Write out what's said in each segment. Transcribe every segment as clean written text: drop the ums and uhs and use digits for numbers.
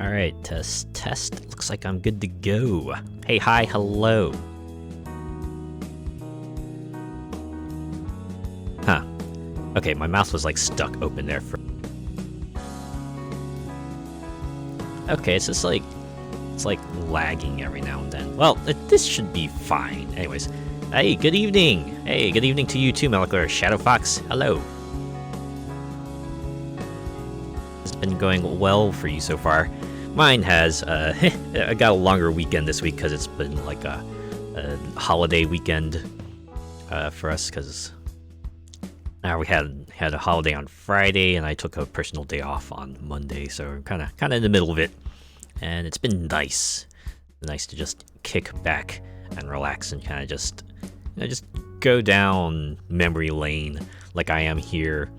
Alright, test. Looks like I'm good to go. Hey, hi, hello. Huh. Okay, my mouth was like stuck open there for... Okay, it's just like... It's like lagging every now and then. Well, this should be fine. Anyways. Hey, good evening! Hey, good evening to you too, Molecular Shadow Fox. Hello. It's been going well for you so far. Mine has, I got a longer weekend this week because it's been like a holiday weekend for us, because we had a holiday on Friday and I took a personal day off on Monday, so we're kind of in the middle of it, and it's been nice to just kick back and relax and kind of just go down memory lane like I am here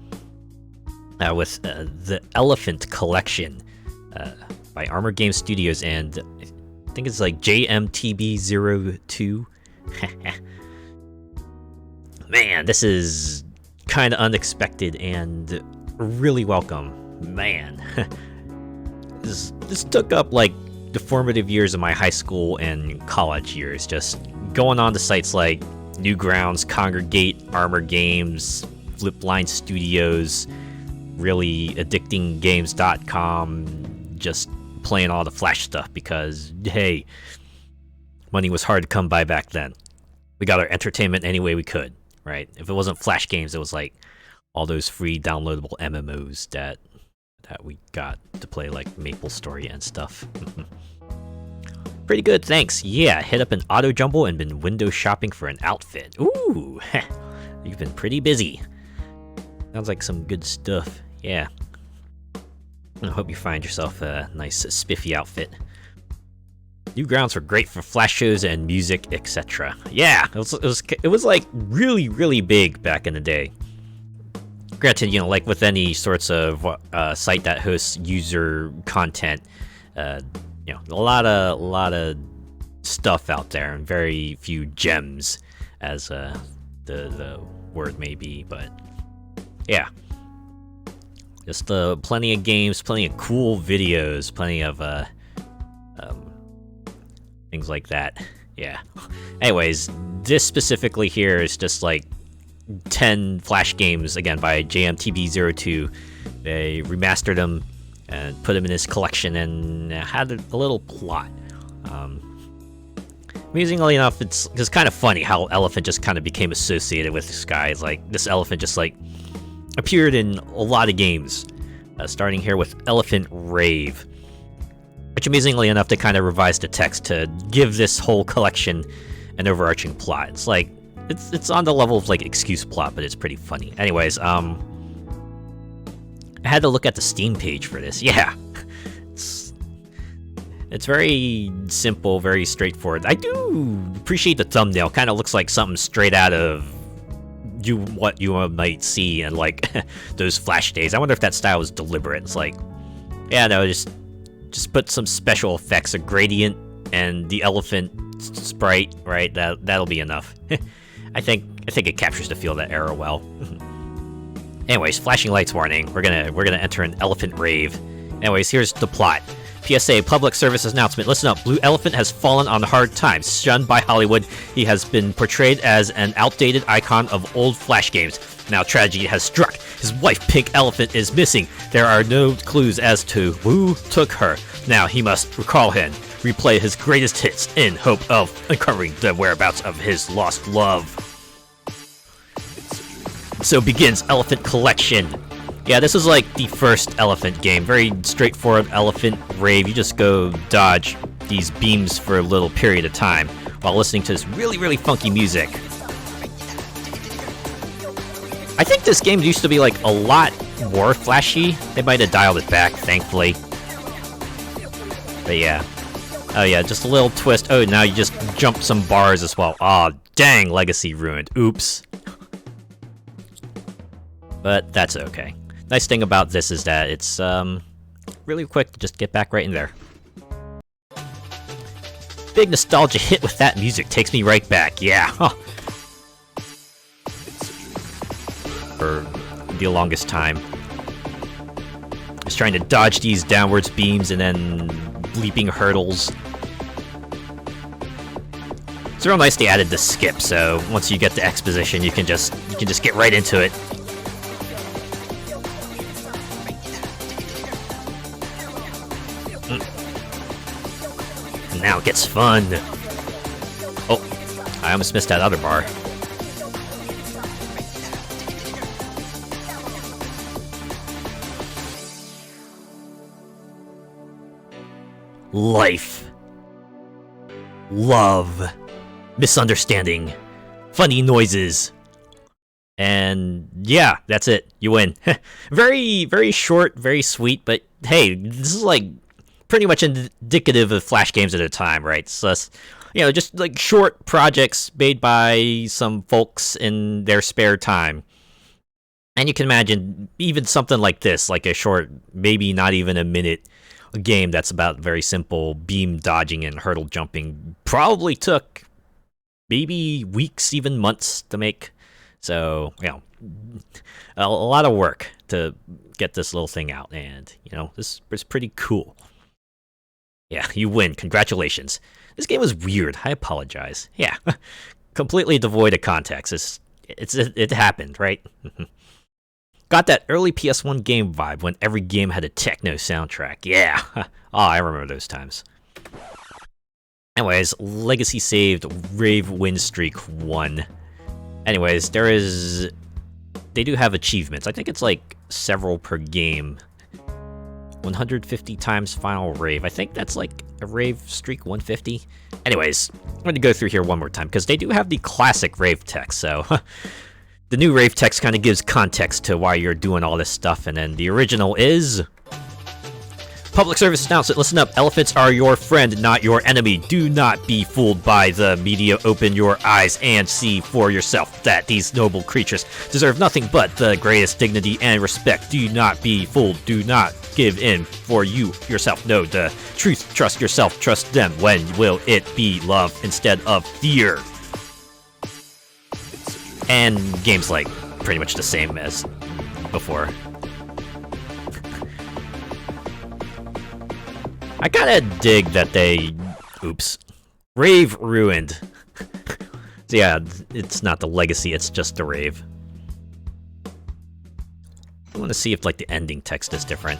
with the Elephant Collection by Armor Game Studios, and I think it's like JMTB02. Man, this is kind of unexpected and really welcome. Man, this took up like the formative years of my high school and college years, just going on to sites like Newgrounds, Kongregate, Armor Games, Flipline Studios, really addicting games.com, just playing all the Flash stuff because, hey, money was hard to come by back then. We got our entertainment any way we could, right? If it wasn't Flash games, it was like all those free downloadable MMOs that we got to play, like MapleStory and stuff. Pretty good, thanks. Yeah, hit up an auto jumble and been window shopping for an outfit. Ooh, you've been pretty busy. Sounds like some good stuff. Yeah. I hope you find yourself a nice spiffy outfit. Newgrounds were great for flash shows and music, etc. Yeah, it was like really big back in the day. Granted, you know, like with any sorts of site that hosts user content, you know, a lot of stuff out there and very few gems, as the word may be. But yeah, just plenty of games, plenty of cool videos, plenty of things like that. Yeah. Anyways, this specifically here is just like 10 Flash games, again, by JMTB02. They remastered them and put them in this collection and had a little plot. Amusingly enough, it's kind of funny how Elephant just kind of became associated with this guy. It's like this Elephant just like appeared in a lot of games, starting here with Elephant Rave, which amusingly enough they kind of revised the text to give this whole collection an overarching plot. It's like it's on the level of like excuse plot, but it's pretty funny. Anyways, I had to look at the Steam page for this. Yeah, it's very simple, very straightforward. I do appreciate the thumbnail. Kind of looks like something straight out of what you might see in like those Flash days. I wonder if that style was deliberate. It's like, yeah, no, just put some special effects, a gradient, and the elephant sprite, right? That'll be enough. I think it captures the feel of that era well. Anyways, flashing lights warning. We're gonna enter an Elephant Rave. Anyways, here's the plot. PSA, public service announcement. Listen up. Blue Elephant has fallen on hard times. Shunned by Hollywood, he has been portrayed as an outdated icon of old Flash games. Now tragedy has struck. His wife, Pink Elephant, is missing. There are no clues as to who took her. Now he must recall him, replay his greatest hits in hope of uncovering the whereabouts of his lost love. So begins Elephant Collection. Yeah, this is like the first Elephant game. Very straightforward Elephant Rave. You just go dodge these beams for a little period of time while listening to this really funky music. I think this game used to be like a lot more flashy. They might have dialed it back, thankfully. But yeah. Oh yeah, just a little twist. Oh, now you just jump some bars as well. Aw, dang, Legacy ruined. Oops. But that's okay. Nice thing about this is that it's really quick to just get back right in there. Big nostalgia hit with that music, takes me right back, yeah. Huh. For the longest time, Just trying to dodge these downwards beams and then leaping hurdles. It's real nice they added the skip, so once you get the X position, you can just get right into it. And now it gets fun. Oh, I almost missed that other bar. Life. Love. Misunderstanding. Funny noises. And yeah, that's it. You win. Very, very short, very sweet, but hey, this is like pretty much indicative of Flash games at the time, right? So, you know, just like short projects made by some folks in their spare time. And you can imagine even something like this, like a short, maybe not even a minute, a game that's about very simple beam dodging and hurdle jumping probably took maybe weeks, even months to make. So, you know, a lot of work to get this little thing out, and, you know, this was pretty cool. Yeah, you win. Congratulations. This game was weird. I apologize. Yeah, completely devoid of context. It happened, right? Got that early PS1 game vibe when every game had a techno soundtrack. Yeah. Oh, I remember those times. Anyways, Legacy saved Rave win streak 1. Anyways, they do have achievements. I think it's like several per game. 150 times final rave. I think that's like a rave streak 150. Anyways, I'm going to go through here one more time because they do have the classic rave text, so the new rave text kind of gives context to why you're doing all this stuff, and then the original is... Public service announcement, listen up, elephants are your friend, not your enemy. Do not be fooled by the media. Open your eyes and see for yourself that these noble creatures deserve nothing but the greatest dignity and respect. Do not be fooled. Do not give in for you yourself. Know the truth. Trust yourself. Trust them. When will it be love instead of fear? And games like pretty much the same as before. I kinda dig that they... Oops. Rave ruined. So yeah, it's not the Legacy, it's just the Rave. I want to see if like the ending text is different.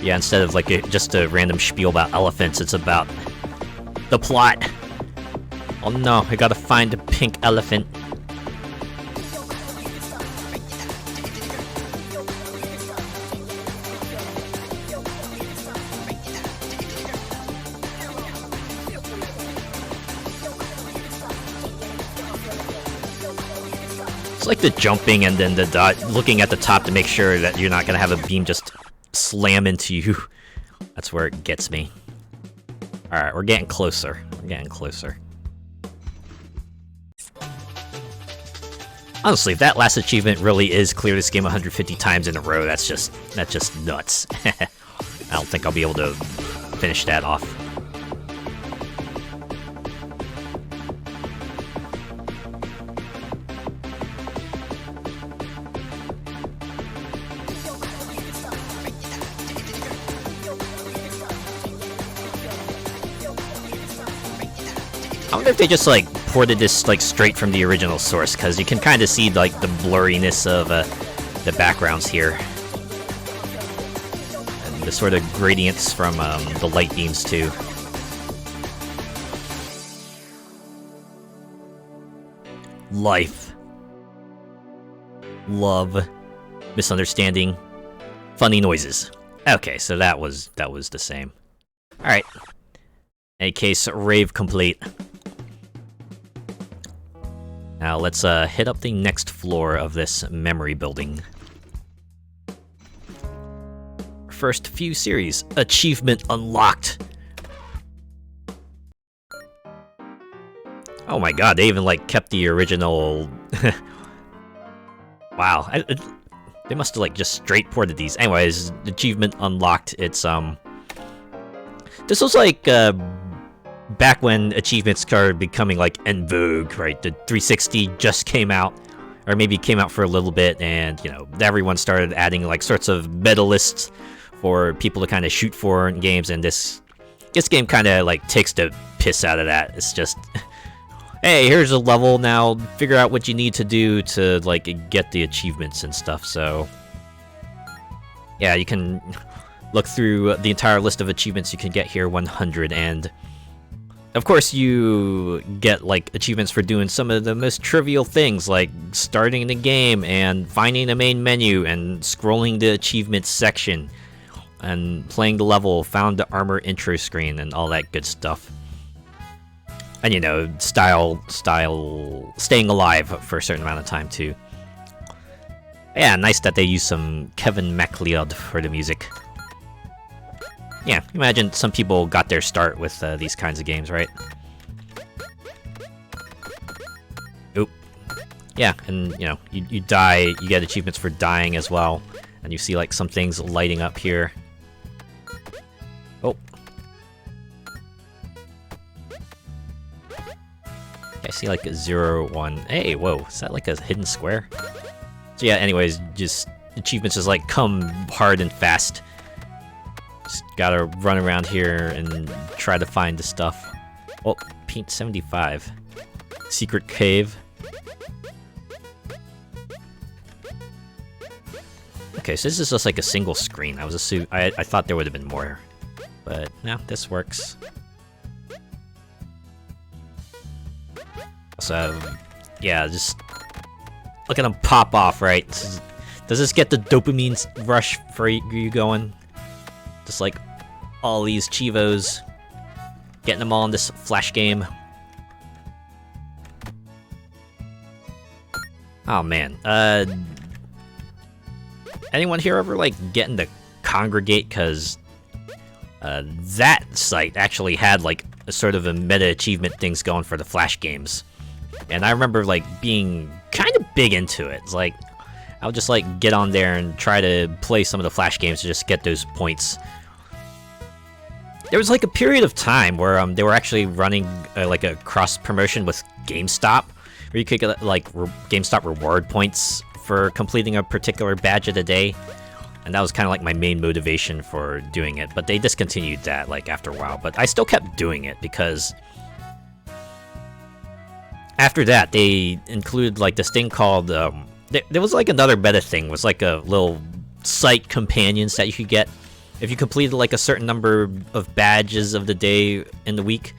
Yeah, instead of like just a random spiel about elephants, it's about the plot. Oh no, I gotta find a pink elephant. It's like the jumping and then the looking at the top to make sure that you're not gonna have a beam just slam into you. That's where it gets me. Alright, we're getting closer. We're getting closer. Honestly, if that last achievement really is clear this game 150 times in a row, that's just nuts. I don't think I'll be able to finish that off. I wonder if they just like ported this like straight from the original source, because you can kind of see like the blurriness of the backgrounds here, and the sort of gradients from the light beams too. Life, love, misunderstanding, funny noises. Okay, so that was the same. All right. Any case, rave complete. Now let's hit up the next floor of this memory building. First few series, achievement unlocked. Oh my god, they even like kept the original. Wow, they must have like just straight ported these. Anyways, achievement unlocked. It's this was like back when achievements started becoming like en vogue, right? The 360 just came out, or maybe came out for a little bit, and everyone started adding like sorts of medal lists for people to kind of shoot for in games, and this game kind of like takes the piss out of that. It's just, hey, here's a level, now figure out what you need to do to like get the achievements and stuff. So yeah, you can look through the entire list of achievements you can get here, 100, and of course you get like achievements for doing some of the most trivial things, like starting the game and finding the main menu and scrolling the achievements section and playing the level, found the armor intro screen, and all that good stuff. And style staying alive for a certain amount of time too. Yeah, nice that they use some Kevin MacLeod for the music. Yeah, imagine some people got their start with these kinds of games, right? Oop. Yeah, and you die, you get achievements for dying as well, and you see like some things lighting up here. Oh. I see like a 0, 1. Hey, whoa, is that like a hidden square? So yeah, anyways, just achievements just like come hard and fast. Just gotta run around here and try to find the stuff. Oh, paint 75. Secret cave. Okay, so this is just like a single screen. I thought there would have been more, but no, this works. So yeah, just look at them pop off, right? Does this get the dopamine rush for you going? Just like all these Chivos, getting them all in this Flash game. Oh man, anyone here ever like get into Kongregate? Cause that site actually had like a sort of a meta achievement things going for the Flash games, and I remember like being kind of big into it. It's like I would just like get on there and try to play some of the Flash games to just get those points. There was like a period of time where they were actually running like a cross promotion with GameStop, where you could get like GameStop reward points for completing a particular badge of the day, and that was kind of like my main motivation for doing it. But they discontinued that like after a while, but I still kept doing it because after that they included like this thing called there was like another meta thing, was like a little site companions that you could get if you completed like a certain number of badges of the day in the week.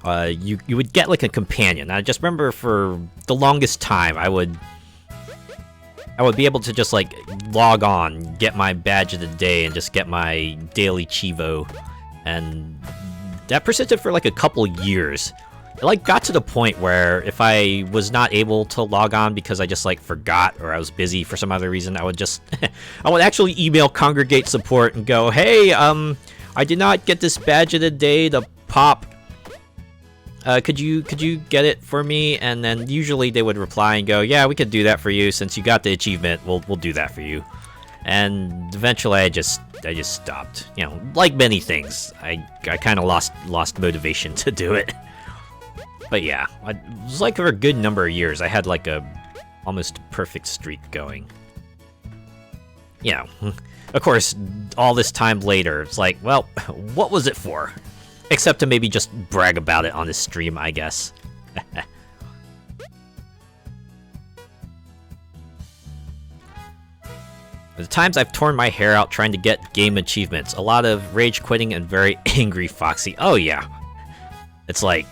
You would get like a companion. I just remember for the longest time I would be able to just like log on, get my badge of the day, and just get my daily Chivo, and that persisted for like a couple years. It like got to the point where if I was not able to log on because I just like forgot or I was busy for some other reason, I would just I would actually email Kongregate support and go, hey, I did not get this badge of the day to pop. Could you get it for me? And then usually they would reply and go, yeah, we could do that for you since you got the achievement. We'll do that for you. And eventually I just stopped. Like many things, I kind of lost motivation to do it. But yeah, it was like for a good number of years I had like a almost perfect streak going. Of course, all this time later, it's like, well, what was it for? Except to maybe just brag about it on this stream, I guess. The times I've torn my hair out trying to get game achievements. A lot of rage quitting and very angry Foxy. Oh yeah. It's like,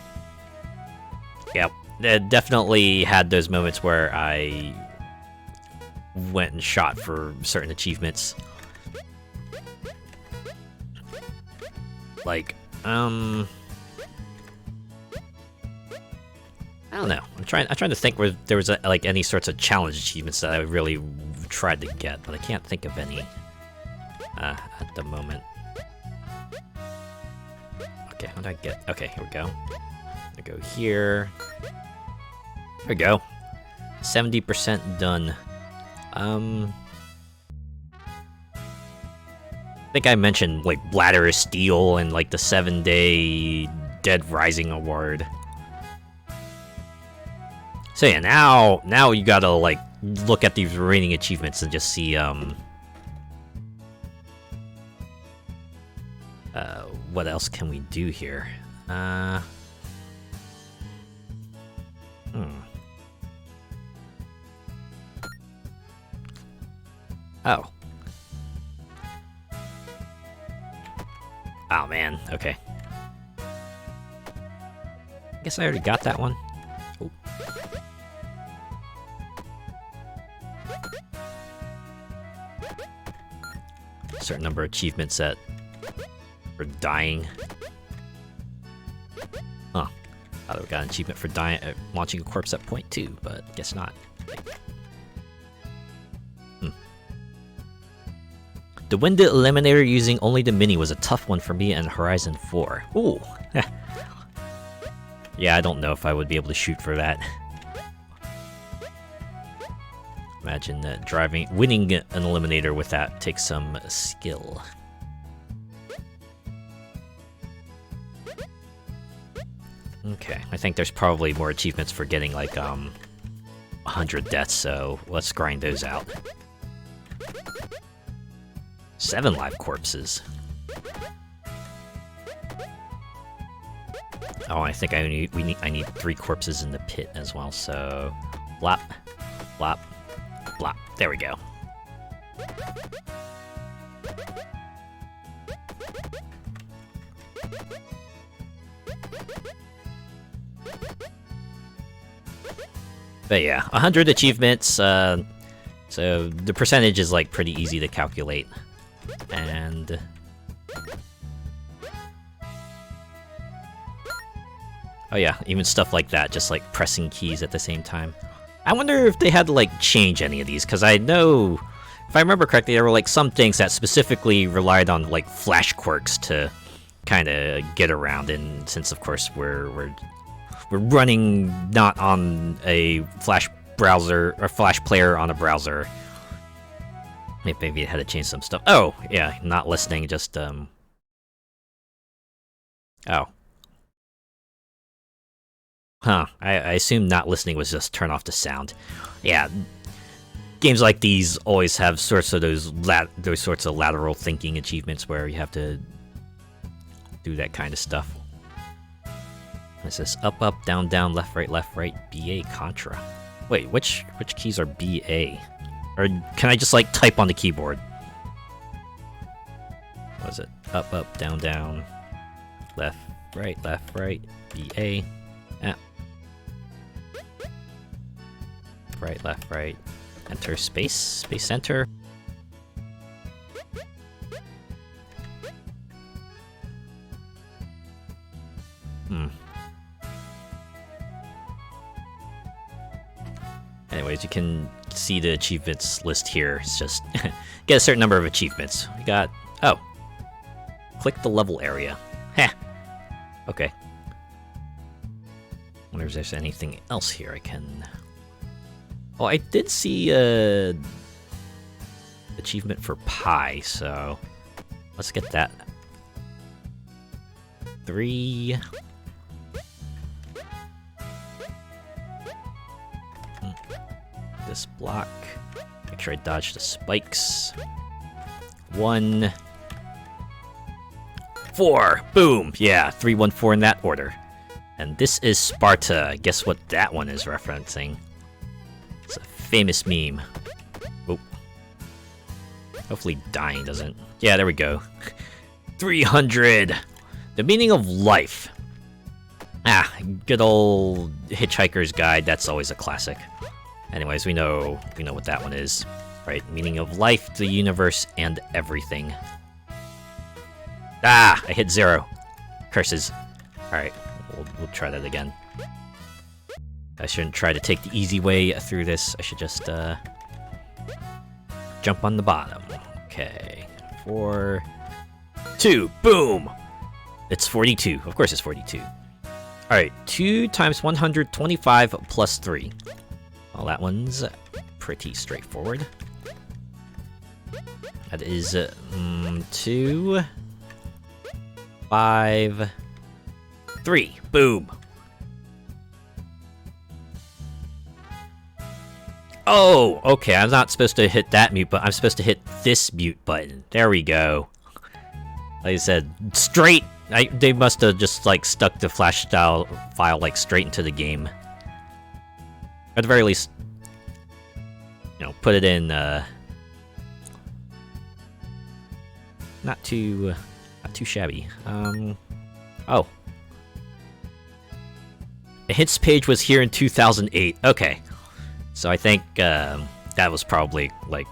yeah, it definitely had those moments where I went and shot for certain achievements. Like, I don't know. I'm trying to think where there was like any sorts of challenge achievements that I really tried to get, but I can't think of any at the moment. Okay, what did I get? Okay, here we go. I go here. There we go. 70% done. I think I mentioned like Bladder of Steel and like the 7-day Dead Rising award. So yeah, now you gotta like look at these remaining achievements and just see what else can we do here? Oh. Oh man, okay. I guess I already got that one. Ooh. Certain number of achievements that for dying. Huh. Thought I got an achievement for dying, launching a corpse at point 2, but guess not. The win the Eliminator using only the mini was a tough one for me in Horizon 4. Ooh. Yeah, I don't know if I would be able to shoot for that. Imagine winning an Eliminator with that takes some skill. Okay, I think there's probably more achievements for getting like 100 deaths, so let's grind those out. 7 live corpses. Oh, I think I need 3 corpses in the pit as well. So, blop, blop, blop. There we go. But yeah, 100 achievements. So the percentage is like pretty easy to calculate. And oh yeah, even stuff like that, just like pressing keys at the same time. I wonder if they had to like change any of these, because I know, if I remember correctly, there were like some things that specifically relied on like flash quirks to kind of get around. And since of course we're running not on a flash browser or flash player on a browser. Maybe it had to change some stuff. Oh, yeah, not listening, just, Oh. Huh, I assume not listening was just turn off the sound. Yeah, games like these always have sorts of those sorts of lateral thinking achievements where you have to do that kind of stuff. It says up, up, down, down, left, right, BA, Contra. Wait, which keys are BA? Or can I just, like, type on the keyboard? What is it? Up, up, down, down. Left, right, BA. Ah. Left, right. Enter, space, enter. Anyways, you can see the achievements list here. It's just get a certain number of achievements. We got, oh, click the level area. Heh. Okay. Wonder if there's anything else here I can. Oh, I did see a achievement for pie, so let's get that. 3. This block. Make sure I dodge the spikes. 1. 4. Boom. Yeah, 3, 1, 4 in that order. And this is Sparta. Guess what that one is referencing? It's a famous meme. Oh. Hopefully dying doesn't. Yeah, there we go. 300. The meaning of life. Ah, good old Hitchhiker's Guide. That's always a classic. Anyways, we know what that one is, right? Meaning of life, the universe, and everything. Ah, I hit 0. Curses. All right, we'll try that again. I shouldn't try to take the easy way through this. I should just jump on the bottom. Okay, 4, 2, boom. It's 42. Of course, it's 42. All right, 2 times 125 plus 3. Well, that one's pretty straightforward. That is 2, 5, 3. Boom. Oh, okay, I'm not supposed to hit that mute button. I'm supposed to hit this mute button. There we go. Like I said, straight. They must have just like stuck the flash style file like straight into the game. At the very least, you know, put it in. Not too shabby. Oh. A hints page was here in 2008. Okay. So I think that was probably like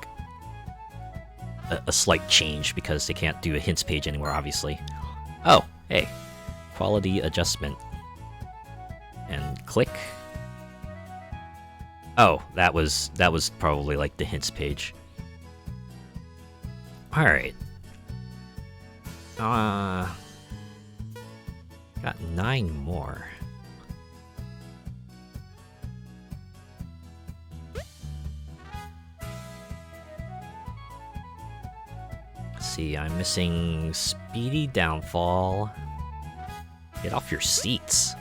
a slight change because they can't do a hints page anymore, obviously. Oh, hey. Quality adjustment. And click. Oh, that was probably like the hints page. Alright. Got 9 more. Let's see, I'm missing Speedy Downfall. Get off your seats.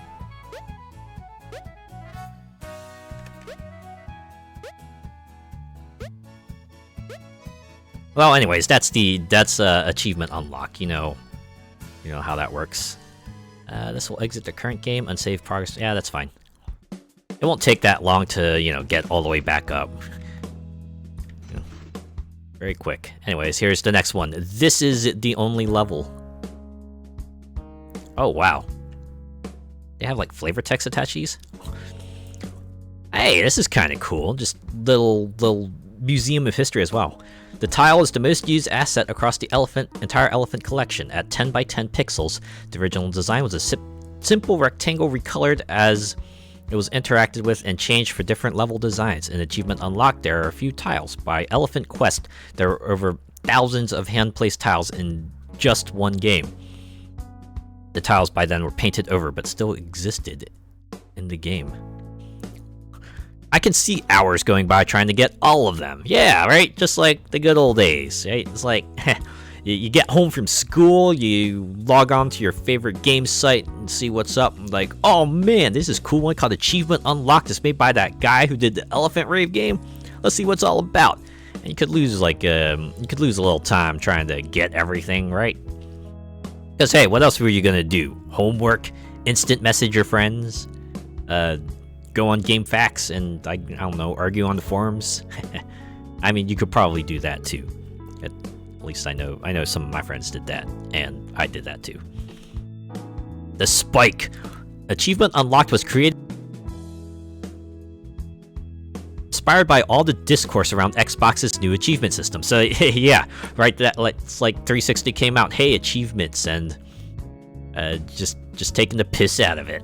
Well, anyways, that's achievement unlock. You know how that works. This will exit the current game, unsaved progress. Yeah, that's fine. It won't take that long to get all the way back up. Very quick. Anyways, here's the next one. This is the only level. Oh wow. They have like flavor text attaches. Hey, this is kind of cool. Just little museum of history as well. The tile is the most used asset across the entire Elephant collection at 10 by 10 pixels. The original design was a simple rectangle recolored as it was interacted with and changed for different level designs. In Achievement Unlocked, there are a few tiles. By Elephant Quest, there are over thousands of hand-placed tiles in just one game. The tiles by then were painted over, but still existed in the game. I can see hours going by trying to get all of them. Yeah, right? Just like the good old days, right? It's like, you get home from school, you log on to your favorite game site and see what's up. And like, oh man, this is cool one called Achievement Unlocked. It's made by that guy who did the Elephant Rave game. Let's see what's all about. And you could lose a little time trying to get everything, right? Because hey, what else were you gonna do? Homework? Instant message your friends? Go on GameFAQs and I don't know, argue on the forums. I mean, you could probably do that too. At least I know some of my friends did that, and I did that too. The Spike. Achievement Unlocked was created inspired by all the discourse around Xbox's new achievement system. So yeah, right. It's like 360 came out. Hey, achievements, and just taking the piss out of it.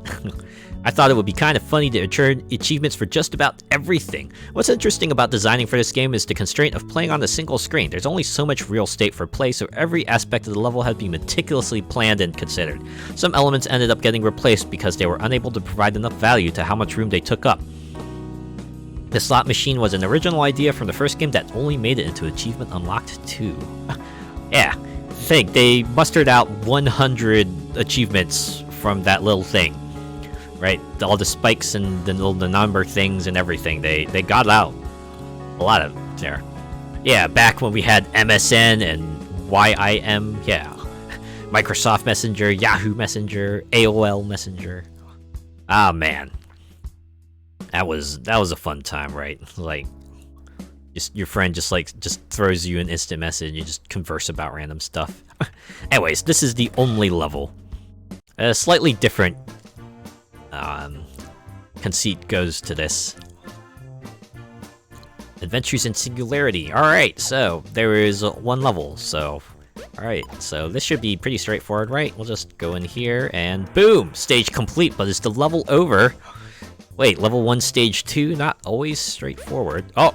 I thought it would be kind of funny to return achievements for just about everything. What's interesting about designing for this game is the constraint of playing on a single screen. There's only so much real estate for play, so every aspect of the level had to be meticulously planned and considered. Some elements ended up getting replaced because they were unable to provide enough value to how much room they took up. The slot machine was an original idea from the first game that only made it into Achievement Unlocked 2. Yeah, think they mustered out 100 achievements from that little thing. Right, all the spikes and the number things and everything, they got out a lot of there. Yeah, back when we had MSN and YIM, yeah, Microsoft Messenger, Yahoo Messenger, AOL Messenger. Ah man, that was a fun time, right? Like, just your friend just throws you an instant message and you just converse about random stuff. Anyways, this is the only level. Slightly different conceit goes to this. Adventures in Singularity. Alright, so there is one level, so alright, so this should be pretty straightforward, right? We'll just go in here and boom! Stage complete, but is the level over? Wait, level 1, stage 2? Not always straightforward. Oh!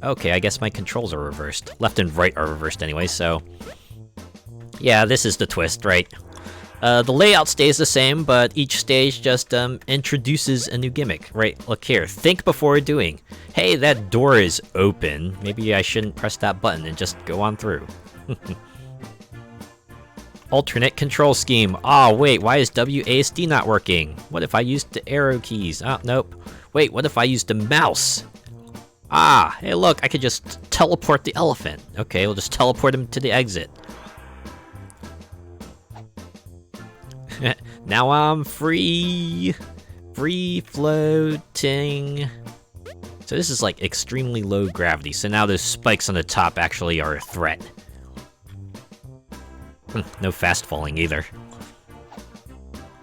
Okay, I guess my controls are reversed. Left and right are reversed anyway, so yeah, this is the twist, right? The layout stays the same, but each stage just introduces a new gimmick. Right, look here. Think before doing. Hey, that door is open. Maybe I shouldn't press that button and just go on through. Alternate control scheme. Oh, wait, why is WASD not working? What if I used the arrow keys? Oh, nope. Wait, what if I used the mouse? Ah, hey look, I could just teleport the elephant. Okay, we'll just teleport him to the exit. Now I'm free! Free floating. So this is like extremely low gravity, so now those spikes on the top actually are a threat. No fast falling either.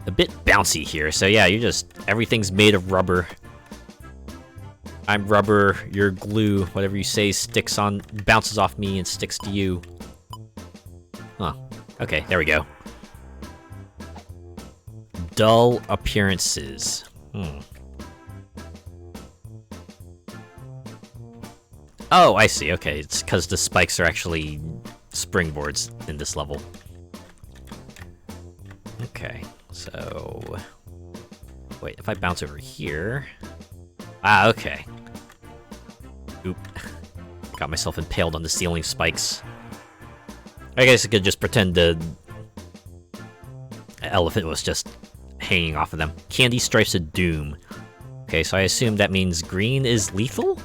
A bit bouncy here, so yeah, everything's made of rubber. I'm rubber, you're glue, whatever you say bounces off me and sticks to you. Huh, okay, there we go. Dull appearances. Oh, I see, okay, it's because the spikes are actually springboards in this level. Okay, so... Wait, if I bounce over here... Ah, okay. Oop. Got myself impaled on the ceiling spikes. I guess I could just pretend the elephant was just hanging off of them. Candy stripes of doom. Okay, so I assume that means green is lethal?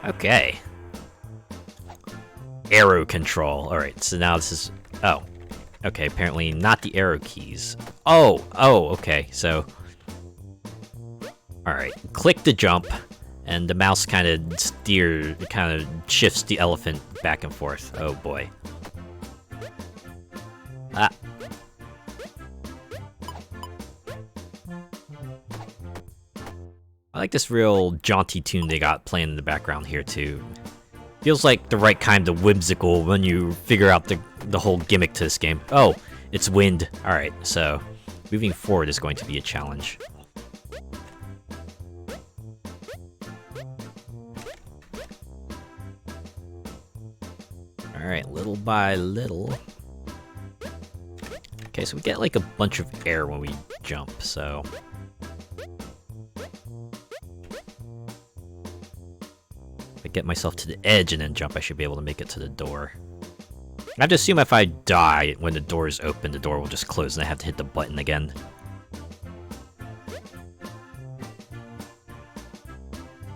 Okay. Arrow control. Alright, so now this is... Oh. Okay, apparently not the arrow keys. Oh, okay, so... Alright, click to jump, and the mouse kind of shifts the elephant back and forth. Oh boy. Ah. I like this real jaunty tune they got playing in the background here too. Feels like the right kind of whimsical when you figure out the whole gimmick to this game. Oh, it's wind. Alright, so moving forward is going to be a challenge. Alright, little by little. Okay, so we get like a bunch of air when we jump, so... If I get myself to the edge and then jump, I should be able to make it to the door. I have to assume if I die when the door is open, the door will just close and I have to hit the button again.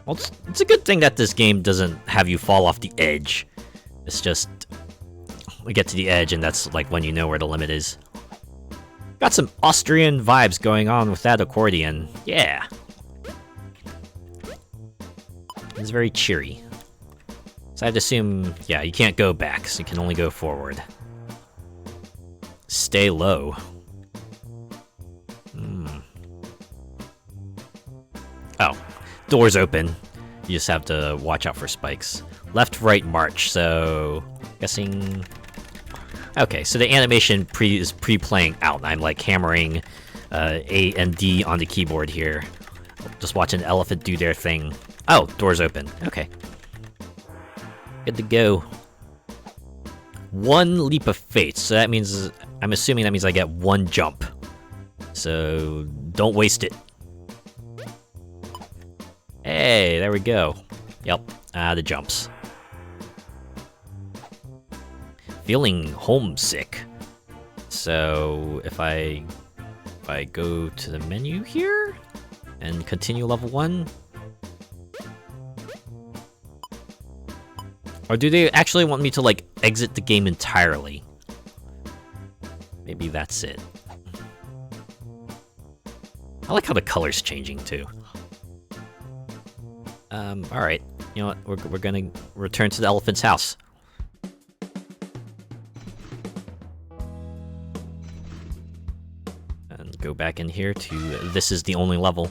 Well, it's a good thing that this game doesn't have you fall off the edge. It's just... we get to the edge and that's like when you know where the limit is. Got some Austrian vibes going on with that accordion. Yeah. It's very cheery. So I'd assume, yeah, you can't go back, so you can only go forward. Stay low. Oh, door's open. You just have to watch out for spikes. Left, right, march, so... guessing... Okay, so the animation is pre-playing out. I'm like hammering A and D on the keyboard here. Just watching the elephant do their thing. Oh, door's open. Okay. Good to go. One leap of faith. So that means... I'm assuming that means I get one jump. So don't waste it. Hey, there we go. Yep. The jumps. Feeling homesick. So if I go to the menu here and continue level 1. Or do they actually want me to like exit the game entirely? Maybe that's it. I like how the color's changing too. Alright. You know what? We're gonna return to the elephant's house. And go back in here to this is the only level.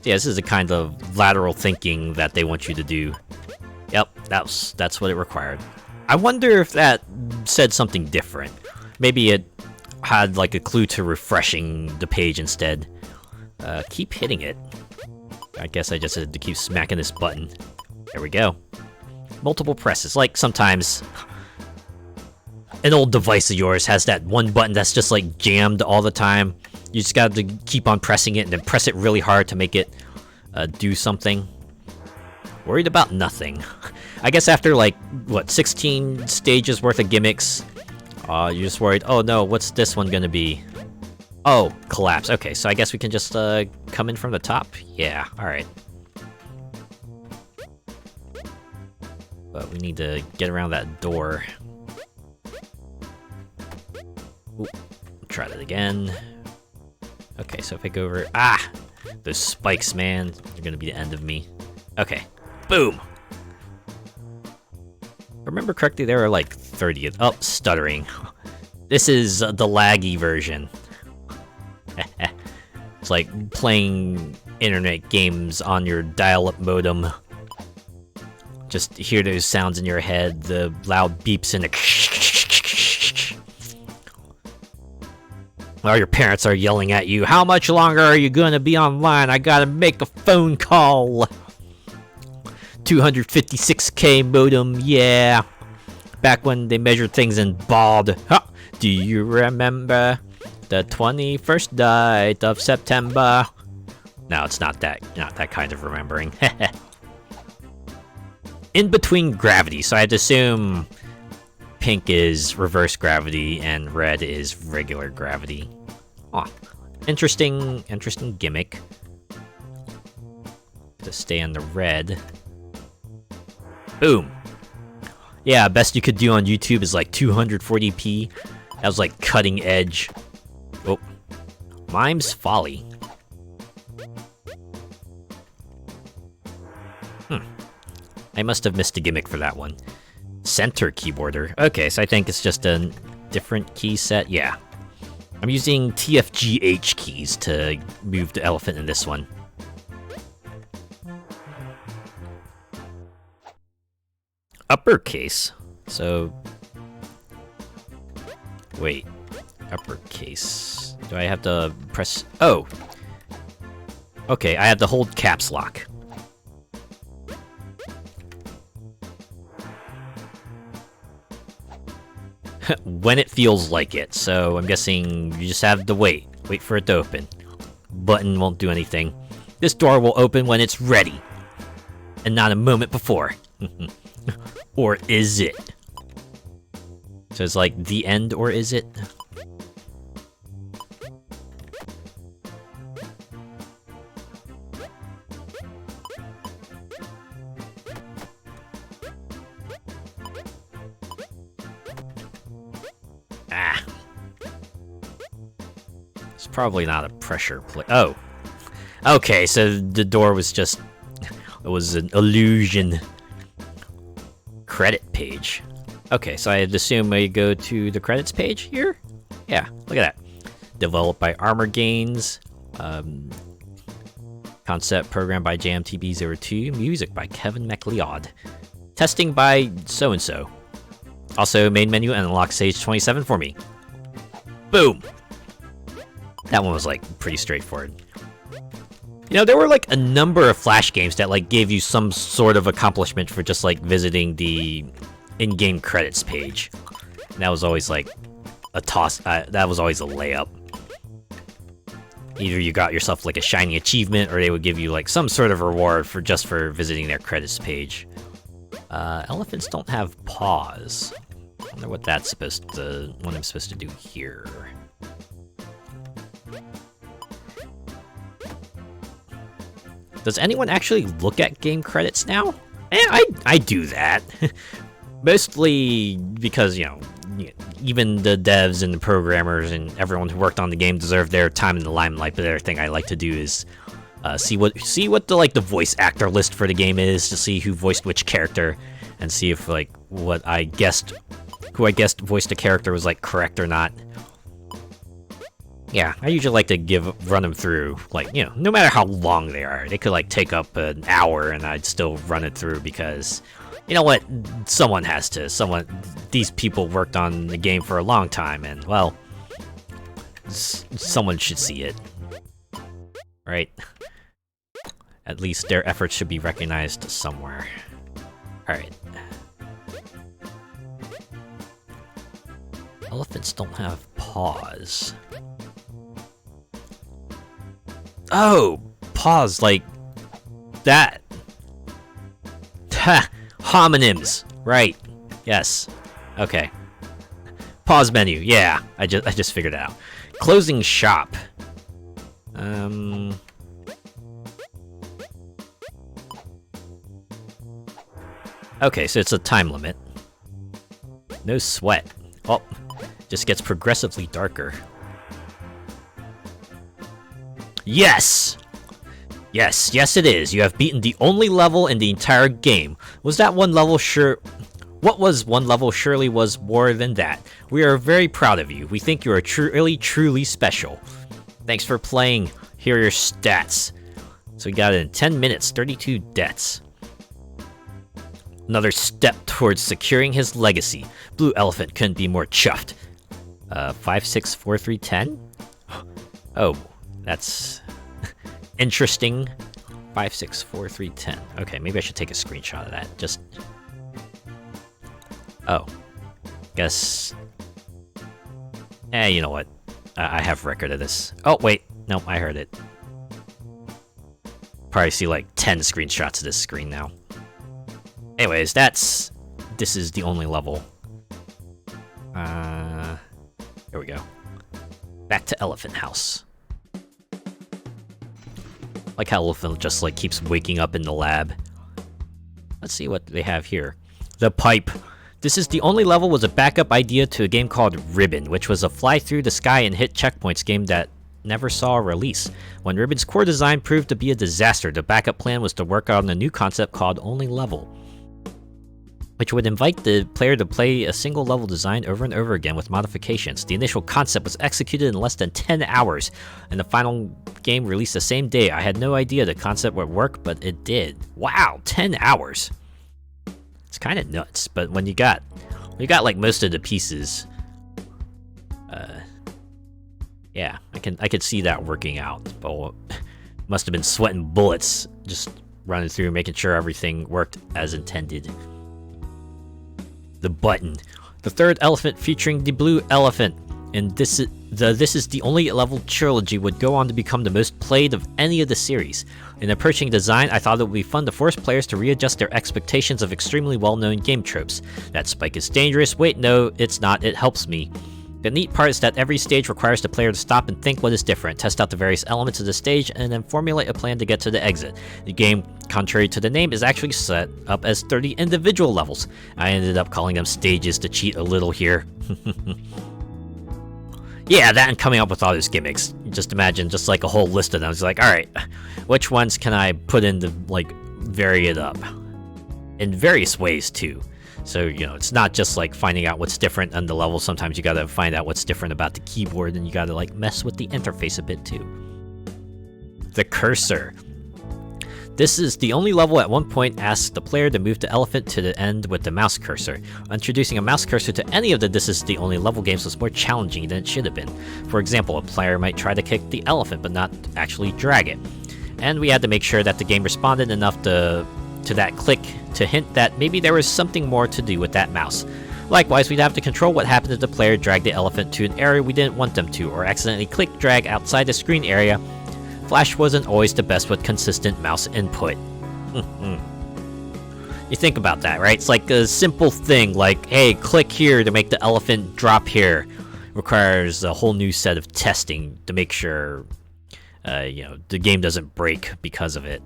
Yeah, this is the kind of lateral thinking that they want you to do. Yep, that's what it required. I wonder if that said something different. Maybe it had like a clue to refreshing the page instead. Keep hitting it. I guess I just had to keep smacking this button. There we go. Multiple presses. Like sometimes an old device of yours has that one button that's just like jammed all the time. You just got to keep on pressing it and then press it really hard to make it do something. Worried about nothing. I guess after like, what, 16 stages worth of gimmicks, you're just worried, oh no, what's this one gonna be? Oh, collapse. Okay, so I guess we can just come in from the top. Yeah, alright. But we need to get around that door. Ooh, try that again. Okay, so if I go over... Ah! Those spikes, man. They're gonna be the end of me. Okay. Boom! If I remember correctly, there were like 30... Oh, stuttering. This is the laggy version. It's like playing internet games on your dial-up modem. Just hear those sounds in your head, the loud beeps and the... While your parents are yelling at you, how much longer are you gonna be online? I gotta make a phone call. 256K modem, yeah. Back when they measured things in baud. Huh. Do you remember the 21st night of September? No, it's not that kind of remembering. In between gravity, so I'd assume pink is reverse gravity and red is regular gravity. Aw, interesting gimmick. To stay on the red. Boom. Yeah, best you could do on YouTube is like 240p. That was like cutting edge. Oh, Mime's Folly. I must have missed a gimmick for that one. Center keyboarder. Okay, so I think it's just a different key set. Yeah. I'm using TFGH keys to move the elephant in this one. Uppercase. So... Wait. Uppercase. Do I have to press... Oh! Okay, I have to hold caps lock. When it feels like it, so I'm guessing you just have to wait for it to open. Button won't do anything. This door will open when it's ready, and not a moment before. Or is it? So it's like the end, or is it? Ah. It's probably not a pressure plate. Oh. Okay, so the door was just... It was an illusion. Credit page. Okay, so I'd assume we go to the credits page here? Yeah, look at that. Developed by Armor Gains. Concept programmed by JMTB02. Music by Kevin MacLeod. Testing by so-and-so. Also, main menu and unlock stage 27 for me. Boom! That one was, like, pretty straightforward. You know, there were, like, a number of Flash games that, like, gave you some sort of accomplishment for just, like, visiting the in-game credits page. And that was always, like, a toss. That was always a layup. Either you got yourself, like, a shiny achievement, or they would give you, like, some sort of reward for just for visiting their credits page. Elephants don't have paws. I wonder what that's supposed to... what I'm supposed to do here. Does anyone actually look at game credits now? I do that. Mostly because, you know, even the devs and the programmers and everyone who worked on the game deserve their time in the limelight, but the other thing I like to do is see what the, like, the voice actor list for the game is, to see who voiced which character, and see if, like, who I guessed voiced a character was, like, correct or not. Yeah, I usually like to run them through, like, you know, no matter how long they are. They could, like, take up an hour and I'd still run it through because, you know what, these people worked on the game for a long time and, well, someone should see it. Right? At least their efforts should be recognized somewhere. Alright. Elephants don't have paws. Oh! Paws like... that. Ha! Homonyms! Right. Yes. Okay. Pause menu. Yeah, I just figured it out. Closing shop. Okay, so it's a time limit. No sweat. Oh, just gets progressively darker. Yes! Yes, it is. You have beaten the only level in the entire game. Was that one level sure... What was one level surely was more than that. We are very proud of you. We think you are truly special. Thanks for playing. Here are your stats. So we got it in 10 minutes, 32 deaths. Another step towards securing his legacy. Blue Elephant couldn't be more chuffed. 5, 6, 4, 3, 10? Oh, that's interesting. 5, 6, 4, 3, 10. Okay, maybe I should take a screenshot of that. Just... Oh. Guess... you know what? I have record of this. Oh, wait. Nope, I heard it. Probably see like 10 screenshots of this screen now. Anyways, this is the only level. Here we go. Back to Elephant House. Like how Elephant just like keeps waking up in the lab. Let's see what they have here. The pipe. This is the only level was a backup idea to a game called Ribbon, which was a fly through the sky and hit checkpoints game that never saw a release. When Ribbon's core design proved to be a disaster, the backup plan was to work on a new concept called Only Level, which would invite the player to play a single level design over and over again with modifications. The initial concept was executed in less than 10 hours, and the final game released the same day. I had no idea the concept would work, but it did. Wow, 10 hours! It's kind of nuts, but when you got like most of the pieces, yeah, I could see that working out. But must have been sweating bullets just running through, making sure everything worked as intended. The button. The third elephant featuring the blue elephant. And this is the only level trilogy would go on to become the most played of any of the series. In approaching design, I thought it would be fun to force players to readjust their expectations of extremely well-known game tropes. That spike is dangerous. Wait, no, it's not. It helps me. The neat part is that every stage requires the player to stop and think what is different, test out the various elements of the stage, and then formulate a plan to get to the exit. The game, contrary to the name, is actually set up as 30 individual levels. I ended up calling them stages to cheat a little here. Yeah, that and coming up with all those gimmicks. Just imagine just like a whole list of them. It's like, alright, which ones can I put in to like vary it up? In various ways too. So, you know, it's not just like finding out what's different on the level. Sometimes you gotta find out what's different about the keyboard, and you gotta like mess with the interface a bit too. The cursor. This is the only level at one point asks the player to move the elephant to the end with the mouse cursor. Introducing a mouse cursor to any of the This Is the Only Level games was more challenging than it should have been. For example, a player might try to kick the elephant but not actually drag it. And we had to make sure that the game responded enough to that click to hint that maybe there was something more to do with that mouse. Likewise, we'd have to control what happened if the player dragged the elephant to an area we didn't want them to, or accidentally click drag outside the screen area. Flash wasn't always the best with consistent mouse input. You think about that, right? It's like a simple thing like, hey, click here to make the elephant drop here. Requires a whole new set of testing to make sure, you know, the game doesn't break because of it.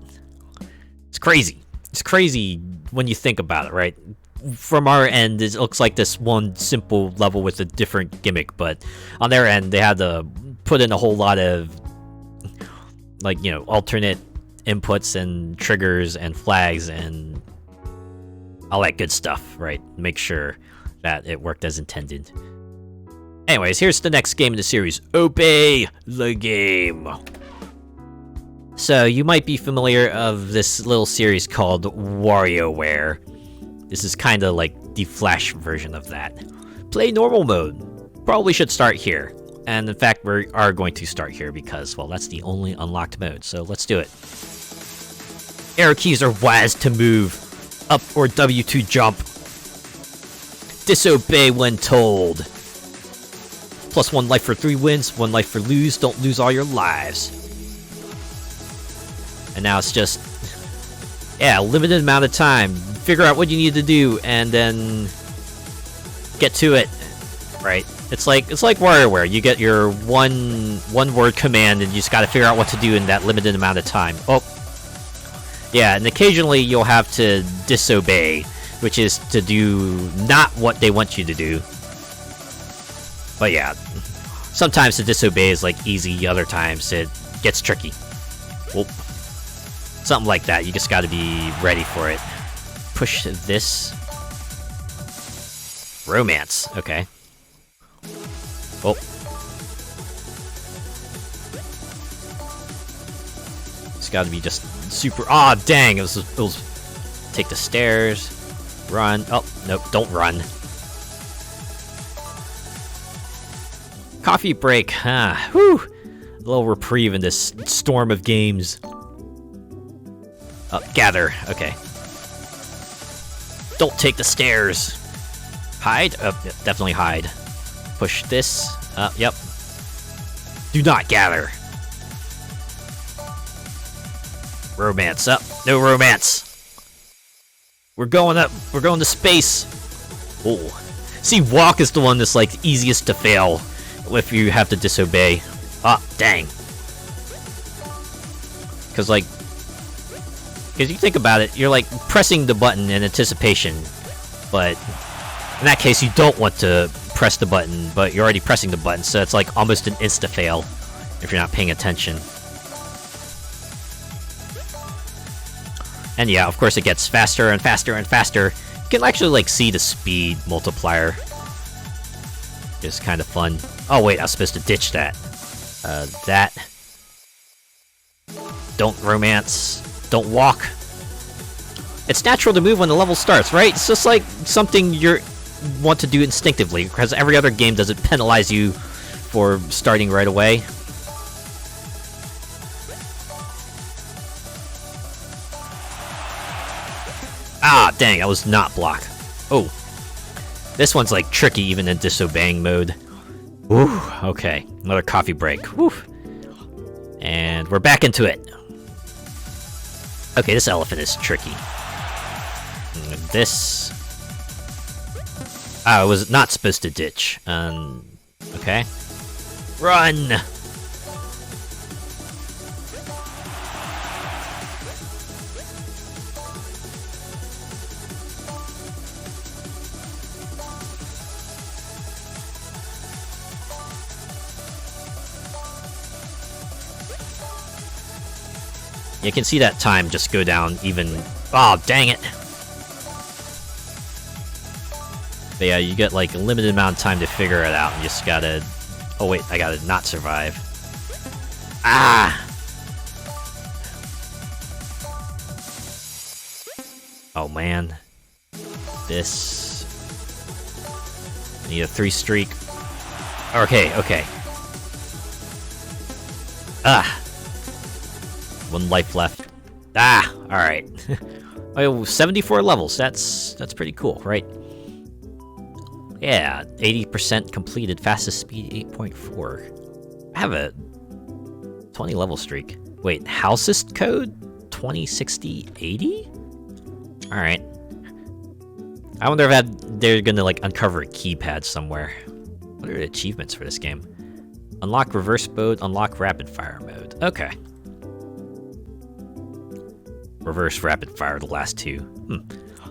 It's crazy. It's crazy when you think about it, right? From our end, it looks like this one simple level with a different gimmick, but on their end, they had to put in a whole lot of, like, you know, alternate inputs and triggers and flags and all that good stuff, right? Make sure that it worked as intended. Anyways, here's the next game in the series. Obey the game. So, you might be familiar of this little series called WarioWare. This is kind of like the Flash version of that. Play normal mode. Probably should start here. And in fact, we are going to start here because, well, that's the only unlocked mode. So let's do it. Arrow keys are WASD to move. Up or W to jump. Disobey when told. Plus 1 life for 3 wins, 1 life for lose. Don't lose all your lives. And now it's just, yeah, limited amount of time. Figure out what you need to do and then get to it, right? It's like WarioWare. You get your one word command, and you just got to figure out what to do in that limited amount of time. Oh, yeah, and occasionally you'll have to disobey, which is to do not what they want you to do. But yeah, sometimes to disobey is like easy. Other times it gets tricky. Well, something like that. You just got to be ready for it. Push this. Romance. Okay. Oh. It's got to be just super. Ah, oh, dang! It was. Take the stairs. Run. Oh, nope! Don't run. Coffee break. Ah, whew. A little reprieve in this storm of games. Gather. Okay. Don't take the stairs. Hide. Oh, yeah, definitely hide. Push this. Yep. Do not gather. Romance up. No romance. We're going up. We're going to space. Oh. See, walk is the one that's like easiest to fail if you have to disobey. Ah, dang. Because you think about it, you're like pressing the button in anticipation, but in that case you don't want to press the button, but you're already pressing the button, so it's like almost an insta-fail if you're not paying attention. And yeah, of course it gets faster and faster and faster. You can actually like see the speed multiplier. It's kind of fun. Oh wait, I was supposed to ditch that. That. Don't romance. Don't walk. It's natural to move when the level starts, right? It's just like something you want to do instinctively, because every other game doesn't penalize you for starting right away. Ah, dang, I was not blocked. Oh. This one's like tricky even in disobeying mode. Ooh, okay. Another coffee break. Woo. And we're back into it. Okay, this elephant is tricky. And this... I was not supposed to ditch. Okay. Run! You can see that time just go down even... Oh, dang it! But yeah, you get like a limited amount of time to figure it out. You just gotta... Oh wait, I gotta not survive. Ah! Oh man. This... Need a 3 streak. Okay, okay. Ah! 1 life left. Ah! Alright. Oh, 74 levels. That's pretty cool, right? Yeah, 80% completed. Fastest speed 8.4. I have a 20 level streak. Wait, housest code? 206080? Alright. I wonder if they're gonna like uncover a keypad somewhere. What are the achievements for this game? Unlock reverse mode, unlock rapid fire mode. Okay. Reverse rapid fire, the last 2.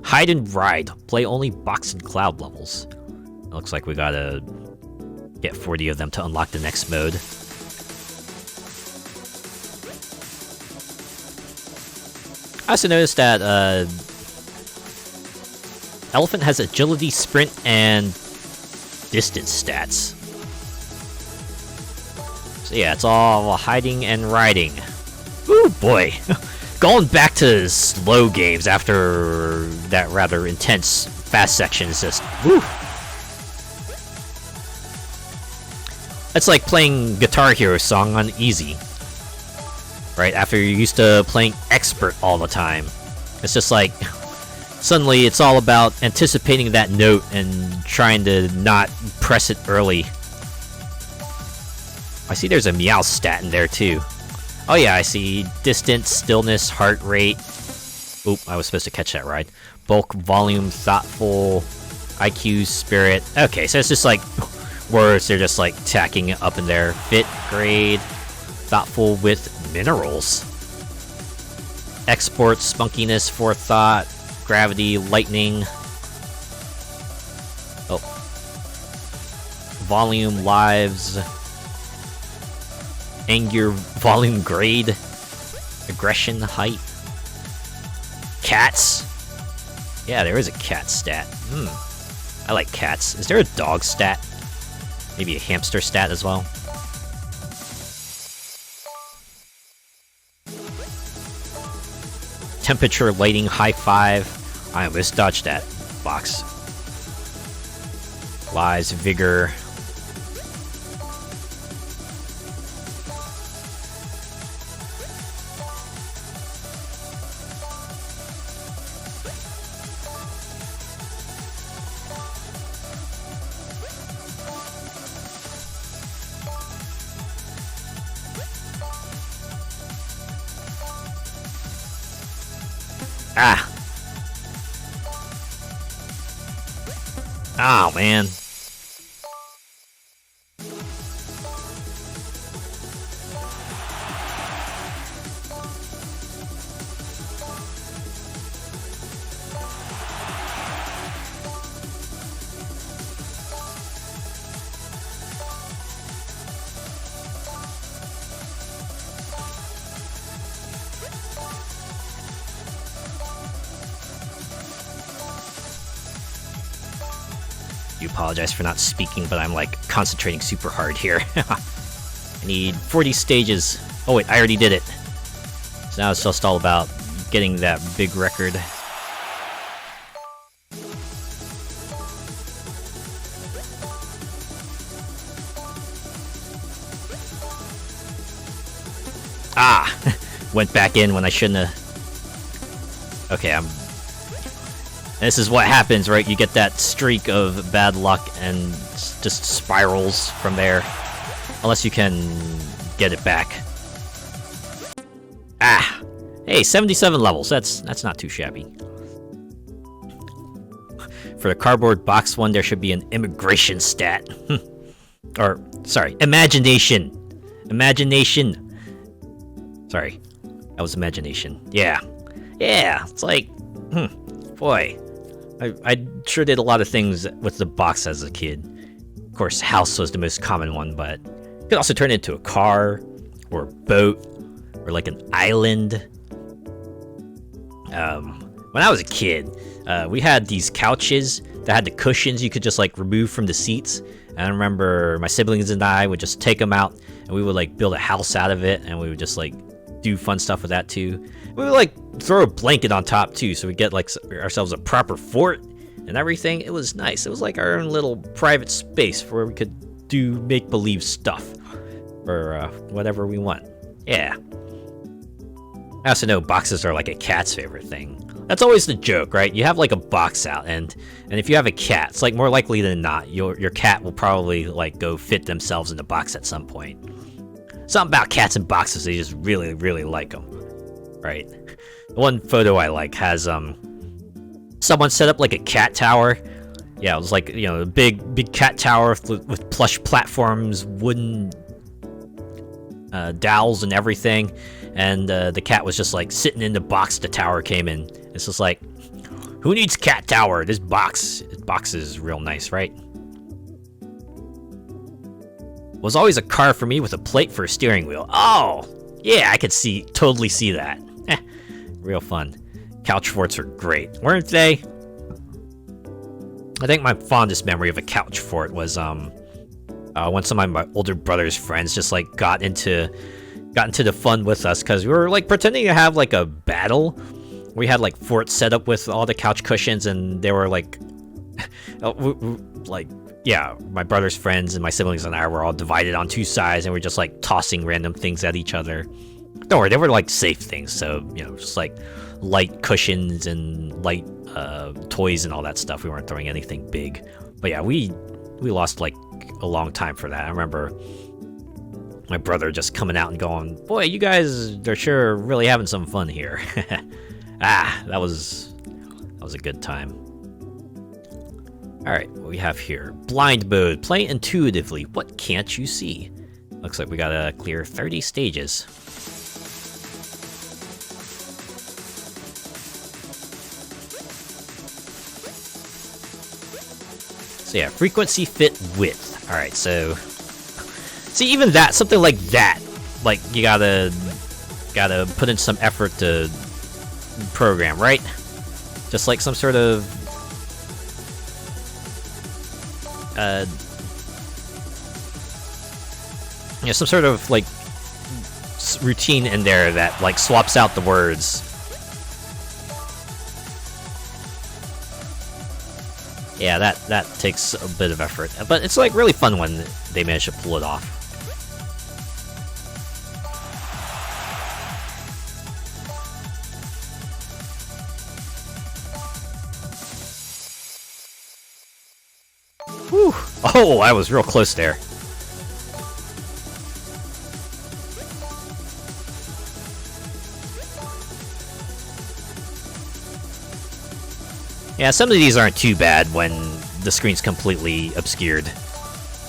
Hide and ride. Play only box and cloud levels. It looks like we gotta get 40 of them to unlock the next mode. I also noticed that Elephant has agility, sprint, and distance stats. So yeah, it's all hiding and riding. Ooh, boy. Going back to slow games after that rather intense fast section is just... Woo! It's like playing Guitar Hero song on easy. Right, after you're used to playing expert all the time. It's just like... Suddenly it's all about anticipating that note and trying to not press it early. I see there's a meow stat in there too. Oh yeah, I see distance, stillness, heart rate. Oop, I was supposed to catch that right. Bulk, volume, thoughtful, IQ, spirit. Okay, so it's just like Or they're just like tacking it up in there. Fit, grade, thoughtful with minerals. Export, spunkiness, forethought, gravity, lightning. Oh. Volume, lives. Anger, volume, grade. Aggression, height. Cats. Yeah, there is a cat stat. I like cats. Is there a dog stat? Maybe a hamster stat as well? Temperature, lighting, high five. I almost dodged that box. Lies, vigor. Ah! Oh, man. You apologize for not speaking, but I'm like concentrating super hard here. I need 40 stages. Oh wait, I already did it. So now it's just all about getting that big record. Ah! Went back in when I shouldn't have. Okay, this is what happens, right? You get that streak of bad luck and just spirals from there. Unless you can get it back. Ah! Hey, 77 levels. That's not too shabby. For the cardboard box one, there should be an immigration stat. Or, sorry, imagination. Imagination. Sorry, that was imagination. Yeah. Yeah, it's like, boy. I sure did a lot of things with the box as a kid. Of course, house was the most common one, but you could also turn it into a car, or a boat, or like an island. When I was a kid, we had these couches that had the cushions you could just like remove from the seats. And I remember my siblings and I would just take them out, and we would like build a house out of it, and we would just like do fun stuff with that too. We would like throw a blanket on top too, so we get like ourselves a proper fort and everything. It was nice. It was like our own little private space where we could do make-believe stuff or whatever we want. Yeah. I also know boxes are like a cat's favorite thing. That's always the joke, right? You have like a box out, and if you have a cat, it's like more likely than not your cat will probably like go fit themselves in the box at some point. Something about cats and boxes, they just really, really like them, right? The one photo I like has someone set up like a cat tower. Yeah, it was like, you know, a big cat tower with plush platforms, wooden dowels and everything, and the cat was just like sitting in the box the tower came in. It's just like, who needs cat tower? This box is real nice, right? Was always a car for me with a plate for a steering wheel. Oh, yeah, I could totally see that. Real fun. Couch forts are great, weren't they? I think my fondest memory of a couch fort was when some of my older brother's friends just like got into the fun with us, because we were like pretending to have like a battle. We had like forts set up with all the couch cushions, and they were like like, yeah, my brother's friends and my siblings and I were all divided on two sides, and we're just like tossing random things at each other. Don't worry, they were like safe things, so, you know, just like light cushions and light toys and all that stuff. We weren't throwing anything big. But yeah, we lost like a long time for that. I remember my brother just coming out and going, boy, you guys are sure really having some fun here. That was a good time. Alright, what we have here. Blind mode. Play intuitively. What can't you see? Looks like we gotta clear 30 stages. So yeah, frequency, fit, width. Alright, so... See, even that, something like that. Like, you gotta put in some effort to program, right? Just like some sort of... you know, some sort of, like, routine in there that, like, swaps out the words. Yeah, that takes a bit of effort. But it's, like, really fun when they manage to pull it off. Whew. Oh, I was real close there. Yeah, some of these aren't too bad when the screen's completely obscured.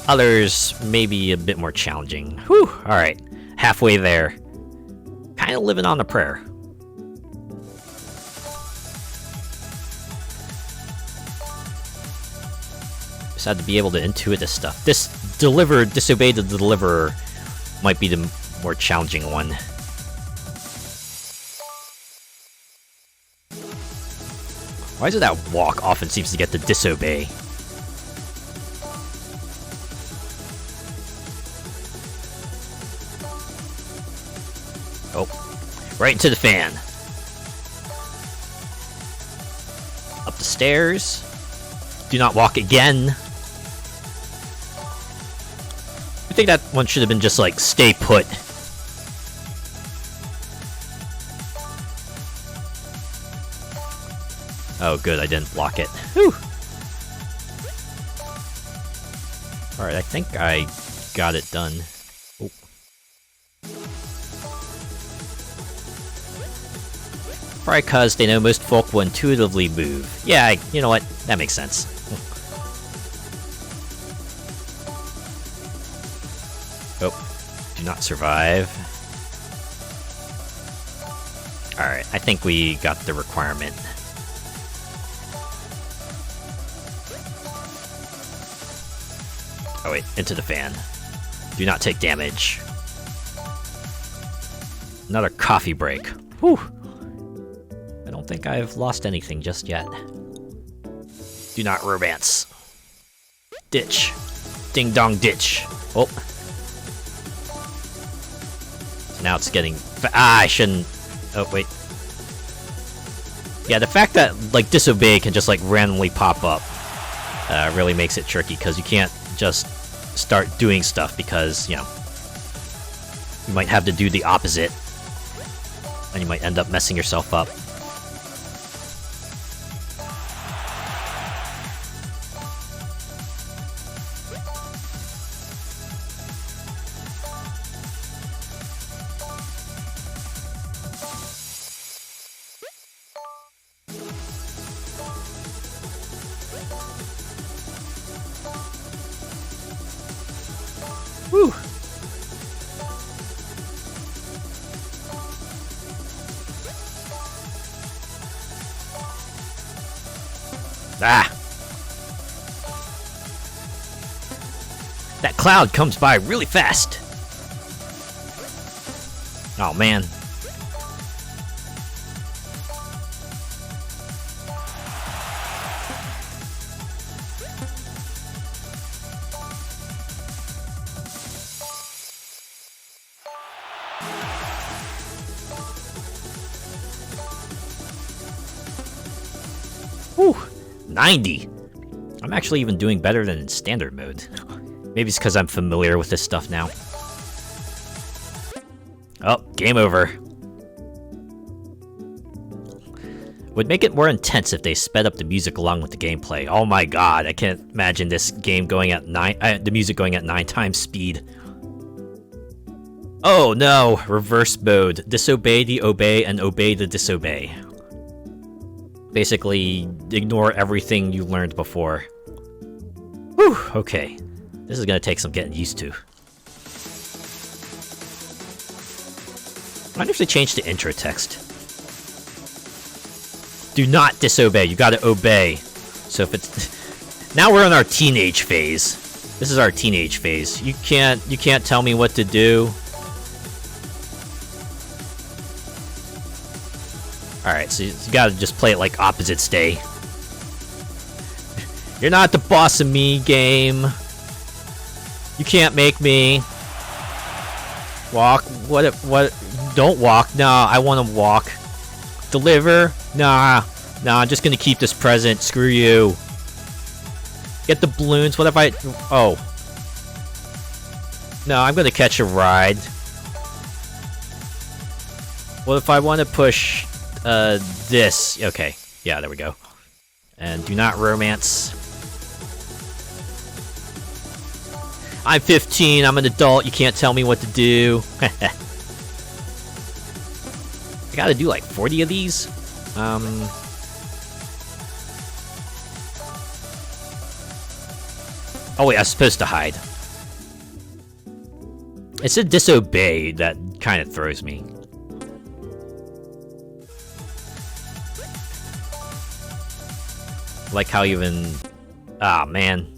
Others may be a bit more challenging. Whew, alright. Halfway there. Kinda living on a prayer. Just had to be able to intuit this stuff. Disobey the deliverer might be the more challenging one. Why is it that walk often seems to get to disobey? Oh, right into the fan. Up the stairs. Do not walk again. I think that one should have been just like, stay put. Oh, good, I didn't block it. Whew! Alright, I think I got it done. Oh. Probably because they know most folk will intuitively move. Yeah, you know what? That makes sense. Oh, do not survive. Alright, I think we got the requirement. Oh wait, into the fan. Do not take damage. Another coffee break. Whew! I don't think I've lost anything just yet. Do not romance. Ditch. Ding dong ditch. Oh. So now it's getting... I shouldn't... Oh, wait. Yeah, the fact that, like, disobey can just, like, randomly pop up really makes it tricky, because you can't just start doing stuff, because, you know, you might have to do the opposite, and you might end up messing yourself up. Whew. Ah! That cloud comes by really fast! Oh man. Whew, 90. I'm actually even doing better than in standard mode. Maybe it's because I'm familiar with this stuff now. Oh, game over. Would make it more intense if they sped up the music along with the gameplay. Oh my god, I can't imagine this game going at the music going at 9 times speed. Oh no, reverse mode. Disobey the obey and obey the disobey. Basically, ignore everything you learned before. Whew, okay. This is gonna take some getting used to. I wonder if they changed the intro text. Do not disobey, you gotta obey. So if it's... Now we're in our teenage phase. This is our teenage phase. You can't tell me what to do. Alright, so you gotta just play it like opposites day. You're not the boss of me, game. You can't make me. Walk? What? Don't walk. Nah, I wanna walk. Deliver? Nah, I'm just gonna keep this present. Screw you. Get the balloons. What if I... Oh. No, I'm gonna catch a ride. What if I want to push, this? Okay. Yeah, there we go. And do not romance. I'm 15, I'm an adult, you can't tell me what to do. I gotta do like 40 of these? Oh wait, I was supposed to hide. It said disobey, that kind of throws me. Like how even... Ah, man.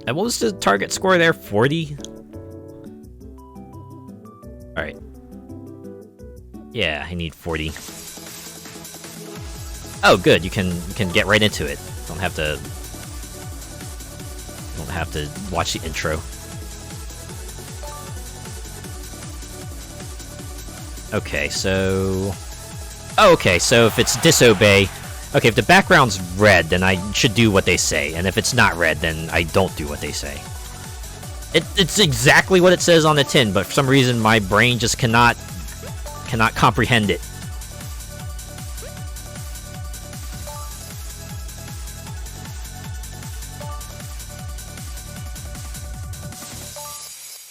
And what was the target score there? 40? Alright. Yeah, I need 40. Oh, good. You can get right into it. Don't have to watch the intro. Okay, so... Oh, okay, so if it's disobey... Okay, if the background's red, then I should do what they say, and if it's not red, then I don't do what they say. It's exactly what it says on the tin, but for some reason my brain just cannot comprehend it.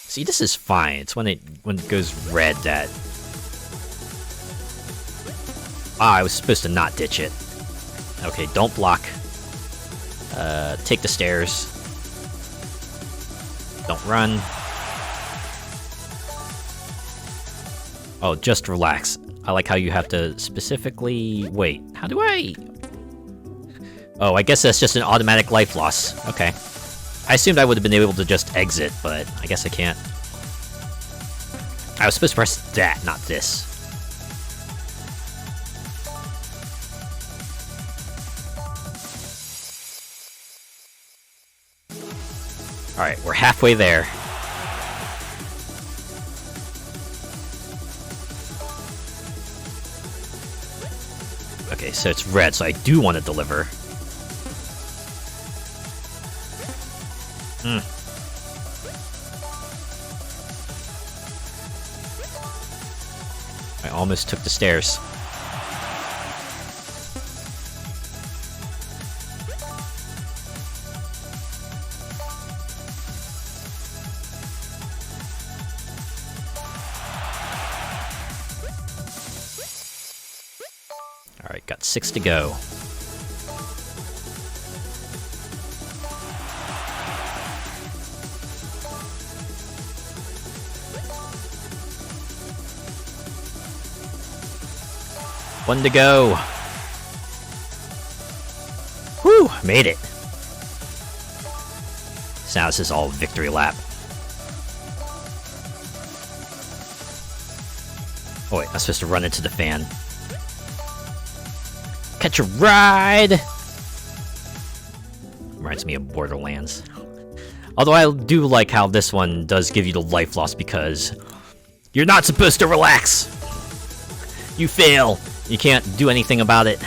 See, this is fine. It's when it goes red that... Ah, I was supposed to not ditch it. Okay, don't block. Take the stairs. Don't run. Oh, just relax. I like how you have to specifically... Wait, how do I... Oh, I guess that's just an automatic life loss. Okay. I assumed I would have been able to just exit, but I guess I can't. I was supposed to press that, not this. Alright, we're halfway there. Okay, so it's red, so I do want to deliver. I almost took the stairs. Alright, got 6 to go. One to go. Whew, made it. So now this is all victory lap. Oh wait, I was supposed to run into the fan. Catch a ride! Reminds me of Borderlands. Although I do like how this one does give you the life loss because you're not supposed to relax! You fail! You can't do anything about it.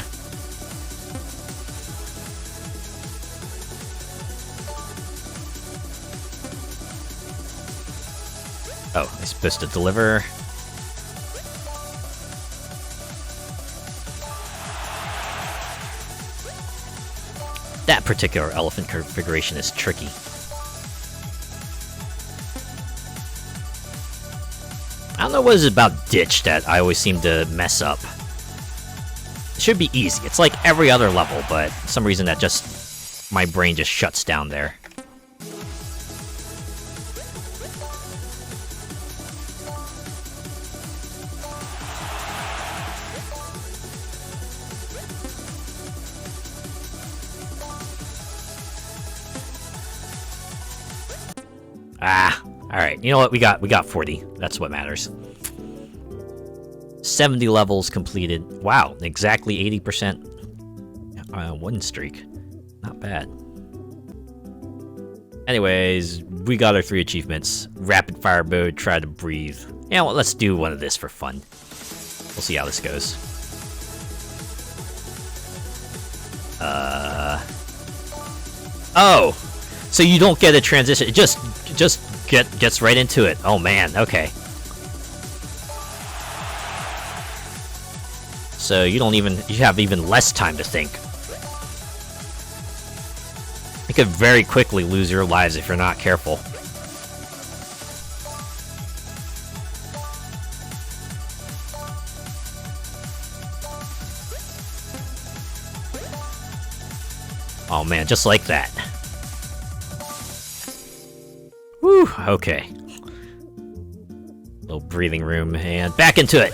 Oh, I'm supposed to deliver. That particular elephant configuration is tricky. I don't know what it is about ditch that I always seem to mess up. It should be easy. It's like every other level, but for some reason that just my brain just shuts down there. Ah, alright. You know what? We got 40. That's what matters. 70 levels completed. Wow, exactly 80% win streak. Not bad. Anyways, we got our 3 achievements. Rapid fire mode, try to breathe. Yeah, well, let's do one of this for fun. We'll see how this goes. Oh! So you don't get a transition. It just gets right into it. Oh man, okay. So you have even less time to think. You could very quickly lose your lives if you're not careful. Oh man, just like that. Whew, okay. Little breathing room, and back into it!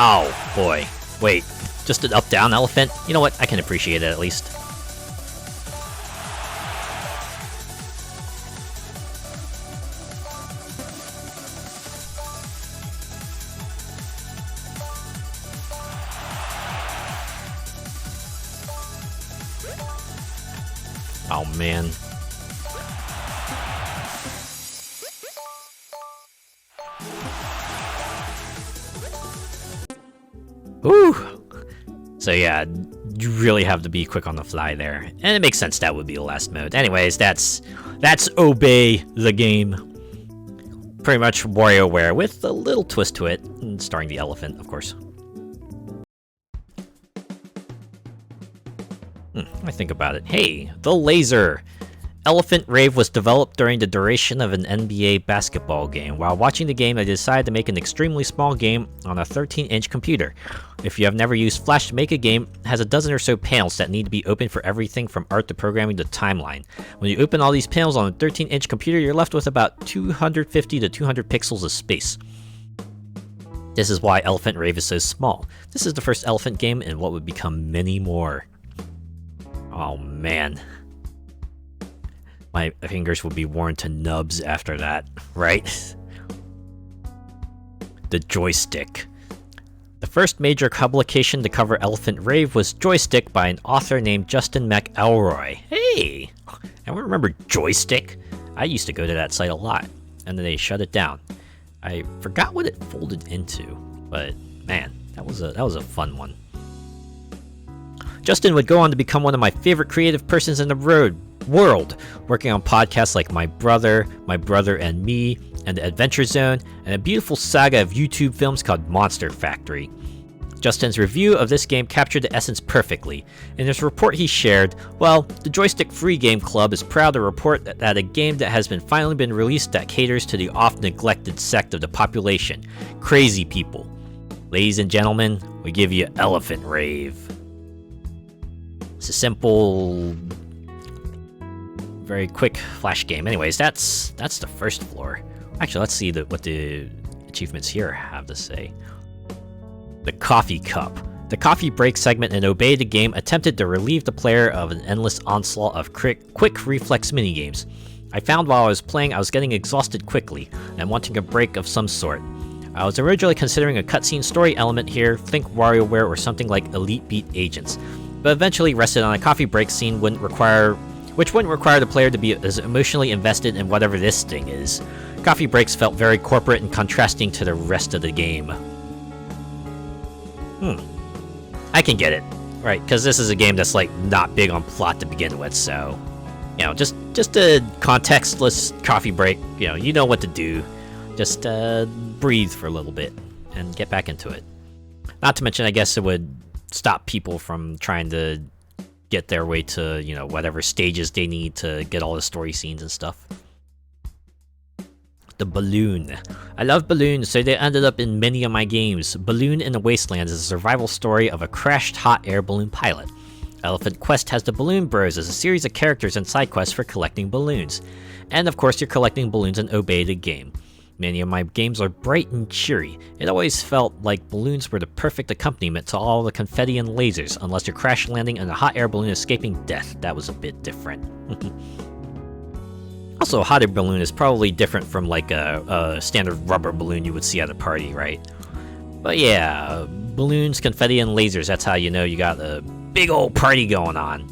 Oh, boy. Wait, just an up-down elephant? You know what, I can appreciate it at least. Oh, man. Whew! So yeah, you really have to be quick on the fly there. And it makes sense that would be the last mode. Anyways, that's Obey the Game. Pretty much WarioWare with a little twist to it, starring the elephant, of course. I think about it. Hey, the laser! Elephant Rave was developed during the duration of an NBA basketball game. While watching the game, I decided to make an extremely small game on a 13-inch computer. If you have never used Flash to make a game, it has a dozen or so panels that need to be opened for everything from art to programming to timeline. When you open all these panels on a 13-inch computer, you're left with about 250 to 200 pixels of space. This is why Elephant Rave is so small. This is the first Elephant game in what would become many more. Oh man. My fingers will be worn to nubs after that, right? The joystick. The first major publication to cover Elephant Rave was Joystick by an author named Justin McElroy. Hey! I remember Joystick. I used to go to that site a lot, and then they shut it down. I forgot what it folded into, but man, that was a fun one. Justin would go on to become one of my favorite creative persons in the world, working on podcasts like My Brother and Me, and The Adventure Zone, and a beautiful saga of YouTube films called Monster Factory. Justin's review of this game captured the essence perfectly. In his report he shared, well, the Joystick Free Game Club is proud to report that a game that has finally been released that caters to the oft-neglected sect of the population, crazy people. Ladies and gentlemen, we give you Elephant Rave. It's a simple, very quick flash game. Anyways, that's the first floor. Actually, let's see what the achievements here have to say. The Coffee Cup. The coffee break segment in Obey the Game attempted to relieve the player of an endless onslaught of quick reflex minigames. I found while I was playing I was getting exhausted quickly, and wanting a break of some sort. I was originally considering a cutscene story element here, think WarioWare or something like Elite Beat Agents, but eventually rested on a coffee break scene which wouldn't require the player to be as emotionally invested in whatever this thing is. Coffee breaks felt very corporate and contrasting to the rest of the game. I can get it, right? Because this is a game that's like not big on plot to begin with, so you know, just a contextless coffee break. You know what to do. Just breathe for a little bit and get back into it. Not to mention, I guess it would stop people from trying to get their way to, whatever stages they need to get all the story scenes and stuff. The balloon. I love balloons, so they ended up in many of my games. Balloon in the Wastelands is a survival story of a crashed hot air balloon pilot. Elephant Quest has the Balloon Bros as a series of characters and side quests for collecting balloons. And of course, you're collecting balloons in Obey the Game. Many of my games are bright and cheery. It always felt like balloons were the perfect accompaniment to all the confetti and lasers, unless you're crash landing in a hot air balloon escaping death. That was a bit different. Also, a hot air balloon is probably different from like a standard rubber balloon you would see at a party, right? But yeah, balloons, confetti, and lasers, that's how you know you got a big old party going on.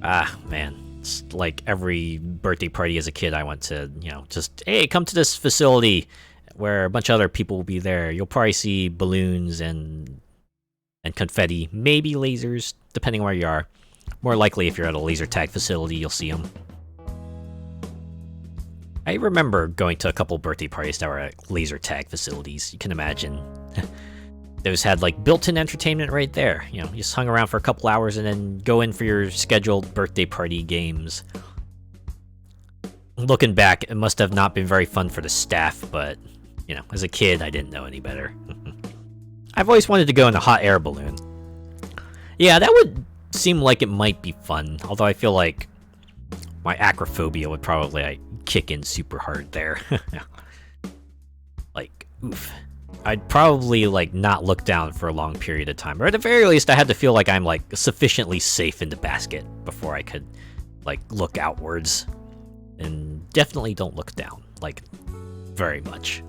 Ah, man. It's like every birthday party as a kid I went to, you know, just, hey, come to this facility where a bunch of other people will be there. You'll probably see balloons and confetti, maybe lasers, depending where you are. More likely if you're at a laser tag facility, you'll see them. I remember going to a couple birthday parties that were at laser tag facilities. You can imagine. Those had like built-in entertainment right there. You know, you just hung around for a couple hours and then go in for your scheduled birthday party games. Looking back, it must have not been very fun for the staff, but, you know, as a kid, I didn't know any better. I've always wanted to go in a hot air balloon. Yeah, that would seem like it might be fun, although I feel like my acrophobia would probably like kick in super hard there. Like, oof. I'd probably like not look down for a long period of time, or at the very least I had to feel like I'm like sufficiently safe in the basket before I could like look outwards. And definitely don't look down, like very much.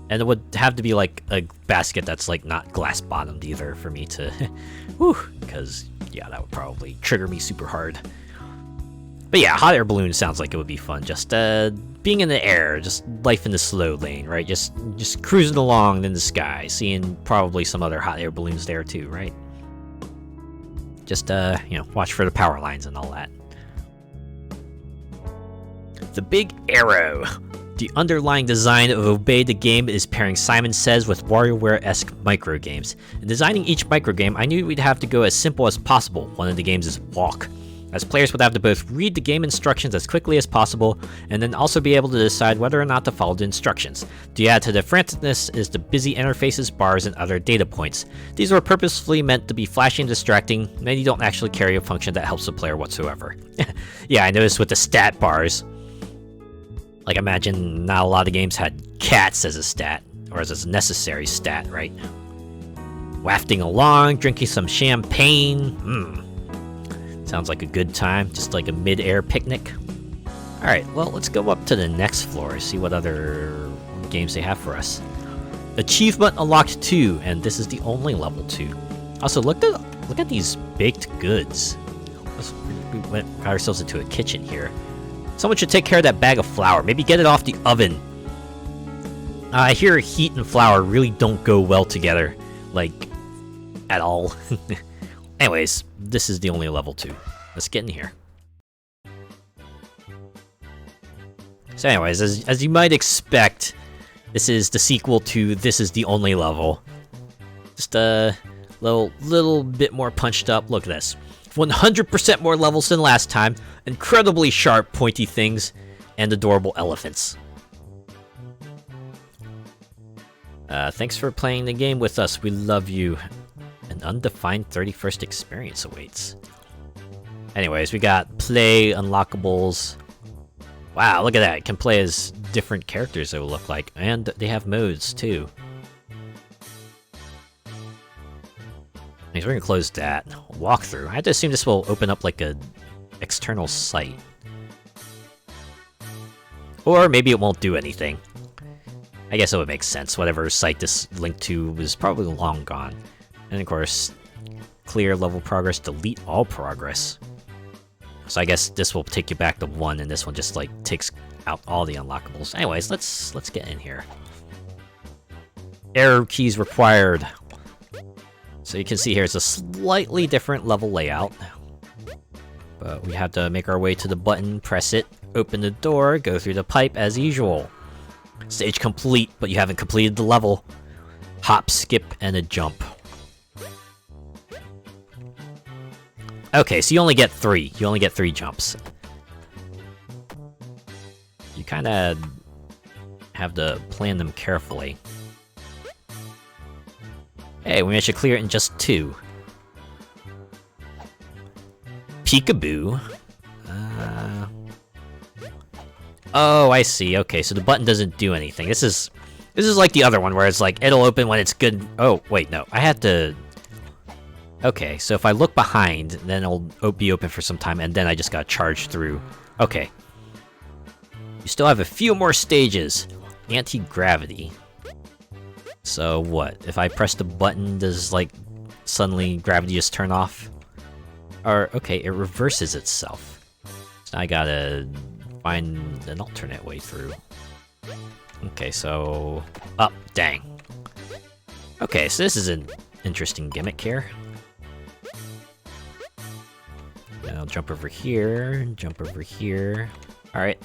And it would have to be like a basket that's like not glass bottomed either for me to whew, because yeah, that would probably trigger me super hard. But yeah, hot air balloon sounds like it would be fun. Just being in the air, just life in the slow lane, right? Just cruising along in the sky, seeing probably some other hot air balloons there too, right? Just you know, watch for the power lines and all that. The Big Arrow. The underlying design of Obey the Game is pairing Simon Says with WarioWare-esque microgames. In designing each microgame, I knew we'd have to go as simple as possible. One of the games is Walk, as players would have to both read the game instructions as quickly as possible, and then also be able to decide whether or not to follow the instructions. To add to the franticness is the busy interfaces, bars, and other data points. These were purposefully meant to be flashy and distracting, and you don't actually carry a function that helps the player whatsoever. Yeah, I noticed with the stat bars. Like, imagine not a lot of games had cats as a stat, or as a necessary stat, right? Wafting along, drinking some champagne, sounds like a good time, just like a mid-air picnic. Alright, well, let's go up to the next floor, see what other games they have for us. Achievement Unlocked 2, and this is the only level 2. Also, look at these baked goods. We got ourselves into a kitchen here. Someone should take care of that bag of flour. Maybe get it off the oven. I hear heat and flour really don't go well together. Like, at all. Anyways, this is the only level 2. Let's get in here. So anyways, as you might expect, this is the sequel to This Is the Only Level. Just a little bit more punched up. Look at this. 100% more levels than last time, incredibly sharp, pointy things, and adorable elephants. Thanks for playing the game with us. We love you. An undefined 31st experience awaits. Anyways, we got play unlockables. Wow, look at that. It can play as different characters, it will look like. And they have modes, too. We're gonna close that. Walkthrough. I have to assume this will open up like a external site. Or maybe it won't do anything. I guess it would make sense. Whatever site this linked to was probably long gone. And of course, clear level progress, delete all progress. So I guess this will take you back to 1, and this one just like takes out all the unlockables. Anyways, let's get in here. Arrow keys required. So you can see here it's a slightly different level layout. But we have to make our way to the button, press it, open the door, go through the pipe as usual. Stage complete, but you haven't completed the level. Hop, skip, and a jump. Okay, so you only get 3. You only get 3 jumps. You kinda have to plan them carefully. Hey, we managed to clear it in just 2. Peekaboo. Oh, I see. Okay, so the button doesn't do anything. This is like the other one where it's like it'll open when it's good. Oh, wait, no. I had to. Okay, so if I look behind, then it'll be open for some time, and then I just got charged through. Okay. You still have a few more stages. Anti-gravity. So what? If I press the button, does, like, suddenly gravity just turn off? Or, okay, it reverses itself. So now I gotta find an alternate way through. Okay, so... Oh, dang. Okay, so this is an interesting gimmick here. Then I'll jump over here, jump over here. Alright.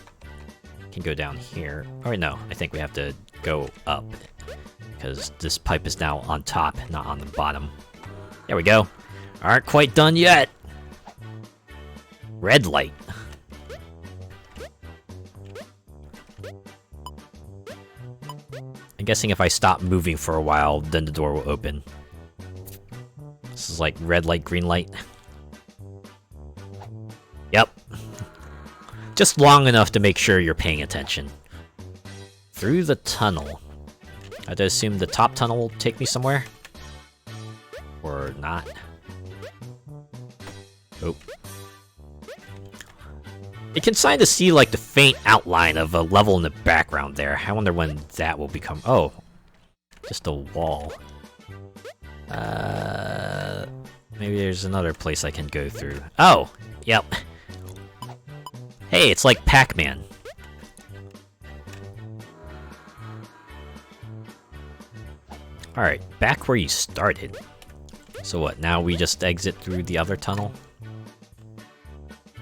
Can go down here. Alright, no, I think we have to go up. Because this pipe is now on top, not on the bottom. There we go. Aren't quite done yet! Red light. I'm guessing if I stop moving for a while, then the door will open. This is like red light, green light. Yep. Just long enough to make sure you're paying attention. Through the tunnel. I'd assume the top tunnel will take me somewhere? Or not? Oh. You can kind of see, like, the faint outline of a level in the background there. I wonder when that will become... Oh. Just a wall. Maybe there's another place I can go through. Oh! Yep. Hey, it's like Pac-Man. Alright, back where you started. So what, now we just exit through the other tunnel?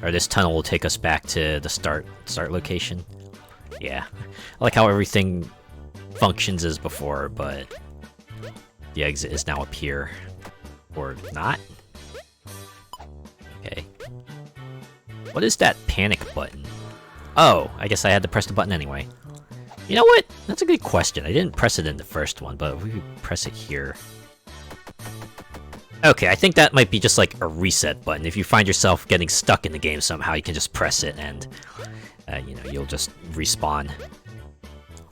Or this tunnel will take us back to the start location? Yeah. I like how everything functions as before, but the exit is now up here. Or not? Okay. What is that panic button? Oh, I guess I had to press the button anyway. You know what? That's a good question. I didn't press it in the first one, but we could press it here. Okay, I think that might be just like a reset button. If you find yourself getting stuck in the game somehow, you can just press it and, you know, you'll just respawn.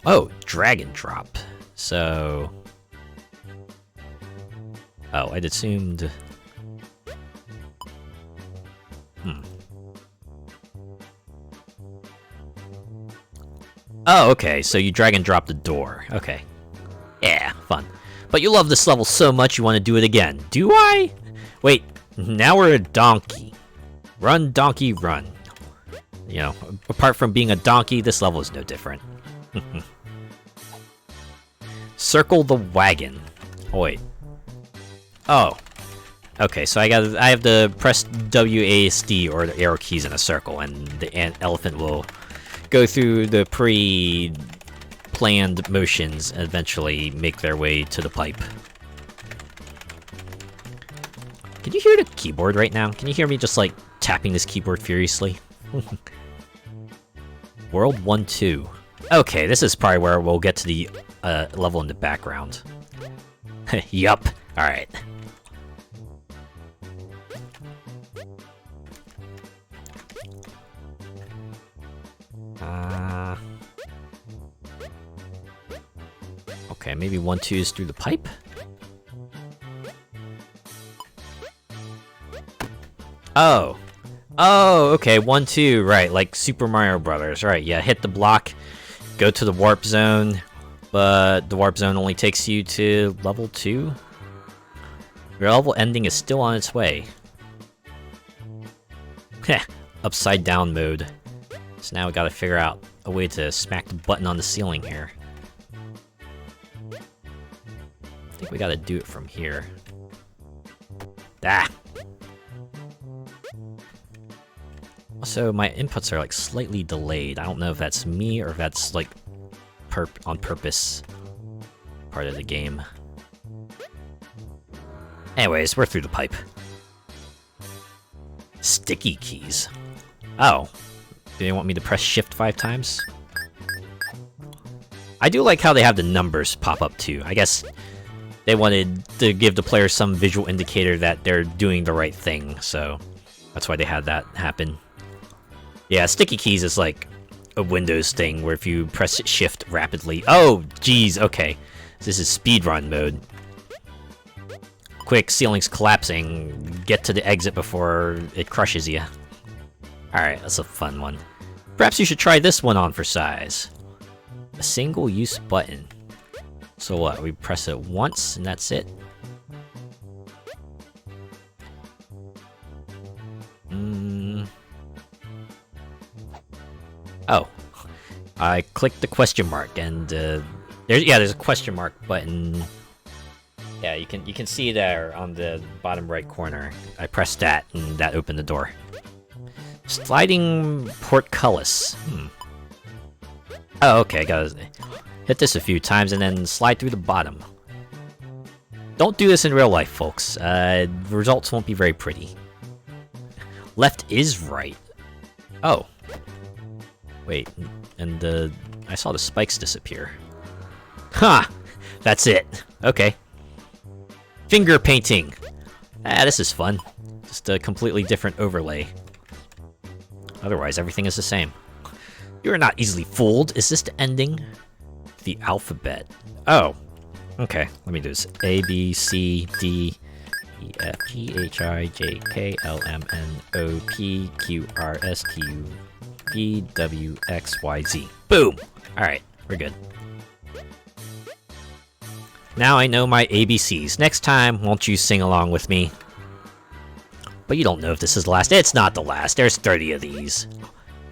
Oh, drag and drop. So... Oh, I'd assumed... Oh, okay, so you drag and drop the door. Okay. Yeah, fun. But you love this level so much you want to do it again. Do I? Wait, now we're a donkey. Run, donkey, run. You know, apart from being a donkey, this level is no different. Circle the wagon. Oh, wait. Oh. Okay, so I have to press WASD or the arrow keys in a circle, and the elephant will go through the pre-planned motions and eventually make their way to the pipe. Can you hear the keyboard right now? Can you hear me just, like, tapping this keyboard furiously? World 1-2. Okay, this is probably where we'll get to the level in the background. Yup. Alright. Okay, maybe 1-2 is through the pipe? Oh. Oh, okay, 1-2, right, like Super Mario Brothers, right, yeah, hit the block, go to the warp zone, but the warp zone only takes you to level 2? Your level ending is still on its way. Heh, upside down mode. So now we gotta figure out a way to smack the button on the ceiling here. I think we gotta do it from here. Ah! Also, my inputs are like slightly delayed. I don't know if that's me or if that's like on purpose part of the game. Anyways, we're through the pipe. Sticky keys. Oh. Do they want me to press shift 5 times? I do like how they have the numbers pop up too. I guess they wanted to give the player some visual indicator that they're doing the right thing, so that's why they had that happen. Yeah, sticky keys is like a Windows thing where if you press shift rapidly... Oh, geez, okay. This is speedrun mode. Quick, ceiling's collapsing. Get to the exit before it crushes you. Alright, that's a fun one. Perhaps you should try this one on for size. A single-use button. So what, we press it once and that's it? Oh. I clicked the question mark and there's a question mark button. Yeah, you can see there on the bottom right corner. I pressed that and that opened the door. Sliding portcullis. Oh, okay, gotta hit this a few times and then slide through the bottom. Don't do this in real life, folks. Results won't be very pretty. Left is right. Oh. Wait, and I saw the spikes disappear. Ha! That's it. Okay. Finger painting. Ah, this is fun. Just a completely different overlay. Otherwise, everything is the same. You are not easily fooled. Is this the ending? The alphabet. Oh. Okay, let me do this. A, B, C, D, E, F, G, H, I, J, K, L, M, N, O, P, Q, R, S, T, U, V, W, X, Y, Z. Boom! Alright, we're good. Now I know my ABCs. Next time, won't you sing along with me? But you don't know if this is the last. It's not the last. There's 30 of these.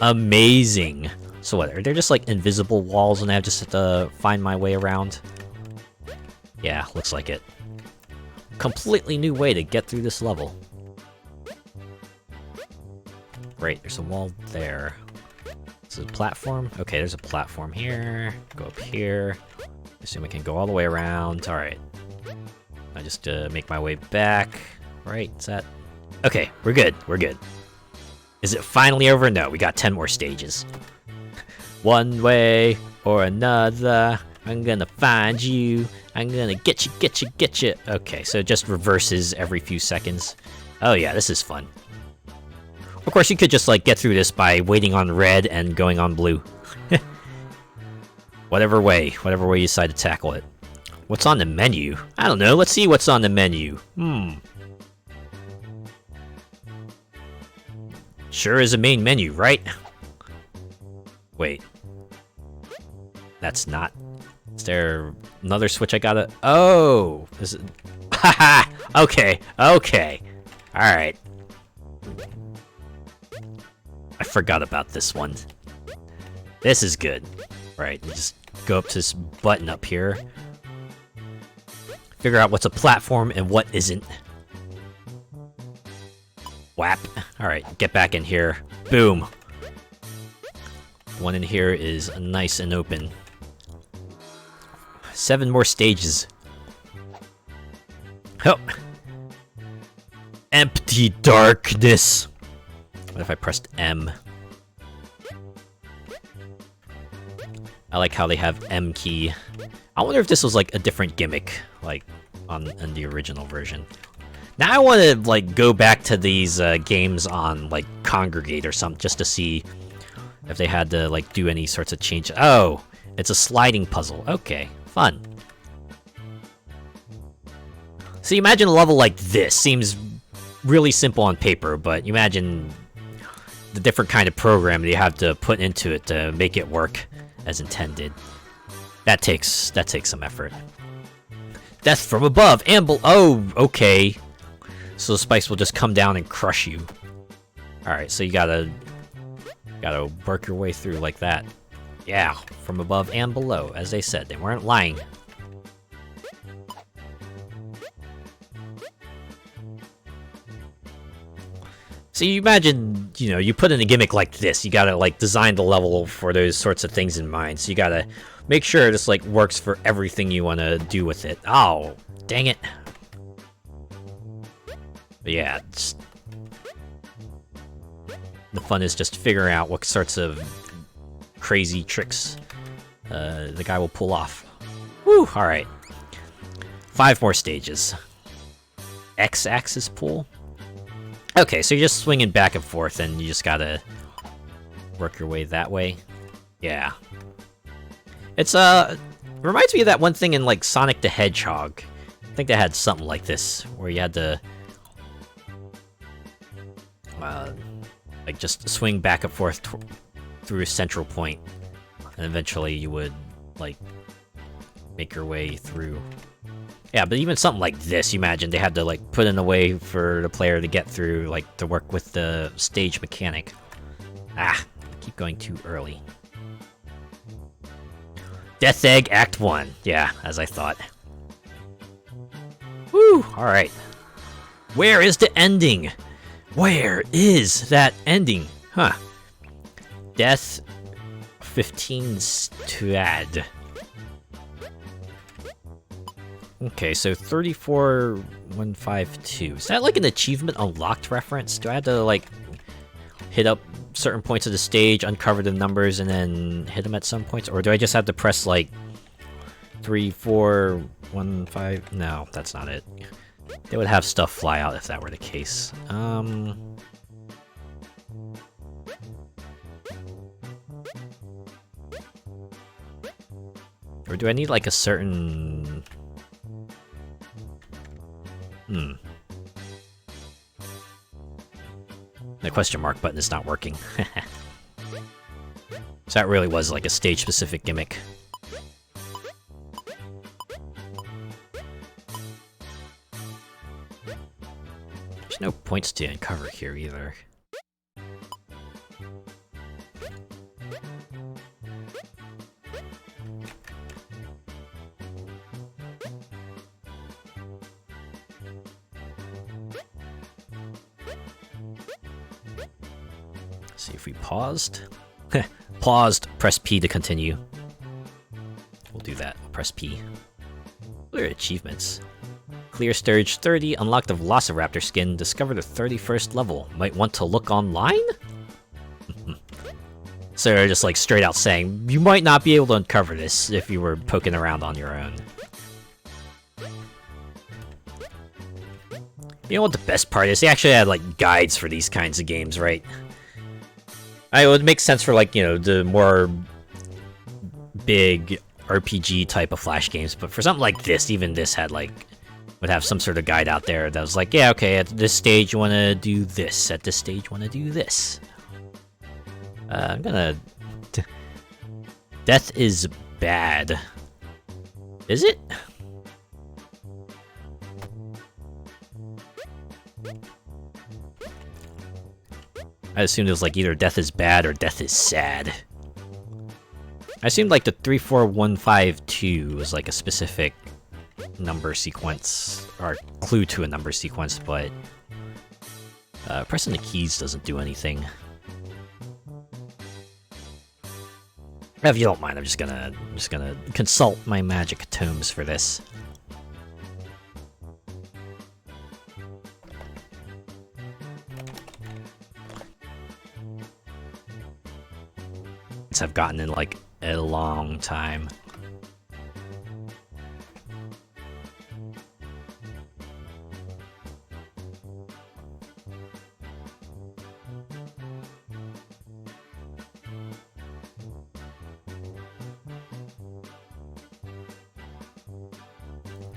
Amazing. So what, are there just like invisible walls and I just have to find my way around? Yeah, looks like it. Completely new way to get through this level. Great, there's a wall there. Is it a platform? Okay, there's a platform here. Go up here. Assume we can go all the way around. Alright. I just make my way back. Right, is that... Okay, we're good, we're good. Is it finally over? No, we got 10 more stages. One way or another, I'm gonna find you. I'm gonna get you, get you, get you. Okay, so it just reverses every few seconds. Oh yeah, this is fun. Of course, you could just like get through this by waiting on red and going on blue. Whatever way you decide to tackle it. What's on the menu? I don't know, let's see what's on the menu. Sure is a main menu, right? Wait. That's not... Is there another switch I gotta... Oh! Is it... Haha! Okay, okay. Alright. I forgot about this one. This is good. Right, you just go up to this button up here. Figure out what's a platform and what isn't. Whap. Alright, get back in here. Boom. One in here is nice and open. 7 more stages. Oh. Empty darkness. What if I pressed M? I like how they have M key. I wonder if this was like a different gimmick, like in the original version. Now I want to like go back to these games on like Kongregate or something just to see if they had to like do any sorts of change. Oh, it's a sliding puzzle. Okay, fun. So you imagine a level like this. Seems really simple on paper, but you imagine the different kind of program that you have to put into it to make it work as intended. That takes some effort. Death from above. Oh, okay. So the spikes will just come down and crush you. Alright, so you gotta work your way through like that. Yeah, from above and below, as they said. They weren't lying. So you imagine, you know, you put in a gimmick like this, you gotta like design the level for those sorts of things in mind. So you gotta make sure this like works for everything you want to do with it. Oh, dang it. But yeah, the fun is just figuring out what sorts of crazy tricks the guy will pull off. Woo! Alright. 5 more stages. X-axis pull? Okay, so you're just swinging back and forth, and you just gotta work your way that way. Yeah. It's, reminds me of that one thing in, like, Sonic the Hedgehog. I think they had something like this, where you had to... like, just swing back and forth through a central point. And eventually you would, like, make your way through. Yeah, but even something like this, you imagine they had to, like, put in a way for the player to get through, like, to work with the stage mechanic. Ah, I keep going too early. Death Egg Act 1. Yeah, as I thought. Woo! Alright. Where is the ending? Where is that ending? Huh. Death 15 Stad. Okay, so 34152. Is that like an achievement unlocked reference? Do I have to like hit up certain points of the stage, uncover the numbers, and then hit them at some points? Or do I just have to press like 3415? No, that's not it. They would have stuff fly out if that were the case. Or do I need like a certain... The question mark button is not working. So that really was like a stage-specific gimmick. There's no points to uncover here either. See if we paused. Paused, press P to continue. We'll do that. Press P. What are achievements? Clear stage 30, unlock the Velociraptor skin, discover the 31st level. Might want to look online? So they're just like straight out saying, you might not be able to uncover this if you were poking around on your own. You know what the best part is? They actually had like guides for these kinds of games, right? It would make sense for like, you know, the more big RPG type of Flash games, but for something like this, even this had like, would have some sort of guide out there that was like, yeah, okay, at this stage you want to do this, at this stage you want to do this. I'm gonna... Death is bad. Is it? I assumed it was like either death is bad or death is sad. I assumed like the 34152 was like a specific number sequence, or clue to a number sequence, but pressing the keys doesn't do anything. If you don't mind, I'm just gonna consult my magic tomes for this. I've gotten in like a long time.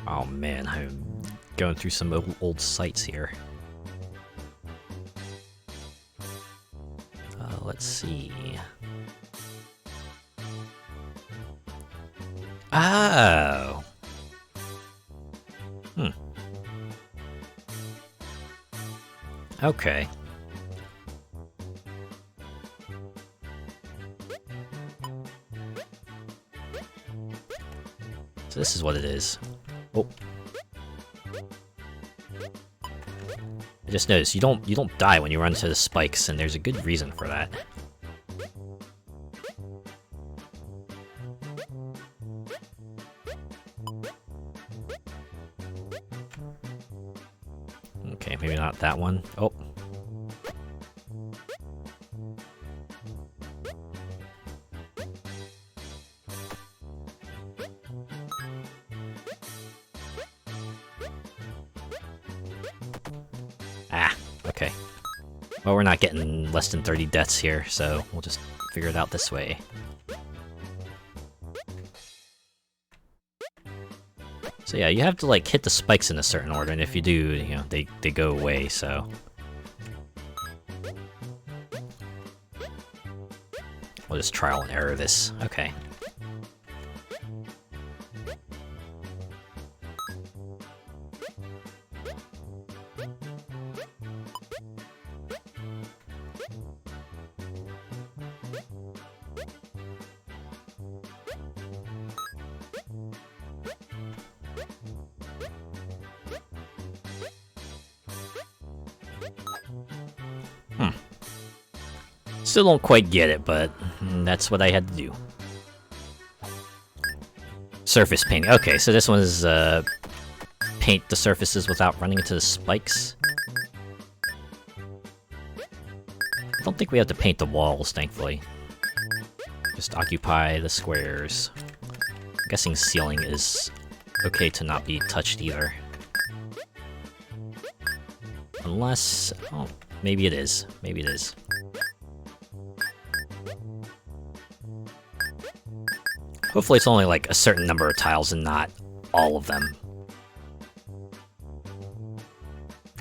Oh man, I'm going through some old sites here. Let's see. Oh. Okay. So this is what it is. Oh. I just noticed you don't die when you run into the spikes, and there's a good reason for that. Okay, maybe not that one. Oh. Well, we're not getting less than 30 deaths here, so we'll just figure it out this way. So yeah, you have to like hit the spikes in a certain order, and if you do, you know, they go away, so... We'll just trial and error this. Okay. Still don't quite get it, but that's what I had to do. Surface painting. Okay, so this one is paint the surfaces without running into the spikes. I don't think we have to paint the walls, thankfully. Just occupy the squares. I'm guessing ceiling is okay to not be touched either. Unless... oh, maybe it is. Maybe it is. Hopefully it's only like a certain number of tiles and not all of them.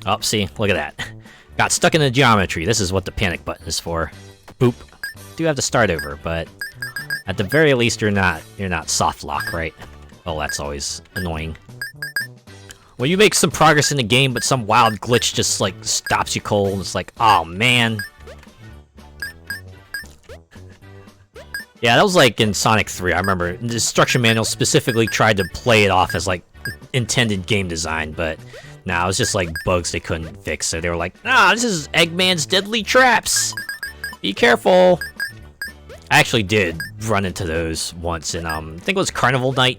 Oh, see? Look at that. Got stuck in the geometry. This is what the panic button is for. Boop. Do have to start over, but at the very least you're not soft lock, right? Oh, that's always annoying. When you make some progress in the game, but some wild glitch just like stops you cold, it's like, oh man. Yeah, that was like in Sonic 3, I remember. The instruction manual specifically tried to play it off as like intended game design, but nah, it was just like bugs they couldn't fix, so they were like, nah, this is Eggman's deadly traps! Be careful! I actually did run into those once in, I think it was Carnival Night,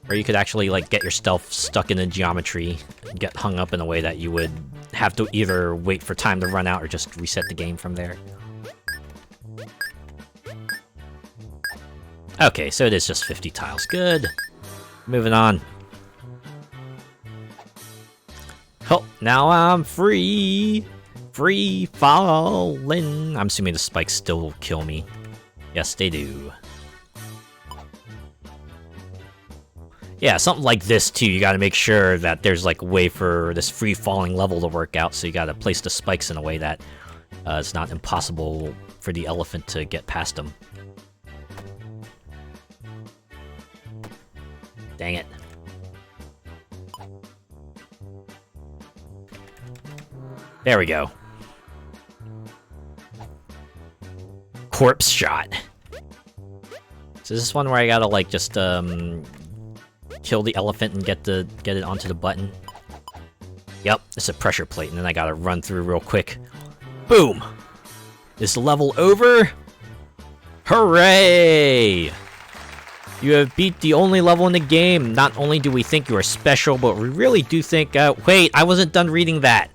where you could actually like get yourself stuck in the geometry, and get hung up in a way that you would have to either wait for time to run out or just reset the game from there. Okay, so it is just 50 tiles. Good. Moving on. Oh, now I'm free! Free falling! I'm assuming the spikes still kill me. Yes, they do. Yeah, something like this too, you gotta make sure that there's like a way for this free falling level to work out, so you gotta place the spikes in a way that it's not impossible for the elephant to get past them. Dang it. There we go. Corpse shot. So this is one where I gotta like just kill the elephant and get it onto the button. Yep, it's a pressure plate, and then I gotta run through real quick. Boom! Is the level over? Hooray! You have beat the only level in the game. Not only do we think you are special, but we really do think, wait, I wasn't done reading that.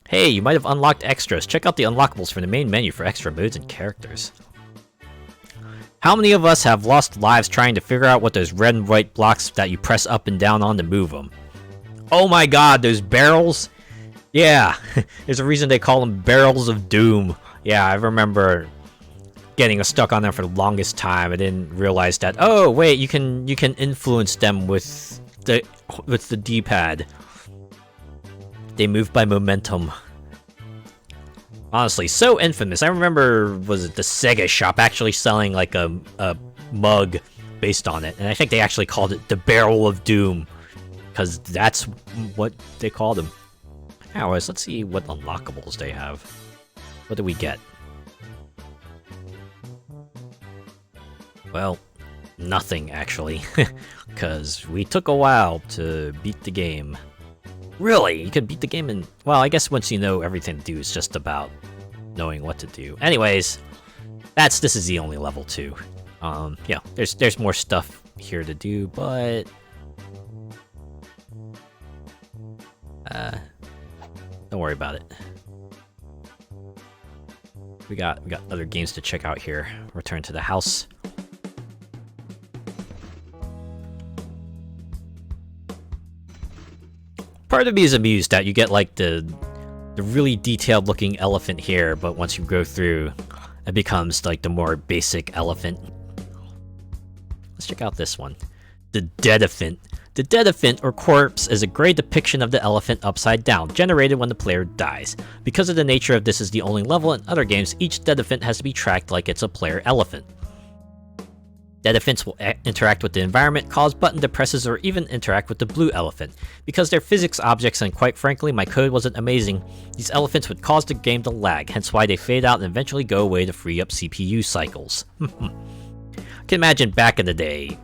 Hey, you might have unlocked extras. Check out the unlockables from the main menu for extra modes and characters. How many of us have lost lives trying to figure out what those red and white blocks that you press up and down on to move them? Oh my god, those barrels? Yeah, there's a reason they call them barrels of doom. Yeah, I remember getting stuck on them for the longest time. I didn't realize that, oh wait, you can influence them with the D-pad. They move by momentum. Honestly, so infamous. I remember, was it the Sega shop actually selling like a mug based on it, and I think they actually called it the Barrel of Doom, because that's what they called them. Anyways, let's see what unlockables they have. What do we get? Well, nothing actually, because we took a while to beat the game. Really? You could beat the game in... well, I guess once you know everything to do, it's just about knowing what to do. Anyways, this is the only level 2. Yeah, there's more stuff here to do, but... don't worry about it. We got other games to check out here. Return to the house. Part of me is amused that you get like the the really detailed looking elephant here, but once you go through, it becomes like the more basic elephant. Let's check out this one. The Deadaphant. The Deadaphant, or corpse, is a gray depiction of the elephant upside down, generated when the player dies. Because of the nature of this is the only level in other games, each Deadaphant has to be tracked like it's a player elephant. Deadaphants will interact with the environment, cause button depresses, or even interact with the blue elephant. Because they're physics objects and quite frankly my code wasn't amazing, these elephants would cause the game to lag, hence why they fade out and eventually go away to free up CPU cycles. I can imagine back in the day,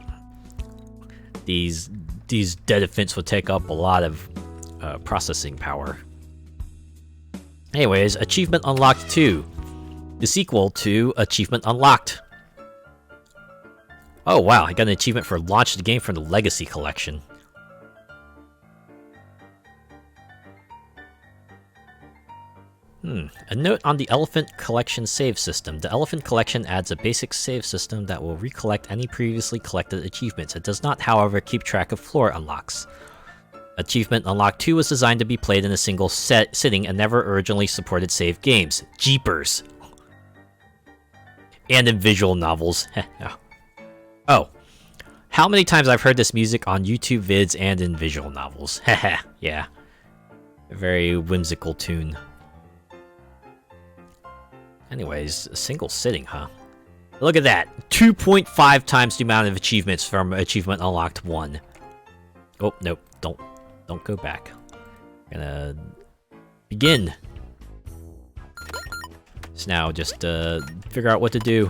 these Deadaphants would take up a lot of processing power. Anyways, Achievement Unlocked 2. The sequel to Achievement Unlocked. Oh wow, I got an achievement for launch the game from the Legacy Collection. A note on the Elephant Collection save system. The Elephant Collection adds a basic save system that will recollect any previously collected achievements. It does not, however, keep track of floor unlocks. Achievement Unlocked 2 was designed to be played in a single sitting and never originally supported save games. Jeepers! And in visual novels. Oh. How many times I've heard this music on YouTube vids and in visual novels. Haha, yeah. A very whimsical tune. Anyways, a single sitting, huh? Look at that! 2.5 times the amount of achievements from Achievement Unlocked 1. Oh, nope. Don't go back. Gonna begin. So now just figure out what to do.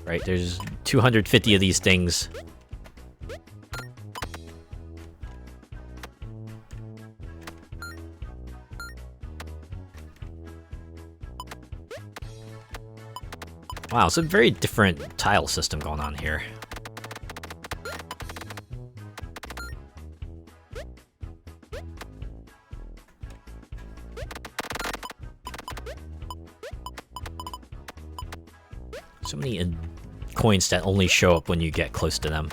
Right, there's 250 of these things. Wow, it's a very different tile system going on here. So many coins that only show up when you get close to them.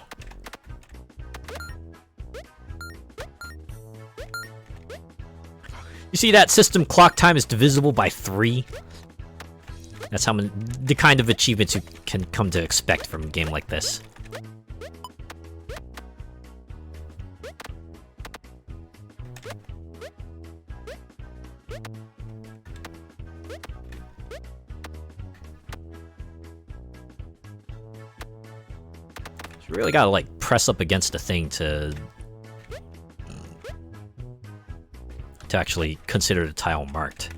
You see that system clock time is divisible by 3? That's how many, the kind of achievements you can come to expect from a game like this. You really gotta like press up against the thing to actually consider the tile marked.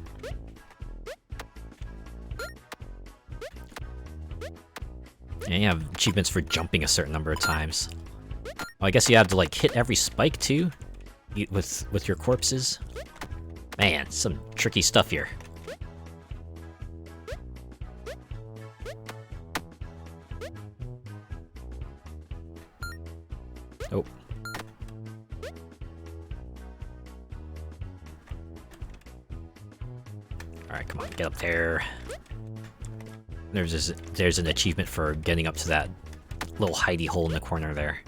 And you have achievements for jumping a certain number of times. Oh, I guess you have to like hit every spike too, with your corpses. Man, some tricky stuff here. Oh. Alright, come on, get up there. There's an achievement for getting up to that little hidey hole in the corner there.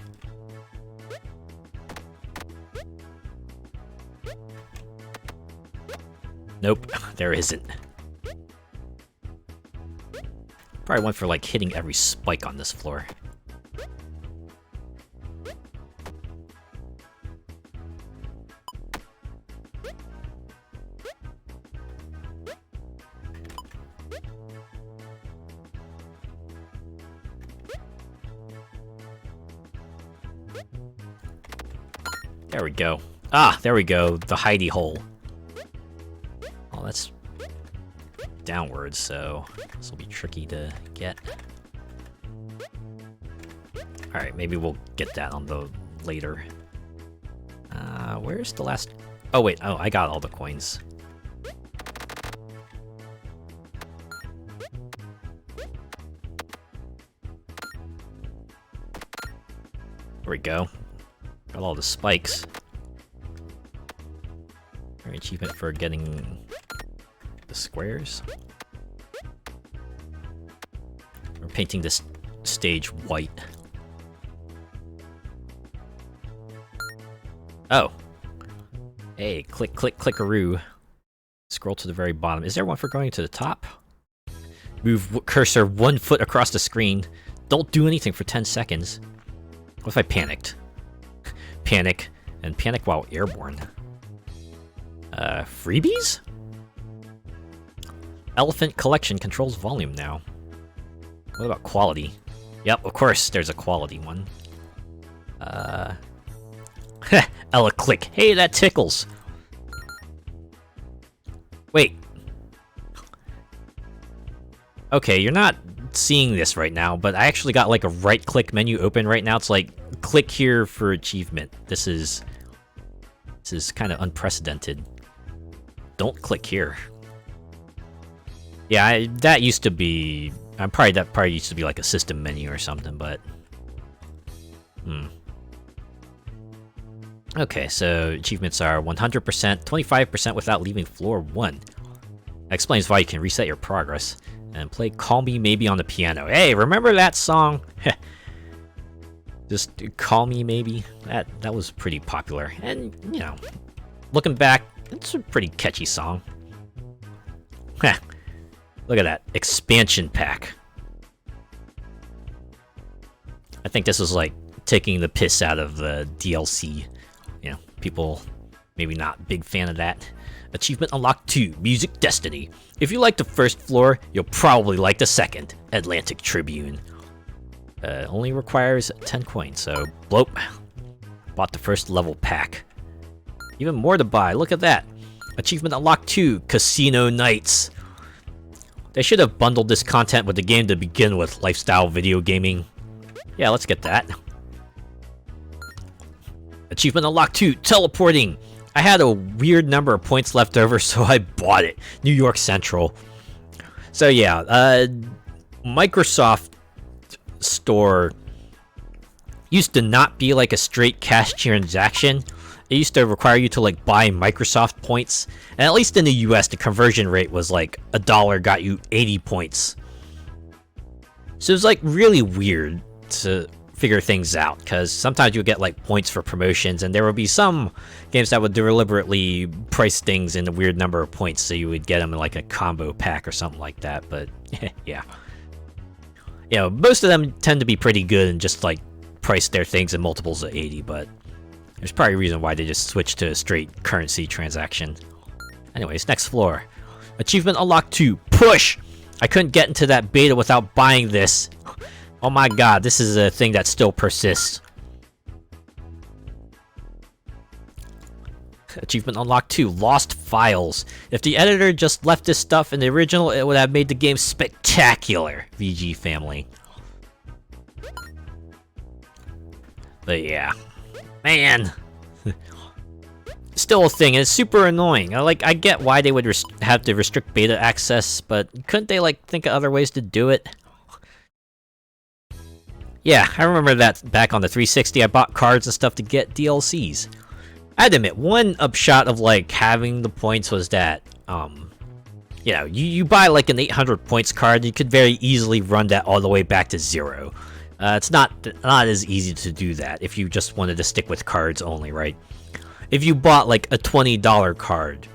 Nope, there isn't. Probably went for like hitting every spike on this floor. There we go. Ah, there we go. The hidey hole. Oh, that's downwards, so this will be tricky to get. Alright, maybe we'll get that on the later. Where's the last... Oh, wait. Oh, I got all the coins. There we go. Got all the spikes. Very achievement for getting the squares. We're painting this stage white. Oh. Hey, click, click, clickaroo. Scroll to the very bottom. Is there one for going to the top? Move cursor 1 foot across the screen. Don't do anything for 10 seconds. What if I panicked? Panic. And panic while airborne. Freebies? Elephant collection controls volume now. What about quality? Yep, of course there's a quality one. Ella click. Hey, that tickles. Wait. Okay, you're not seeing this right now, but I actually got like a right-click menu open right now. It's like, click here for achievement. This is kind of unprecedented. Don't click here. Yeah, that used to be... that probably used to be like a system menu or something, but... Okay, so achievements are 100%, 25% without leaving floor 1. That explains why you can reset your progress. And play Call Me Maybe on the piano. Hey, remember that song? Just Call Me Maybe? That was pretty popular. And, you know, looking back, it's a pretty catchy song. Look at that. Expansion pack. I think this is like taking the piss out of the DLC. You know, people maybe not big fan of that. Achievement unlocked 2, Music Destiny. If you like the first floor, you'll probably like the second, Atlantic Tribune. Only requires 10 coins, so bloop. Bought the first level pack. Even more to buy, look at that. Achievement unlocked 2, Casino Nights. They should have bundled this content with the game to begin with, lifestyle video gaming. Yeah, let's get that. Achievement unlocked 2, Teleporting. I had a weird number of points left over, so I bought it. New York Central. So yeah, Microsoft Store used to not be like a straight cash transaction. It used to require you to like buy Microsoft points. And at least in the US, the conversion rate was like $1 got you 80 points. So it was like really weird to figure things out, because sometimes you would get like points for promotions, and there would be some games that would deliberately price things in a weird number of points, so you would get them in like a combo pack or something like that. But yeah, you know, most of them tend to be pretty good and just like price their things in multiples of 80, but there's probably a reason why they just switched to a straight currency transaction. Anyways, next floor. Achievement unlocked 2, Push! I couldn't get into that beta without buying this. Oh my god, this is a thing that still persists. Achievement unlocked 2, Lost Files. If the editor just left this stuff in the original, it would have made the game spectacular. VG family. But yeah. Man. Still a thing, and it's super annoying. I get why they would have to restrict beta access, but couldn't they like think of other ways to do it? Yeah, I remember that back on the 360, I bought cards and stuff to get DLCs. I had to admit, one upshot of like having the points was that, you know, you buy like an 800 points card, you could very easily run that all the way back to 0. It's not as easy to do that if you just wanted to stick with cards only, right? If you bought like a $20 card,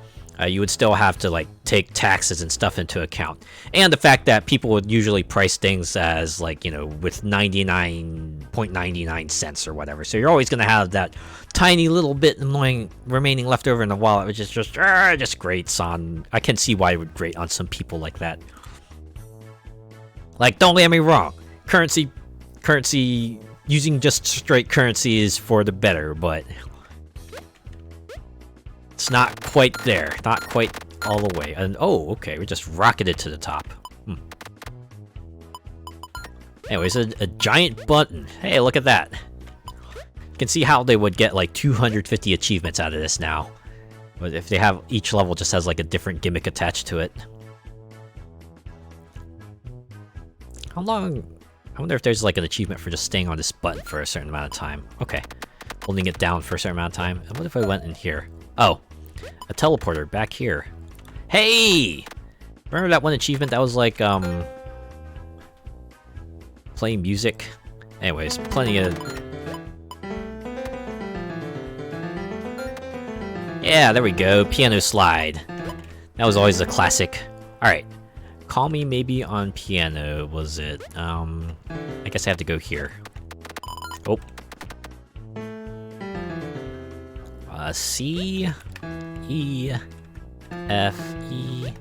you would still have to like take taxes and stuff into account, and the fact that people would usually price things as like, you know, with 99.99 cents or whatever, so you're always going to have that tiny little bit annoying remaining left over in the wallet, which is just grates on. I can see why it would grate on some people like that. Like, don't get me wrong, currency using just straight currency is for the better, but it's not quite there. Not quite all the way. And oh, okay, we just rocketed to the top. Anyways, a giant button. Hey, look at that. You can see how they would get like 250 achievements out of this now. But if they have, each level just has like a different gimmick attached to it. How long? I wonder if there's like an achievement for just staying on this button for a certain amount of time. Okay. Holding it down for a certain amount of time. And what if I went in here? Oh. A teleporter back here. Hey! Remember that one achievement that was like, play music? Anyways, plenty of... Yeah, there we go. Piano slide. That was always a classic. Alright. Call me maybe on piano, was it? I guess I have to go here. Oh. C, E, F, E,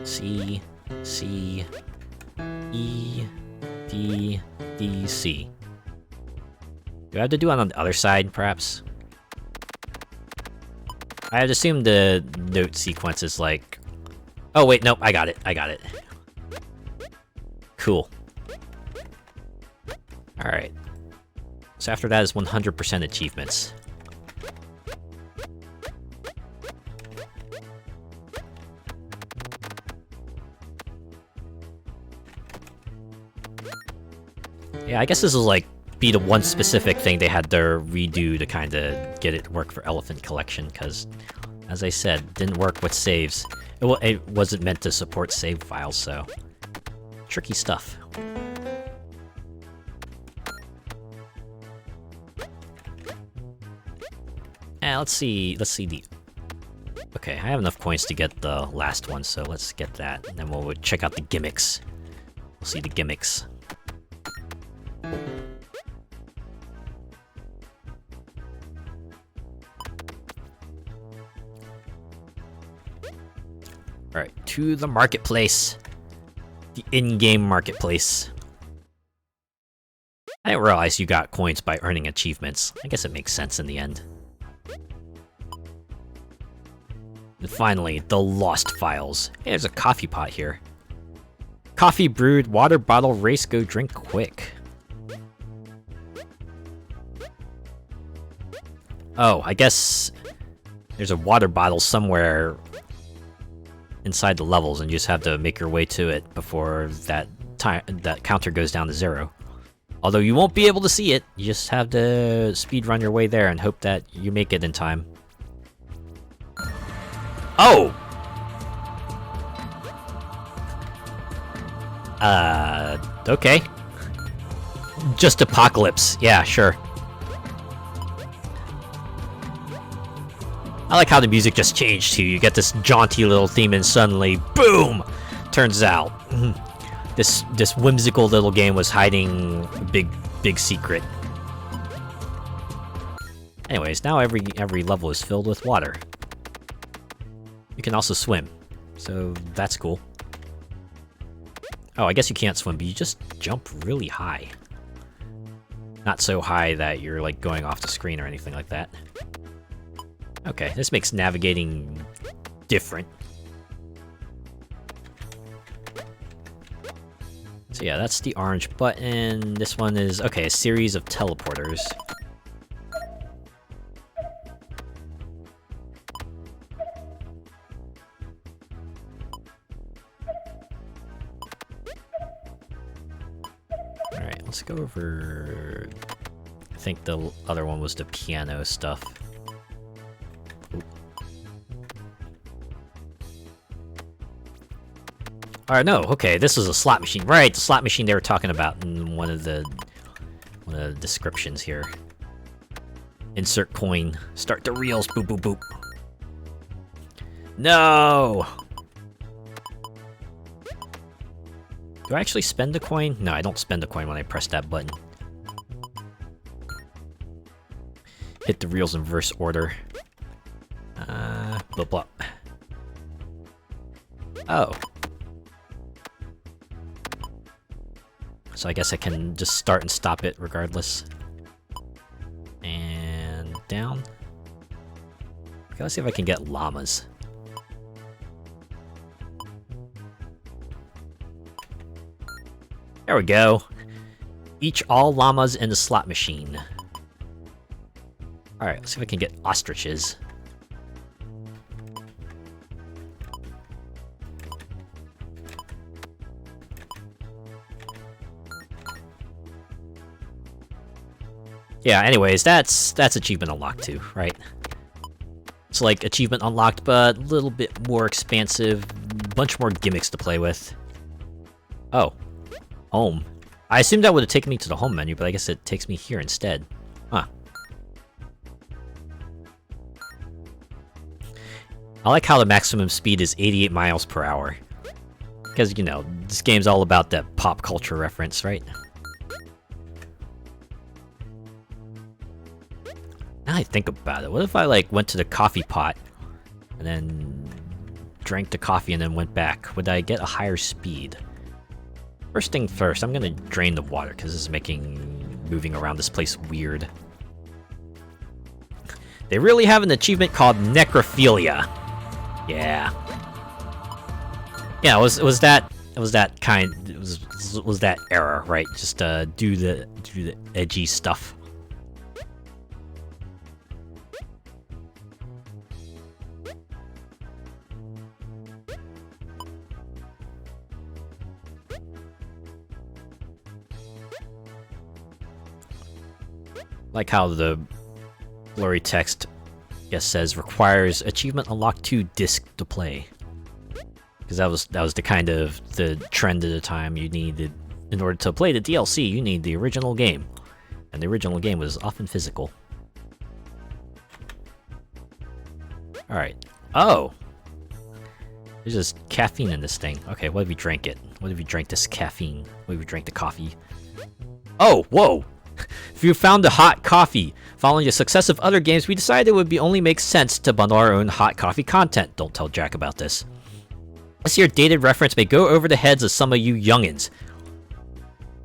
C, C, E, D, D, C. Do I have to do it on the other side, perhaps? I'd assume the note sequence is like... Oh wait, nope, I got it, I got it. Cool. Alright. So after that is 100% achievements. Yeah, I guess this will like be the one specific thing they had to redo to kind of get it work for Elephant Collection, because, as I said, didn't work with saves. It wasn't meant to support save files, so tricky stuff. Let's see the... Okay, I have enough coins to get the last one, so let's get that, and then we'll check out the gimmicks. We'll see the gimmicks. Alright, to the marketplace. The in-game marketplace. I didn't realize you got coins by earning achievements. I guess it makes sense in the end. And finally, the Lost Files. Hey, there's a coffee pot here. Coffee brewed, water bottle, race, go drink quick. Oh, I guess there's a water bottle somewhere inside the levels, and you just have to make your way to it before that counter goes down to 0. Although you won't be able to see it, you just have to speed run your way there and hope that you make it in time. Oh! Okay. Just Apocalypse. Yeah, sure. I like how the music just changed too. You get this jaunty little theme and suddenly, boom! Turns out, this whimsical little game was hiding a big secret. Anyways, now every level is filled with water. You can also swim, so that's cool. Oh, I guess you can't swim, but you just jump really high. Not so high that you're like going off the screen or anything like that. Okay, this makes navigating different. So yeah, that's the orange button. This one is, okay, a series of teleporters. Alright, let's go over... I think the other one was the piano stuff. Alright, no, okay, this is a slot machine. Right, the slot machine they were talking about in one of the descriptions here. Insert coin. Start the reels. Boop, boop, boop. No! Do I actually spend a coin? No, I don't spend a coin when I press that button. Hit the reels in reverse order. Blah, blah. Oh. So I guess I can just start and stop it regardless. And down. Okay, let's see if I can get llamas. There we go. Each all llamas in the slot machine. Alright, let's see if I can get ostriches. Yeah, anyways, that's achievement unlocked too, right? It's like achievement unlocked, but a little bit more expansive, bunch more gimmicks to play with. Oh, home. I assumed that would have taken me to the home menu, but I guess it takes me here instead. Huh. I like how the maximum speed is 88 miles per hour. Because, you know, this game's all about that pop culture reference, right? Now I think about it, what if I, like, went to the coffee pot and then drank the coffee and then went back? Would I get a higher speed? First thing first, I'm gonna drain the water because this is making moving around this place weird. They really have an achievement called necrophilia. Yeah. Yeah, was that error, right? Just do the edgy stuff. Like how the blurry text, I guess, says requires achievement unlocked to disc to play. Because that was the kind of the trend at the time. You needed, in order to play the DLC, you need the original game, and the original game was often physical. All right. Oh, there's just caffeine in this thing. Okay, what if we drank it? What if we drank this caffeine? What if we drank the coffee? Oh, whoa! If you found the hot coffee, following the success of other games, we decided it would only make sense to bundle our own hot coffee content. Don't tell Jack about this. This here dated reference may go over the heads of some of you youngins.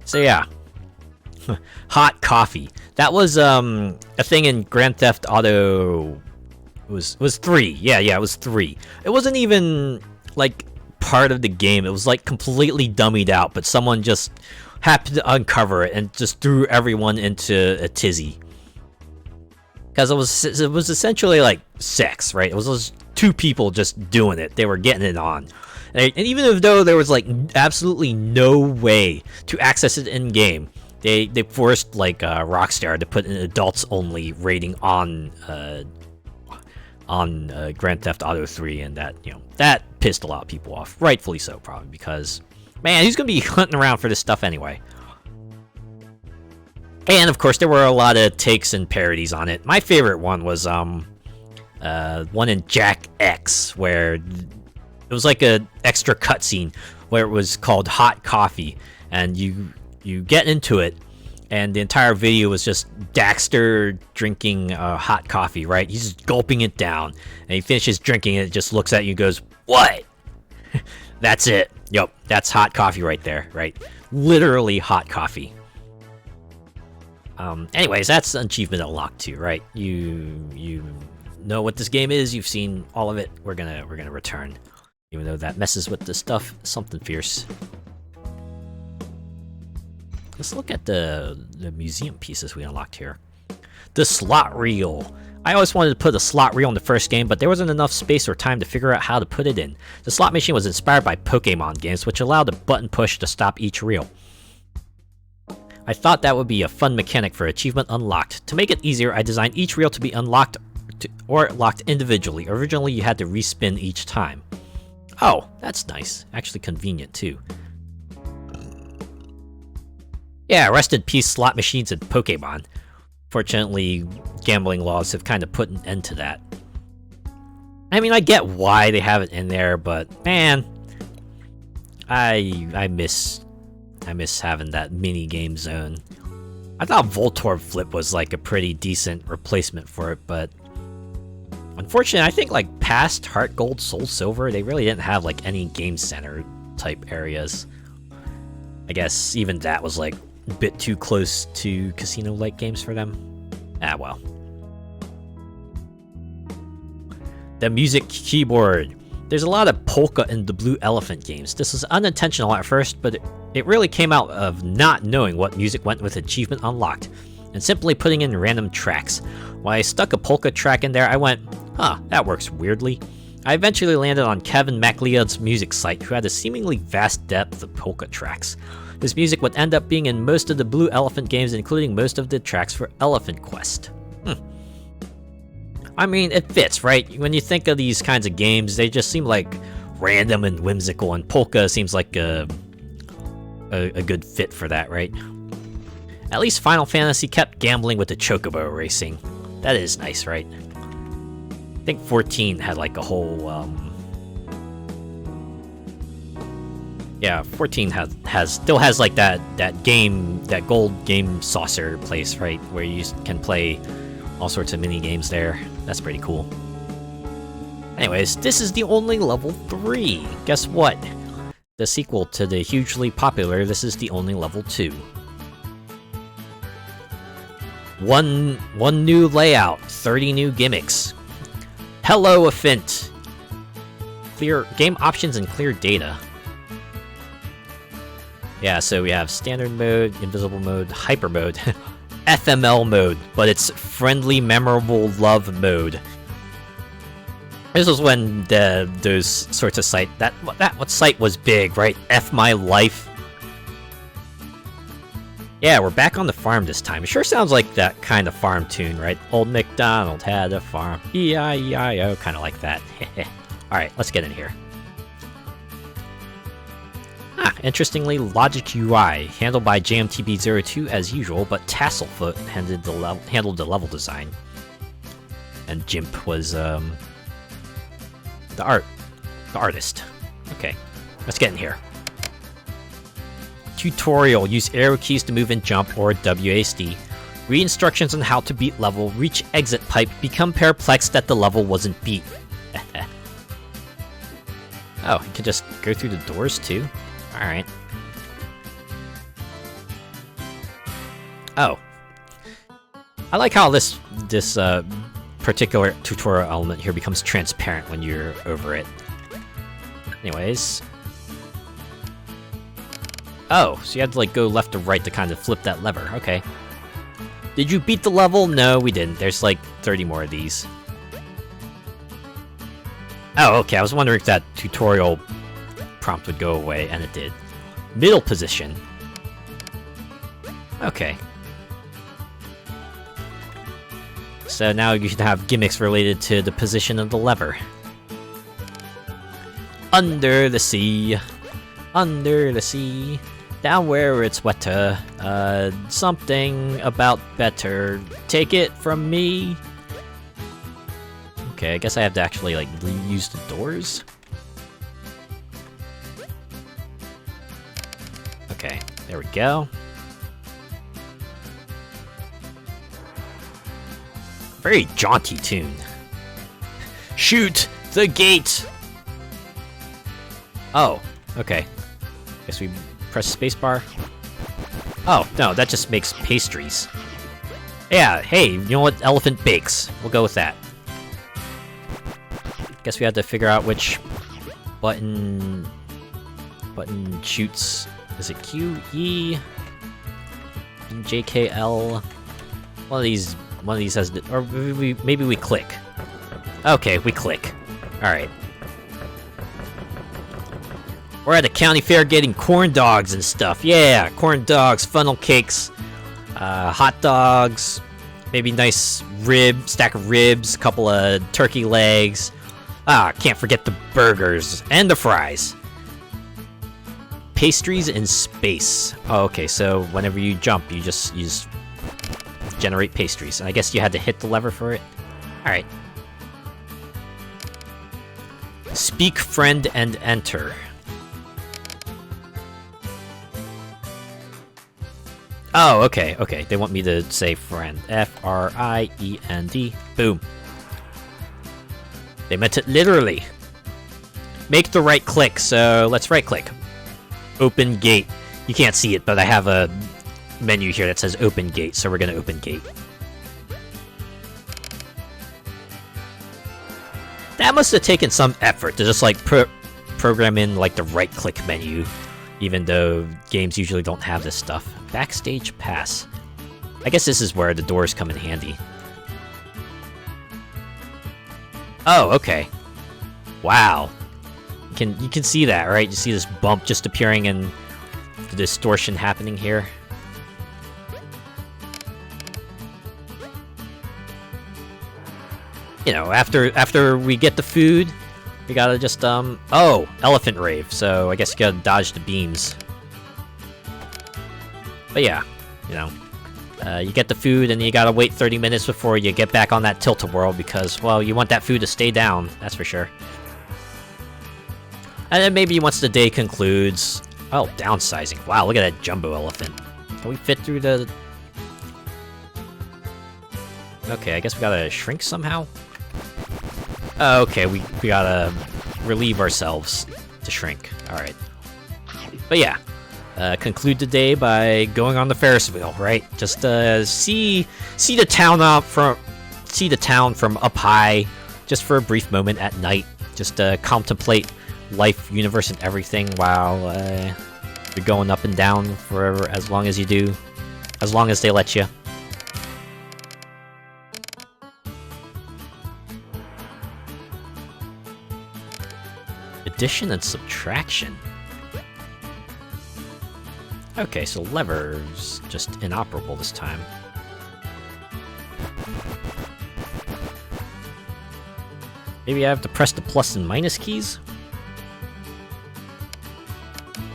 So yeah. Hot coffee. That was a thing in Grand Theft Auto. It was 3. Yeah, it was 3. It wasn't even like part of the game. It was like completely dummied out, but someone just happened to uncover it and just threw everyone into a tizzy. Because it was essentially like sex, right? It was just two people just doing it. They were getting it on. And even though there was like absolutely no way to access it in game, they forced like Rockstar to put an adults only rating on Grand Theft Auto 3, and that pissed a lot of people off, rightfully so, probably, because man, who's gonna be hunting around for this stuff anyway? And of course, there were a lot of takes and parodies on it. My favorite one was one in Jack X, where it was like a extra cutscene where it was called Hot Coffee, and you get into it, and the entire video was just Daxter drinking hot coffee, right? He's just gulping it down, and he finishes drinking it, just looks at you and goes, "What?" That's it. Yep, that's hot coffee right there, right? Literally hot coffee. Anyways, that's achievement unlocked too, right? You know what this game is. You've seen all of it. We're gonna return, even though that messes with the stuff. Something fierce. Let's look at the museum pieces we unlocked here. The slot reel. I always wanted to put a slot reel in the first game, but there wasn't enough space or time to figure out how to put it in. The slot machine was inspired by Pokemon games, which allowed a button push to stop each reel. I thought that would be a fun mechanic for achievement unlocked. To make it easier, I designed each reel to be unlocked or locked individually. Originally, you had to respin each time. Oh, that's nice. Actually convenient, too. Yeah, rest in peace slot machines and Pokemon. Fortunately, gambling laws have kind of put an end to that. I mean, I get why they have it in there, but man, I miss having that mini game zone. I thought Voltorb Flip was like a pretty decent replacement for it, but unfortunately, I think like past Heart Gold, Soul Silver, they really didn't have like any game center type areas. I guess even that was like a bit too close to casino-like games for them. Ah, well. The music keyboard. There's a lot of polka in the Blue Elephant games. This was unintentional at first, but it really came out of not knowing what music went with achievement unlocked, and simply putting in random tracks. When I stuck a polka track in there, I went, huh, that works weirdly. I eventually landed on Kevin MacLeod's music site, who had a seemingly vast depth of polka tracks. This music would end up being in most of the Blue Elephant games, including most of the tracks for Elephant Quest. I mean, it fits, right? When you think of these kinds of games, they just seem like random and whimsical, and polka seems like a good fit for that, right? At least Final Fantasy kept gambling with the chocobo racing. That is nice, right? think 14 had like a whole, yeah, 14 still has like that gold game saucer place, right, where you can play all sorts of mini games there. That's pretty cool. Anyways, this is the only level 3. Guess what? The sequel to the hugely popular, this is the only level 2. One new layout, 30 new gimmicks. Hello, Elephant. Clear game options and clear data. Yeah, so we have standard mode, invisible mode, hyper mode, FML mode, but it's friendly, memorable love mode. This was when those sorts of sites, what site was big, right? F my life. Yeah, we're back on the farm this time. It sure sounds like that kind of farm tune, right? Old MacDonald had a farm, E-I-E-I-O, kind of like that. Alright, let's get in here. Interestingly, Logic UI, handled by JMTB02 as usual, but Tasselfoot handled the level design. And Jimp was, the artist. Okay, let's get in here. Tutorial, use arrow keys to move and jump, or WASD. Read instructions on how to beat level, reach exit pipe, become perplexed that the level wasn't beat. Oh, you can just go through the doors too? Alright. Oh. I like how this particular tutorial element here becomes transparent when you're over it. Anyways. Oh, so you had to like go left or right to kind of flip that lever. Okay. Did you beat the level? No, we didn't. There's like 30 more of these. Oh, okay. I was wondering if that tutorial prompt would go away, and it did. Middle position. Okay. So now you should have gimmicks related to the position of the lever. Under the sea. Under the sea. Down where it's wetter. Something about better. Take it from me. Okay, I guess I have to actually, like, use the doors? Okay, there we go. Very jaunty tune. Shoot the gate! Oh, okay. Guess we press spacebar. Oh, no, that just makes pastries. Yeah, hey, you know what? Elephant bakes. We'll go with that. Guess we had to figure out which button shoots. Is it Q, E, J, K, L? One of these has, or maybe we click. Okay, we click. All right. We're at the county fair getting corn dogs and stuff. Yeah, corn dogs, funnel cakes, hot dogs, maybe nice stack of ribs, a couple of turkey legs. Can't forget the burgers and the fries. Pastries in space. Oh, okay, so whenever you jump, you just generate pastries. And I guess you had to hit the lever for it. Alright. Speak friend and enter. Oh, okay, okay. They want me to say friend. F-R-I-E-N-D. Boom. They meant it literally. Make the right click, so let's right click. Open gate. You can't see it, but I have a menu here that says open gate, so we're gonna open gate. That must have taken some effort to just like program in like the right click menu, even though games usually don't have this stuff. Backstage pass. I guess this is where the doors come in handy. Oh, okay. Wow. You can see that, right? You see this bump just appearing and the distortion happening here. You know, after we get the food, we gotta just oh, Elephant Rave. So I guess you gotta dodge the beams. But yeah, you know, You get the food, and you gotta wait 30 minutes before you get back on that tilt-a-whirl because, well, you want that food to stay down, that's for sure. And then maybe once the day concludes... Oh, downsizing. Wow, look at that jumbo elephant. Can we fit through the... Okay, I guess we gotta shrink somehow? Okay, we gotta relieve ourselves to shrink. Alright. But yeah, conclude the day by going on the Ferris wheel, right? Just see the town from up high, just for a brief moment at night. Just contemplate life, universe, and everything while you're going up and down forever, as long as you do, as long as they let you. Addition and subtraction. Okay, so levers just inoperable this time. Maybe I have to press the plus and minus keys?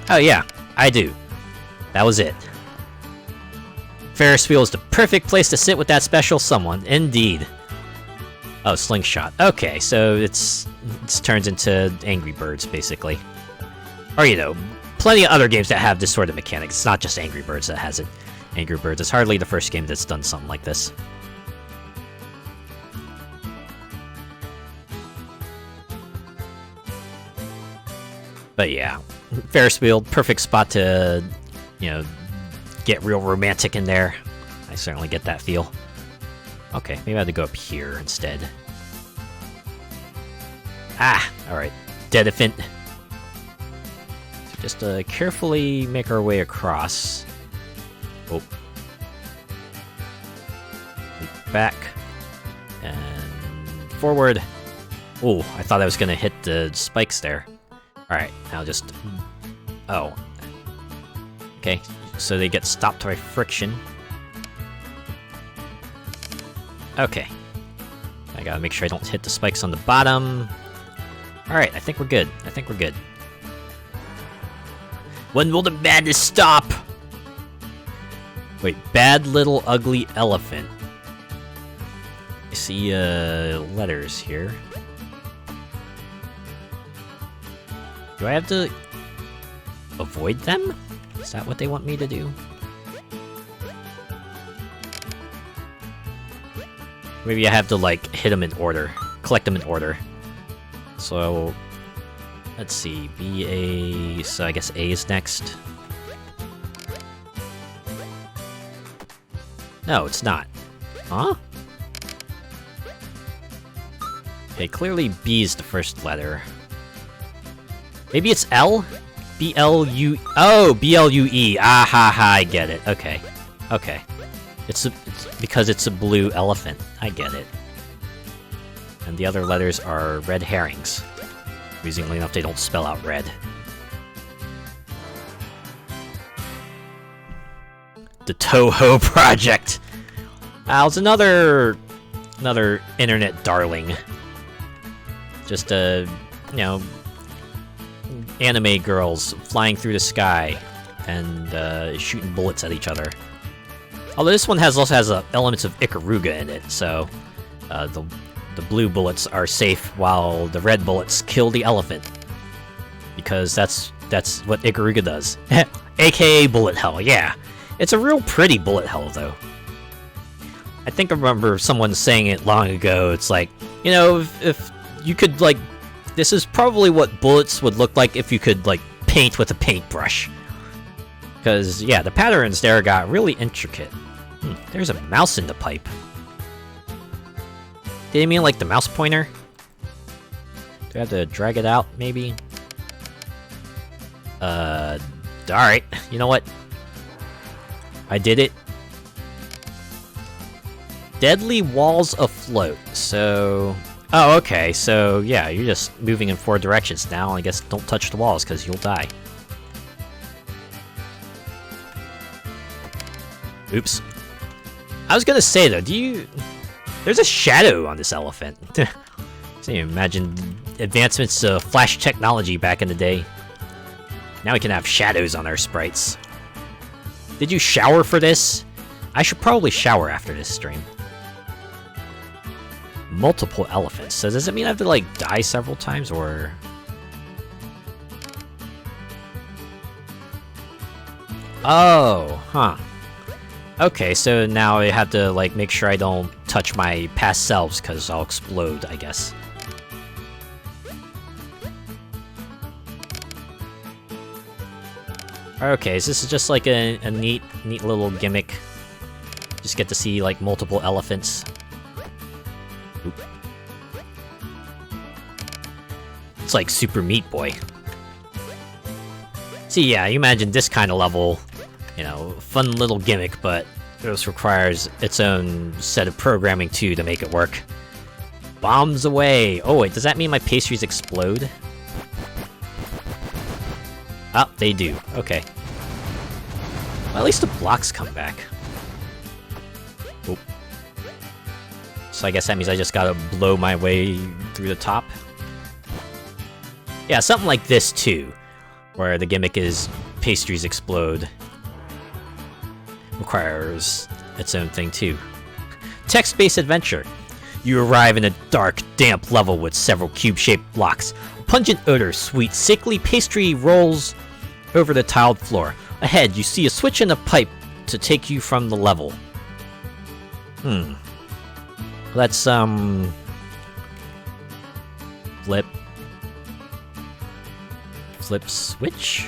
Oh yeah, I do. That was it. Ferris wheel is the perfect place to sit with that special someone, indeed. Oh, slingshot. Okay, so it turns into Angry Birds, basically. Or, you know, plenty of other games that have this sort of mechanic. It's not just Angry Birds that has it. Angry Birds is hardly the first game that's done something like this. But yeah, Ferris wheel, perfect spot to, you know, get real romantic in there. I certainly get that feel. Okay, maybe I have to go up here instead. Ah, alright. Dead elephant. So just carefully make our way across. Oh. Back. And forward. Oh, I thought I was gonna hit the spikes there. Alright, now just... Oh. Okay, so they get stopped by friction. Okay. I gotta make sure I don't hit the spikes on the bottom. Alright, I think we're good. I think we're good. When will the madness stop? Wait, bad little ugly elephant. I see, letters here. Do I have to avoid them? Is that what they want me to do? Maybe I have to, like, hit them in order. Collect them in order. So, let's see. B, A... So I guess A is next. No, it's not. Huh? Okay, clearly B is the first letter. Maybe it's L? B-L-U... Oh, B-L-U-E. Ah, ha, ha, I get it. Okay. Okay. It's because it's a blue elephant. I get it. And the other letters are red herrings. Amusingly enough, they don't spell out red. The Toho Project! It's another internet darling. Just, you know... anime girls flying through the sky and shooting bullets at each other. Although this one also has elements of Ikaruga in it, so the blue bullets are safe while the red bullets kill the elephant. Because that's what Ikaruga does. AKA bullet hell, yeah. It's a real pretty bullet hell, though. I think I remember someone saying it long ago. It's like, you know, if you could, like, this is probably what bullets would look like if you could, like, paint with a paintbrush. Because, yeah, the patterns there got really intricate. There's a mouse in the pipe. Did you mean, like, the mouse pointer? Do I have to drag it out, maybe? Alright. You know what? I did it. Deadly walls afloat, so... Oh, okay, so, yeah, you're just moving in 4 directions now. I guess don't touch the walls, because you'll die. Oops. I was gonna say, though, there's a shadow on this elephant. So you imagine advancements to flash technology back in the day. Now we can have shadows on our sprites. Did you shower for this? I should probably shower after this stream. Multiple elephants. So does it mean I have to, like, die several times, or... Oh, huh. Okay, so now I have to, like, make sure I don't touch my past selves, because I'll explode, I guess. Okay, so this is just like a neat little gimmick. Just get to see, like, multiple elephants. Oop. It's like Super Meat Boy. See, yeah, you imagine this kind of level, you know, fun little gimmick, but this requires its own set of programming, too, to make it work. Bombs away! Oh, wait, does that mean my pastries explode? Oh, they do. Okay. Well, at least the blocks come back. Oop. So I guess that means I just gotta blow my way through the top. Yeah, something like this, too. Where the gimmick is pastries explode. Requires its own thing, too. Text-based adventure. You arrive in a dark, damp level with several cube-shaped blocks. A pungent odor, sweet, sickly pastry rolls over the tiled floor. Ahead, you see a switch and a pipe to take you from the level. Let's, Flip switch?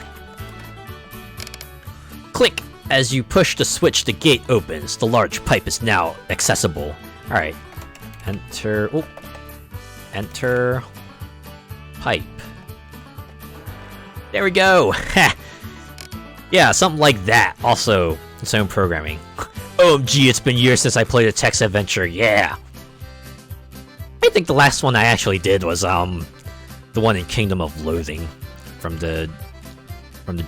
Click! As you push the switch, the gate opens. The large pipe is now accessible. Alright. Enter... Oh. Enter... pipe. There we go! Yeah, something like that. Also, its own programming. OMG, it's been years since I played a text adventure, yeah! I think the last one I actually did was, the one in Kingdom of Loathing. From the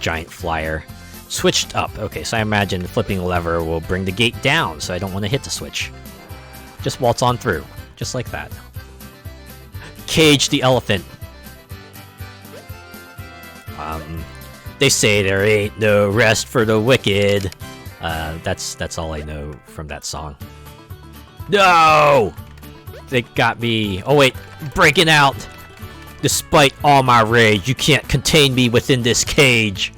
giant flyer. Switched up. Okay, so I imagine flipping a lever will bring the gate down, so I don't want to hit the switch. Just waltz on through. Just like that. Cage the elephant. They say there ain't no rest for the wicked. That's all I know from that song. No! They got me. Oh wait, breaking out! Despite all my rage, you can't contain me within this cage.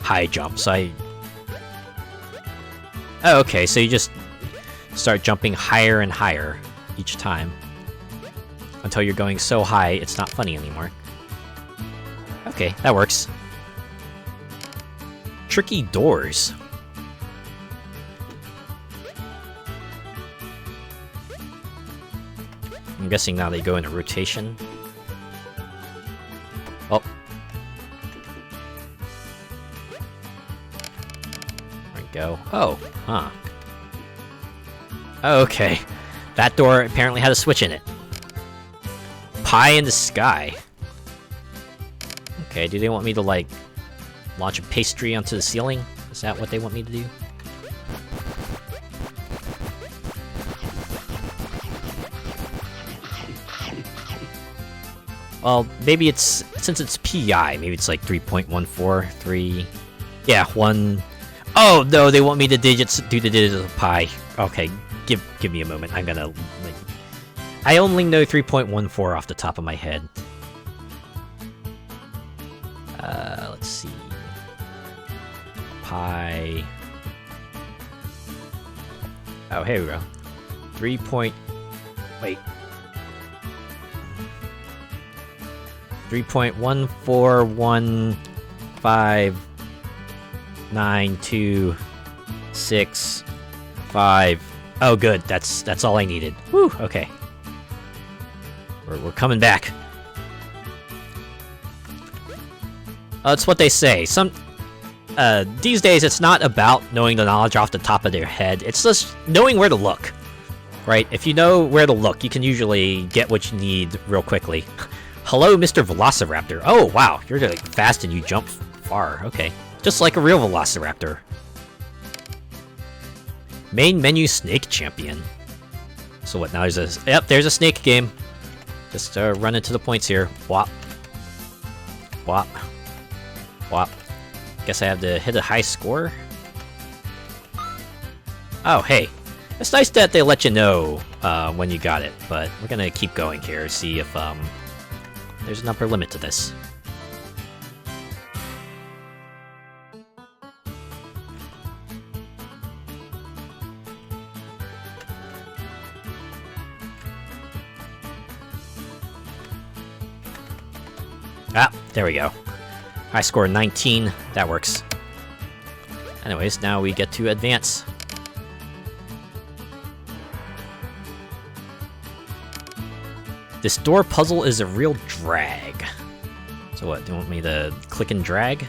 High jumps, Oh, okay, so you just start jumping higher and higher each time. Until you're going so high, it's not funny anymore. Okay, that works. Tricky doors. I'm guessing now they go into rotation. Oh. There we go. Oh, huh. Okay. That door apparently had a switch in it. Pie in the sky. Okay, do they want me to, like, launch a pastry onto the ceiling? Is that what they want me to do? Well, maybe it's... Since it's PI, maybe it's like 3.14, Yeah, 1... Oh, no, they want me to do the digits of pi. Okay, give me a moment. I'm gonna... Like, I only know 3.14 off the top of my head. Let's see... Pi... Oh, here we go. 3 point... Wait... 3.141592665. Oh, good. That's all I needed. Woo. Okay. We're coming back. That's what they say. These days, it's not about knowing the knowledge off the top of their head. It's just knowing where to look. Right? If you know where to look, you can usually get what you need real quickly. Hello, Mr. Velociraptor. Oh, wow. You're like fast and you jump far. Okay. Just like a real Velociraptor. Main menu snake champion. So what, now there's a... Yep, there's a snake game. Just run into the points here. Whop. Whop. Whop. Guess I have to hit a high score. Oh, hey. It's nice that they let you know when you got it, but we're gonna keep going here, see if there's an upper limit to this. Ah, there we go. High score 19, that works. Anyways, now we get to advance. This door puzzle is a real drag. So what, do you want me to click and drag?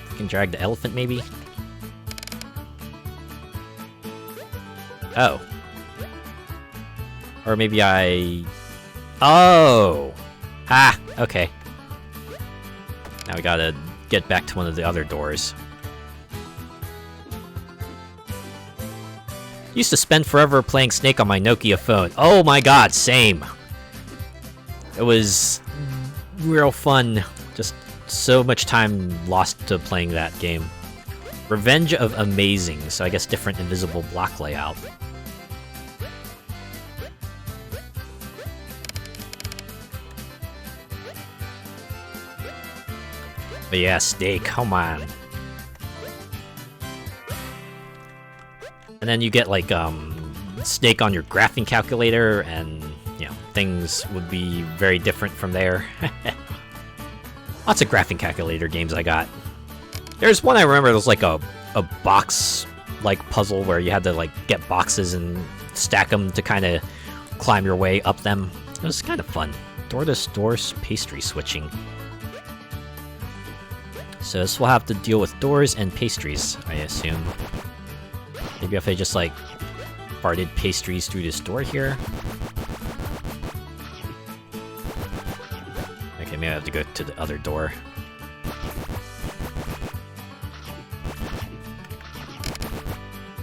Click and drag the elephant, maybe? Oh. Or maybe I... Oh! Ah, okay. Now we gotta get back to one of the other doors. Used to spend forever playing Snake on my Nokia phone. Oh my god, same! It was real fun. Just so much time lost to playing that game. Revenge of Amazing, so I guess different invisible block layout. But yeah, Snake, come on. And then you get like Snake on your graphing calculator, and you know, things would be very different from there. Lots of graphing calculator games I got. There's one I remember, it was like a box like puzzle where you had to like get boxes and stack them to kind of climb your way up them. It was kind of fun. Door-to-door pastry switching. So this will have to deal with doors and pastries, I assume. Maybe if I just, like, farted pastries through this door here? Okay, maybe I have to go to the other door.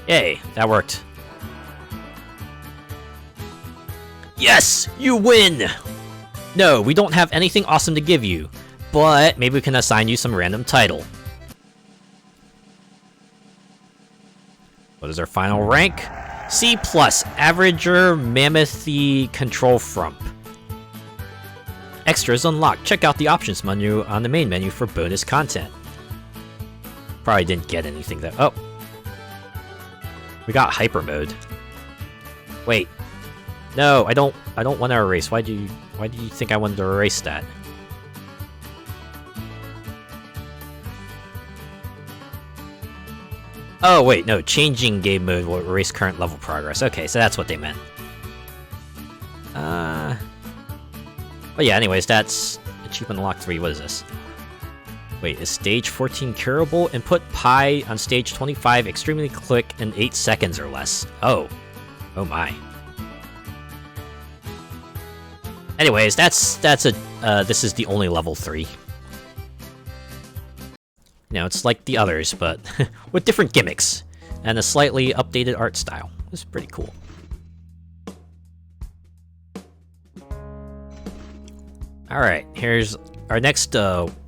Yay, that worked. Yes! You win! No, we don't have anything awesome to give you. But maybe we can assign you some random title. What is our final rank? C+, Averager, Mammothly, Control Frump. Extras unlocked. Check out the options menu on the main menu for bonus content. Probably didn't get anything though. Oh. We got hyper mode. Wait. No, I don't want to erase. Why do you think I wanted to erase that? Oh, wait, no. Changing game mode will erase current level progress. Okay, so that's what they meant. But yeah, anyways, that's Achievement Unlock 3. What is this? Wait, is stage 14 curable? Input pi on stage 25 extremely quick in 8 seconds or less. Oh. Oh my. Anyways, this is the only level 3. You know, it's like the others, but with different gimmicks and a slightly updated art style. It's pretty cool. Alright, here's our next,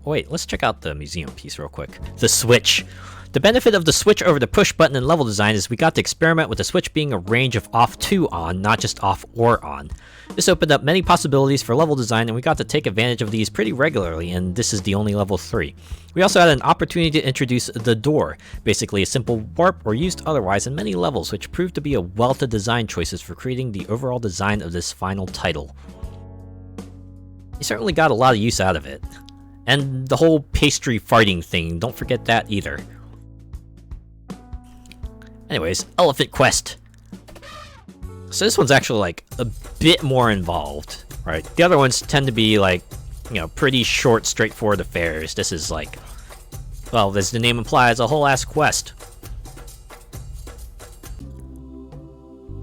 wait, let's check out the museum piece real quick. The Switch. The benefit of the switch over the push button in level design is we got to experiment with the switch being a range of off to on, not just off or on. This opened up many possibilities for level design, and we got to take advantage of these pretty regularly, and this is the only level 3. We also had an opportunity to introduce the door, basically a simple warp or used otherwise in many levels, which proved to be a wealth of design choices for creating the overall design of this final title. You certainly got a lot of use out of it. And the whole pastry farting thing, don't forget that either. Anyways, Elephant Quest. So this one's actually like a bit more involved, right? The other ones tend to be like, you know, pretty short, straightforward affairs. This is like, well, as the name implies, a whole ass quest.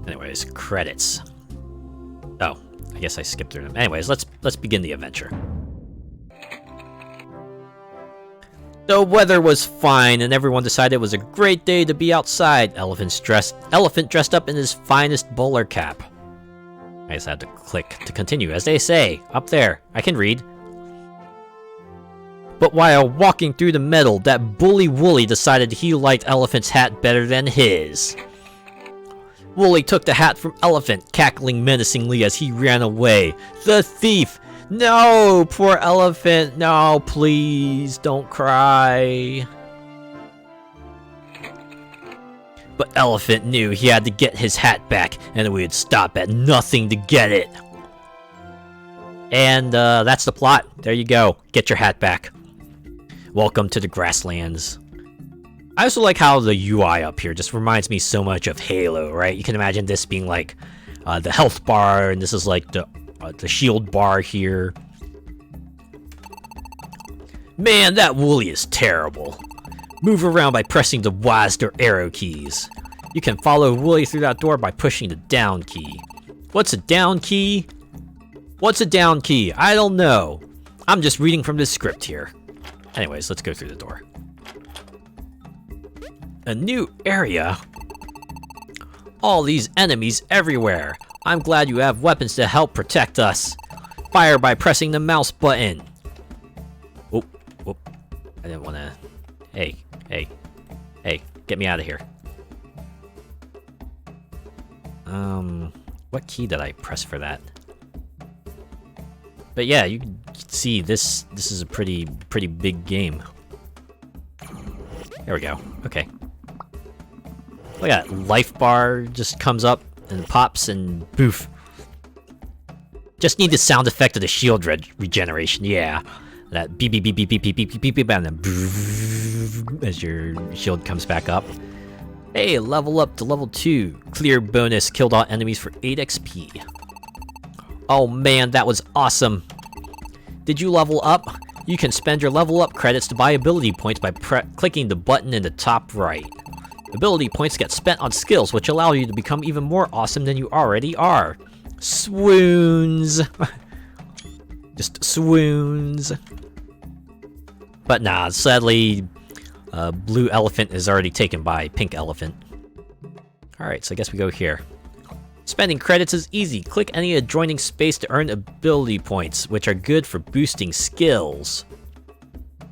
Anyways, credits. Oh, I guess I skipped through them. Anyways, let's begin the adventure. The weather was fine, and everyone decided it was a great day to be outside. Elephant dressed up in his finest bowler cap. I just had to click to continue. As they say, up there, I can read. But while walking through the meadow, that bully Wooly decided he liked Elephant's hat better than his. Wooly took the hat from Elephant, cackling menacingly as he ran away. The thief! No, poor Elephant. No, please, don't cry. But Elephant knew he had to get his hat back, and we would stop at nothing to get it. And that's the plot. There you go. Get your hat back. Welcome to the grasslands. I also like how the UI up here just reminds me so much of Halo, right? You can imagine this being like the health bar, and this is like the shield bar here. Man, that Wooly is terrible. Move around by pressing the WASD or arrow keys. You can follow Wooly through that door by pushing the down key. What's a down key? What's a down key? I don't know. I'm just reading from the script here. Anyways, let's go through the door. A new area? All these enemies everywhere. I'm glad you have weapons to help protect us. Fire by pressing the mouse button. Oh, I didn't want to... Hey, get me out of here. What key did I press for that? But yeah, you can see this is a pretty big game. There we go. Okay. Look at that, life bar just comes up and pops and poof. Just need the sound effect of the shield regeneration, yeah. That beep beep beep beep beep beep beep beep beep and then as your shield comes back up. Hey, level up to level 2. Clear bonus, killed all enemies for 8 XP. Oh man, that was awesome. Did you level up? You can spend your level up credits to buy ability points by clicking the button in the top right. Ability points get spent on skills, which allow you to become even more awesome than you already are. Swoons. Just swoons. But nah, sadly, Blue Elephant is already taken by Pink Elephant. Alright, so I guess we go here. Spending credits is easy. Click any adjoining space to earn ability points, which are good for boosting skills.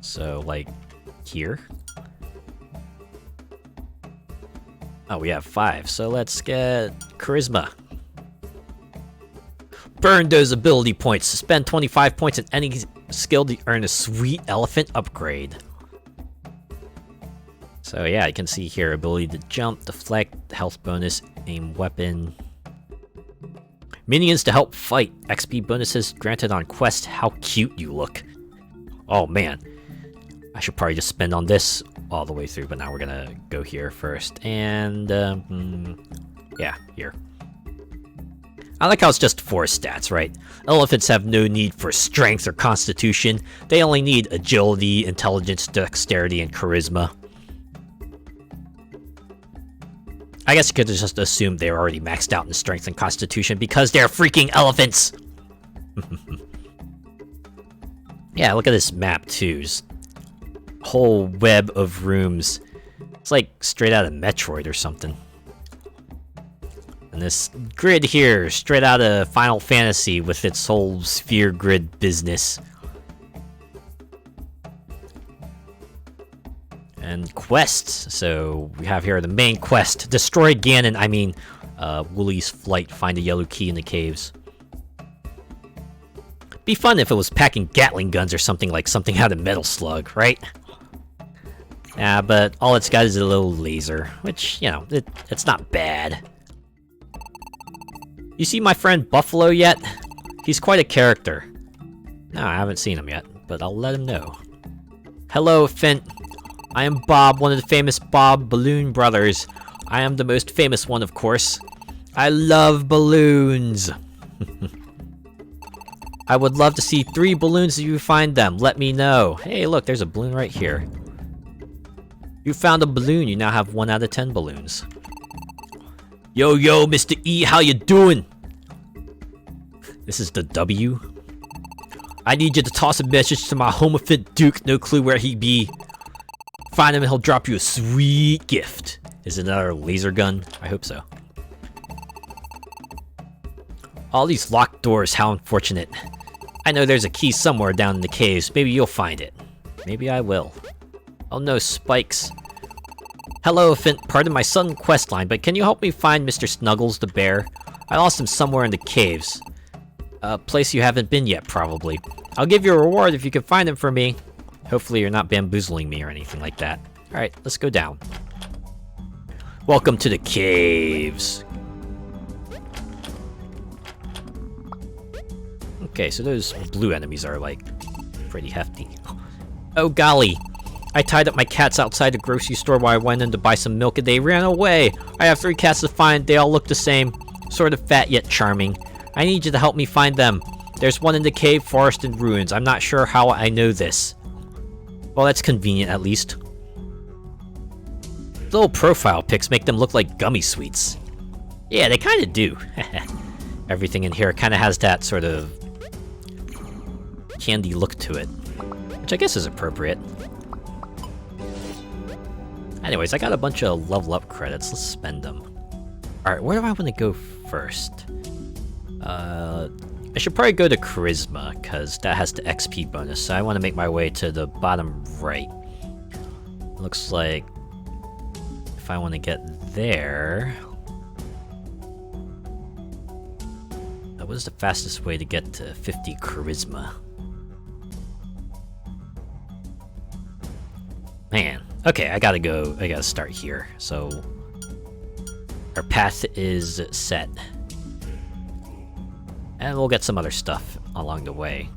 So, like, here? Oh, we have 5, so let's get Charisma. Burn those ability points. Spend 25 points in any skill to earn a sweet elephant upgrade. So yeah, you can see here, ability to jump, deflect, health bonus, aim weapon. Minions to help fight. XP bonuses granted on quest. How cute you look. Oh man. I should probably just spend on this all the way through, but now we're gonna go here first. And, yeah, here. I like how it's just 4 stats, right? Elephants have no need for strength or constitution. They only need agility, intelligence, dexterity, and charisma. I guess you could just assume they're already maxed out in strength and constitution because they're freaking elephants! Yeah, look at this map too. Just whole web of rooms. It's like straight out of Metroid or something. And this grid here, straight out of Final Fantasy with its whole sphere grid business. And quests. So we have here the main quest. Destroy Ganon, I mean, Wooly's flight, find a yellow key in the caves. Be fun if it was packing Gatling guns or something like something out of Metal Slug, right? Yeah, but all it's got is a little laser, which, you know, it's not bad. You see my friend Buffalo yet? He's quite a character. No, I haven't seen him yet, but I'll let him know. Hello, Fint. I am Bob, one of the famous Bob Balloon Brothers. I am the most famous one, of course. I love balloons. I would love to see 3 balloons if you find them. Let me know. Hey, look, there's a balloon right here. You found a balloon. You now have 1 out of 10 balloons. Yo, Mr. E, how you doing? This is the W. I need you to toss a message to my homophobe Duke. No clue where he be. Find him and he'll drop you a sweet gift. Is it another laser gun? I hope so. All these locked doors, how unfortunate. I know there's a key somewhere down in the caves. Maybe you'll find it. Maybe I will. Oh no, spikes. Hello, Elephant. Pardon my sudden quest line, but can you help me find Mr. Snuggles the bear? I lost him somewhere in the caves. A place you haven't been yet, probably. I'll give you a reward if you can find him for me. Hopefully you're not bamboozling me or anything like that. Alright, let's go down. Welcome to the caves. Okay, so those blue enemies are, like, pretty hefty. Oh golly! I tied up my cats outside the grocery store while I went in to buy some milk and they ran away! I have 3 cats to find, they all look the same. Sort of fat yet charming. I need you to help me find them. There's one in the cave, forest, and ruins. I'm not sure how I know this. Well, that's convenient, at least. Little profile pics make them look like gummy sweets. Yeah, they kinda do. Everything in here kinda has that sort of candy look to it, which I guess is appropriate. Anyways, I got a bunch of level up credits. Let's spend them. Alright, where do I want to go first? I should probably go to Charisma, because that has the XP bonus, so I want to make my way to the bottom right. Looks like if I want to get there... What is the fastest way to get to 50 Charisma? Man, okay, I gotta start here, so... Our path is set. And we'll get some other stuff along the way.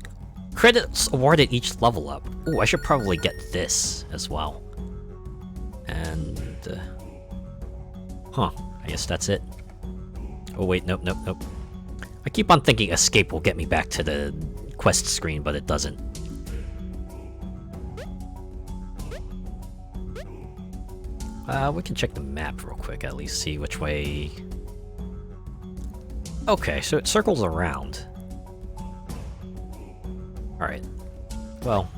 Credits awarded each level up. Ooh, I should probably get this as well. And... Huh, I guess that's it. Oh wait, nope. I keep on thinking escape will get me back to the quest screen, but it doesn't. We can check the map real quick, at least see which way... Okay, so it circles around. Alright. Well...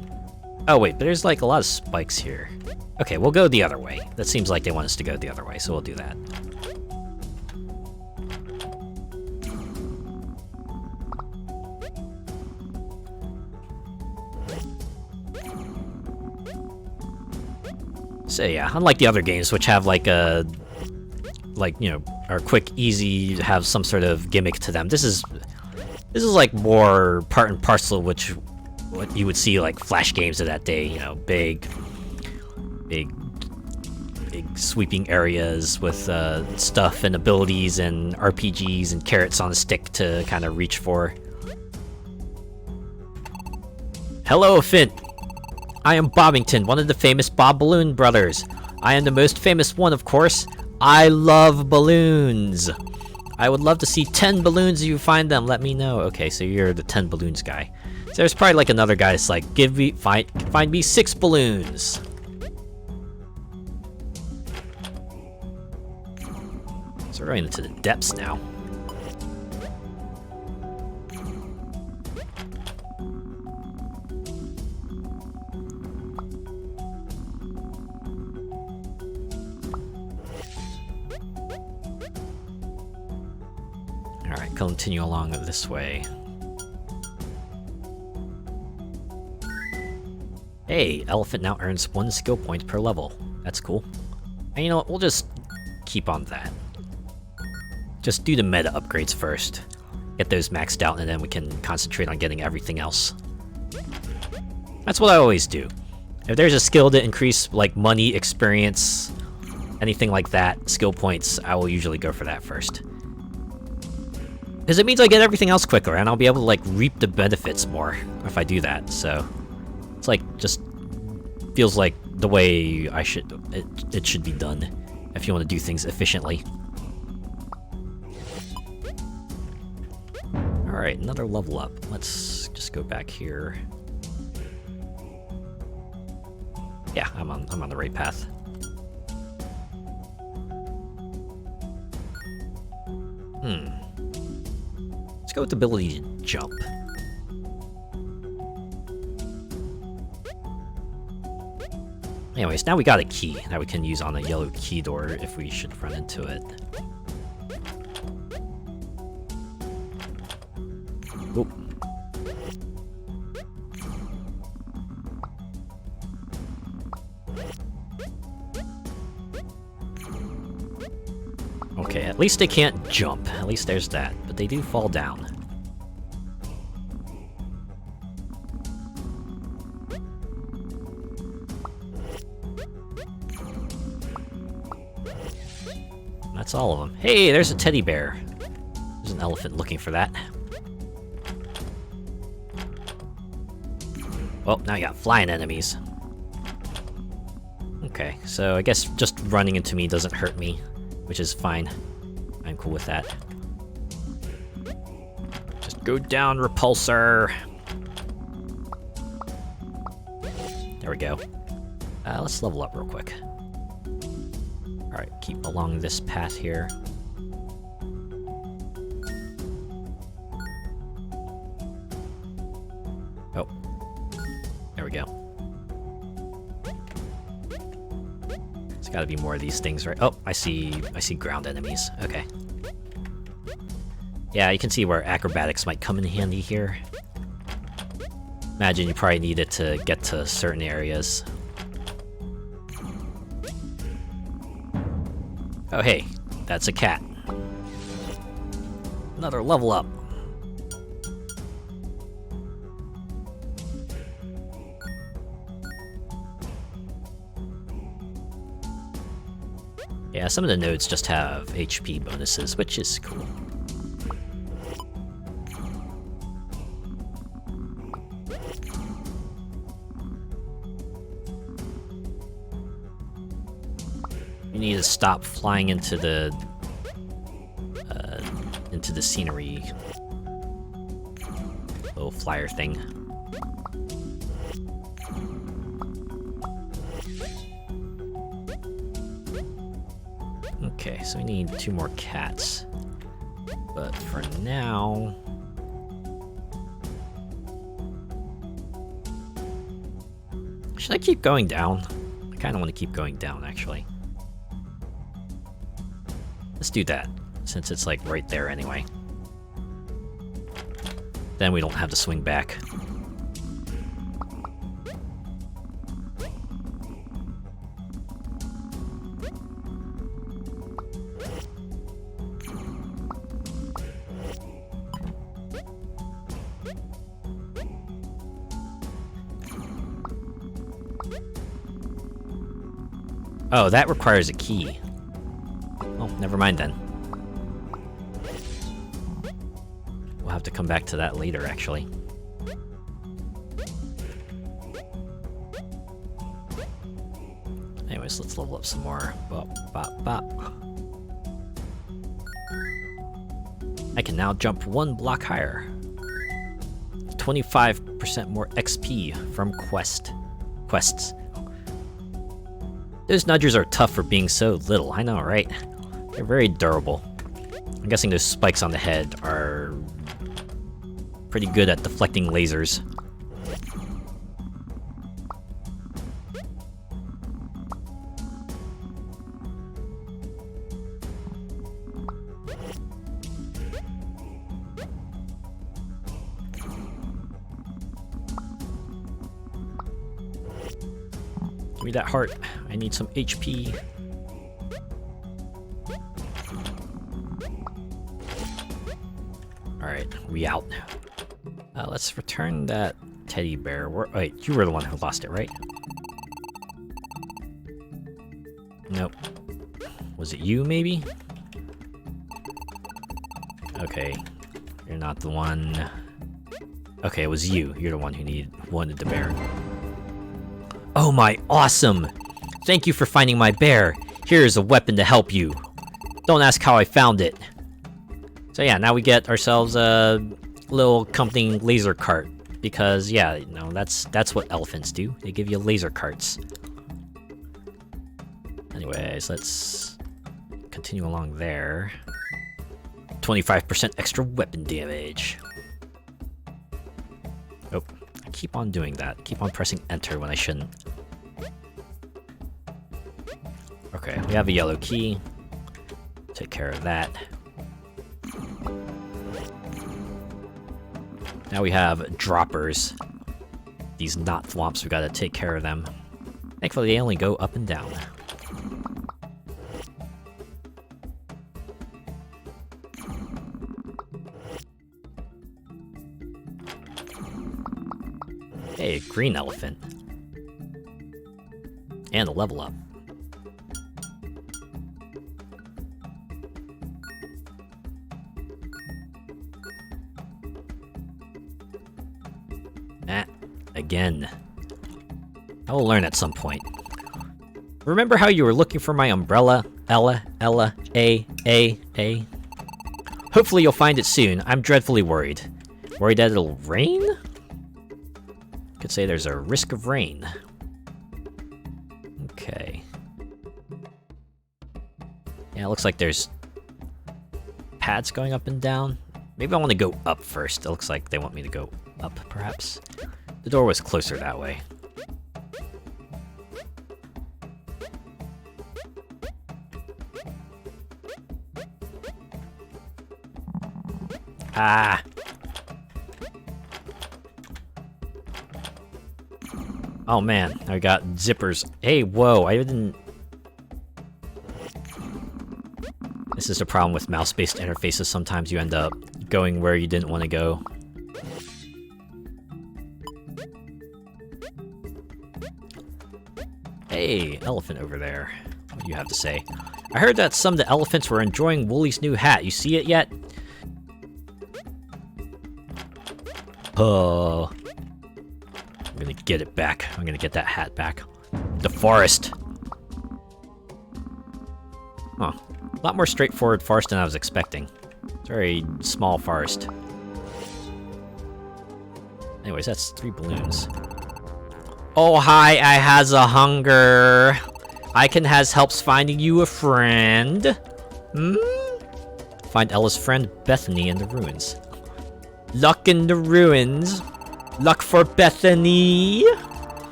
Oh wait, but there's like a lot of spikes here. Okay, we'll go the other way. That seems like they want us to go the other way, so we'll do that. So yeah, unlike the other games, which have like a... you know, are quick, easy, have some sort of gimmick to them. This is like more part and parcel, what you would see like Flash games of that day. You know, big sweeping areas with stuff and abilities and RPGs and carrots on a stick to kind of reach for. Hello, Finn. I am Bobbington, one of the famous Bob Balloon brothers. I am the most famous one, of course. I love balloons. I would love to see 10 balloons if you find them. Let me know. Okay, so you're the 10 balloons guy. So there's probably like another guy that's like, find me 6 balloons. So we're going into the depths now. Alright, continue along this way. Hey, Elephant now earns 1 skill point per level. That's cool. And you know what, we'll just keep on that. Just do the meta upgrades first. Get those maxed out and then we can concentrate on getting everything else. That's what I always do. If there's a skill to increase like money, experience, anything like that, skill points, I will usually go for that first. Because it means I get everything else quicker, and I'll be able to, like, reap the benefits more if I do that, so... It's like, just... feels like the way it should be done, if you want to do things efficiently. Alright, another level up. Let's just go back here. Yeah, I'm on the right path. Let's go with the ability to jump. Anyways, now we got a key that we can use on a yellow key door if we should run into it. Oop. Okay, at least they can't jump. At least there's that. But they do fall down. That's all of them. Hey, there's a teddy bear. There's an elephant looking for that. Well, now you got flying enemies. Okay, so I guess just running into me doesn't hurt me, which is fine. I'm cool with that. Just go down, repulsor! There we go. Let's level up real quick. Alright, keep along this path here. Oh. There we go. There's gotta be more of these things, right? Oh, I see ground enemies. Okay. Yeah, you can see where acrobatics might come in handy here. Imagine you probably need it to get to certain areas. Oh hey, that's a cat. Another level up. Yeah, some of the nodes just have HP bonuses, which is cool. You need to stop flying into the scenery. Little flyer thing. Okay, so we need 2 more cats. But for now... should I keep going down? I kinda wanna keep going down, actually. Let's do that, since it's like right there anyway. Then we don't have to swing back. Oh, that requires a key. Oh, never mind then. We'll have to come back to that later, actually. Anyways, let's level up some more. Bop, bop, bop. I can now jump 1 block higher. 25% more XP from quests. Those nudgers are tough for being so little, I know, right? They're very durable. I'm guessing those spikes on the head are pretty good at deflecting lasers. Give me that heart. I need some HP. Alright, we out. Let's return that teddy bear. Wait, you were the one who lost it, right? Nope. Was it you, maybe? Okay. You're not the one... Okay, it was you. You're the one who wanted the bear. Oh my, awesome! Thank you for finding my bear. Here is a weapon to help you. Don't ask how I found it. So yeah, now we get ourselves a little accompanying laser cart. Because, yeah, you know, that's what elephants do. They give you laser carts. Anyways, let's continue along there. 25% extra weapon damage. Oh, I keep on doing that. Keep on pressing enter when I shouldn't. Okay, we have a yellow key. Take care of that. Now we have droppers. These knot thwomps, we gotta take care of them. Thankfully, they only go up and down. Hey, a green elephant. And a level up. Again. I will learn at some point. Remember how you were looking for my umbrella? Ella, A. Hopefully you'll find it soon. I'm dreadfully worried. Worried that it'll rain? Could say there's a risk of rain. Okay. Yeah, it looks like there's pads going up and down. Maybe I want to go up first. It looks like they want me to go up, perhaps. The door was closer that way. Ah! Oh man, I got zippers. Hey, whoa, I didn't... This is the problem with mouse-based interfaces. Sometimes you end up going where you didn't want to go. Hey, elephant over there. What do you have to say? I heard that some of the elephants were enjoying Woolie's new hat. You see it yet? Oh. I'm gonna get it back. I'm gonna get that hat back. The forest. Huh. A lot more straightforward forest than I was expecting. It's a very small forest. Anyways, that's 3 balloons. Oh hi, I has a hunger. I can has helps finding you a friend. Find Ella's friend Bethany in the ruins. Luck in the ruins. Luck for Bethany.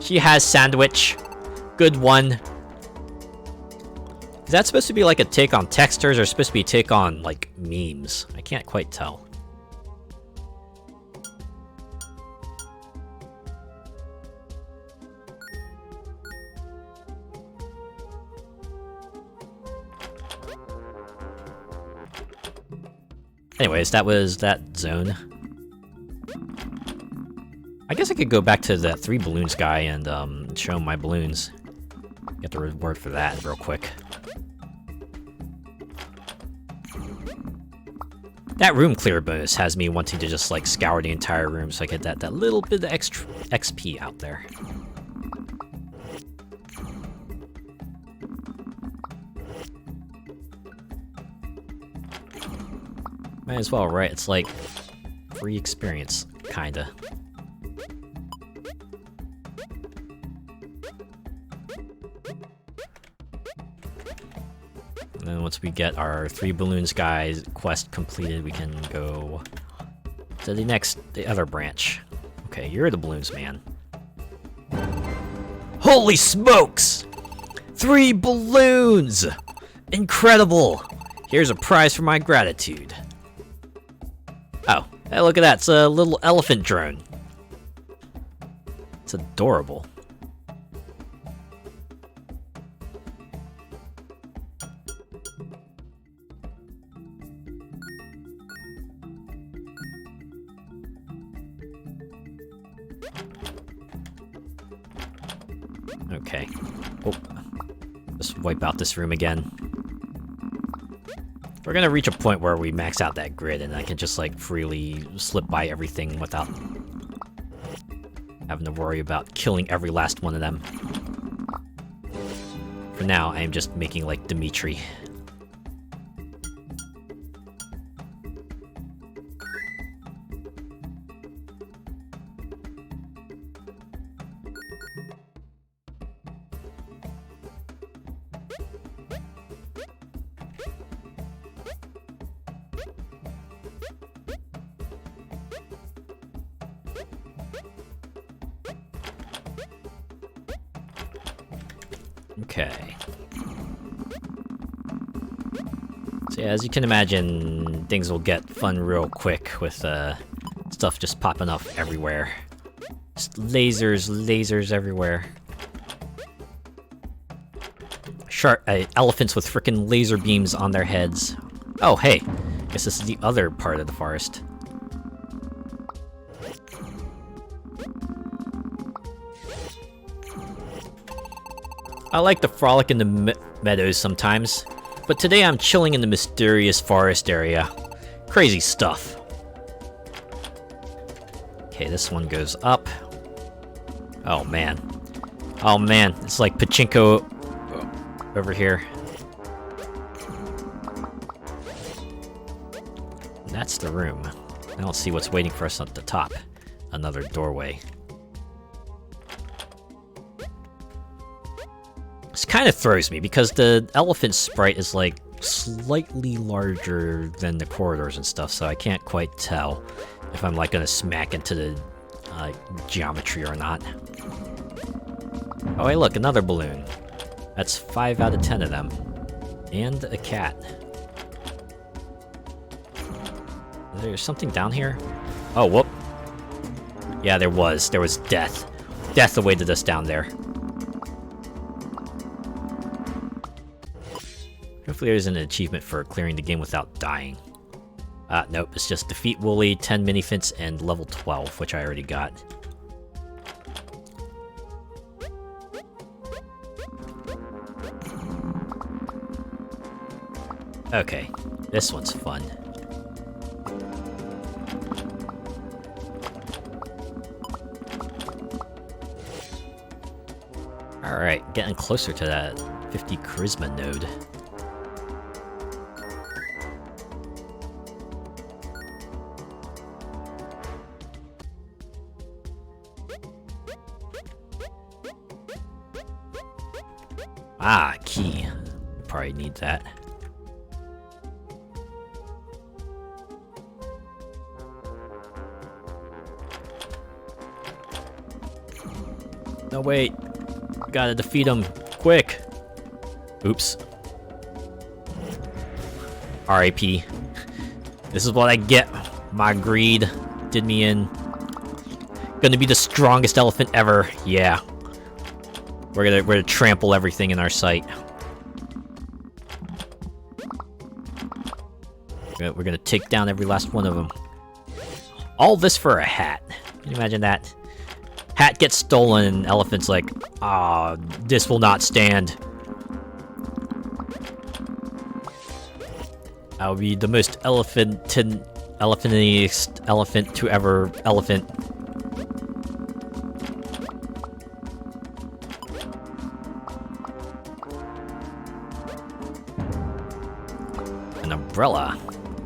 She has sandwich. Good one. Is that supposed to be like a take on texters or supposed to be a take on like memes? I can't quite tell. Anyways, that was that zone. I guess I could go back to that 3 balloons guy and show him my balloons. Get the reward for that real quick. That room clear bonus has me wanting to just like scour the entire room so I get that little bit of extra XP out there. Might as well, right? It's like free experience, kinda. And then once we get our 3 balloons guys quest completed, we can go to the other branch. Okay, you're the balloons man. Holy smokes! 3 balloons! Incredible! Here's a prize for my gratitude. Oh, hey, look at that. It's a little elephant drone. It's adorable. Okay. Oh, just wipe out this room again. We're gonna reach a point where we max out that grid and I can just like freely slip by everything without having to worry about killing every last one of them. For now, I am just making like Dimitri. Okay. So yeah, as you can imagine, things will get fun real quick with stuff just popping up everywhere. Just lasers everywhere. Elephants with frickin' laser beams on their heads. Oh, hey. Guess this is the other part of the forest. I like to frolic in the meadows sometimes, but today I'm chilling in the mysterious forest area. Crazy stuff. Okay, this one goes up. Oh man. Oh man, it's like pachinko over here. That's the room. I don't see what's waiting for us at the top. Another doorway. This kind of throws me because the elephant sprite is like slightly larger than the corridors and stuff, so I can't quite tell if I'm like gonna smack into the geometry or not. Oh hey look, another balloon. That's 5 out of 10 of them. And a cat. Is there something down here? Oh, whoop. Yeah, there was. There was death. Death awaited us down there. Hopefully there's an achievement for clearing the game without dying. Nope, it's just defeat Wooly, 10 minifints, and level 12, which I already got. Okay, this one's fun. Alright, getting closer to that 50 charisma node. Ah, key. Probably need that. No, wait. Gotta defeat him. Quick! Oops. R.I.P. This is what I get. My greed did me in. Gonna be the strongest elephant ever. Yeah. We're gonna trample everything in our sight. We're gonna take down every last one of them. All this for a hat. Can you imagine that? Hat gets stolen and elephant's like, ah, this will not stand. I'll be the most elephantiest elephant to ever elephant. An umbrella.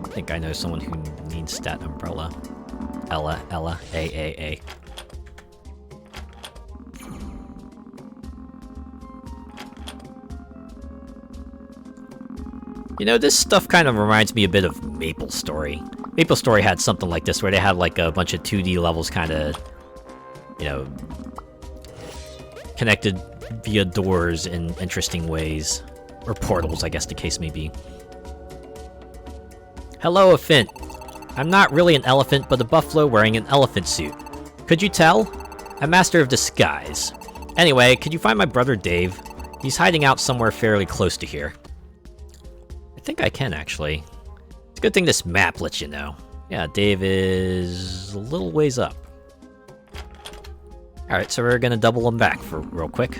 I think I know someone who needs that umbrella. Ella, A. You know, this stuff kind of reminds me a bit of MapleStory. MapleStory had something like this, where they had like a bunch of 2D levels kind of, you know, connected via doors in interesting ways. Or portals, I guess the case may be. Hello, Elephant. I'm not really an elephant, but a buffalo wearing an elephant suit. Could you tell? I'm master of disguise. Anyway, could you find my brother Dave? He's hiding out somewhere fairly close to here. I think I can, actually. It's a good thing this map lets you know. Yeah, Dave is a little ways up. Alright, so we're gonna double him back for real quick.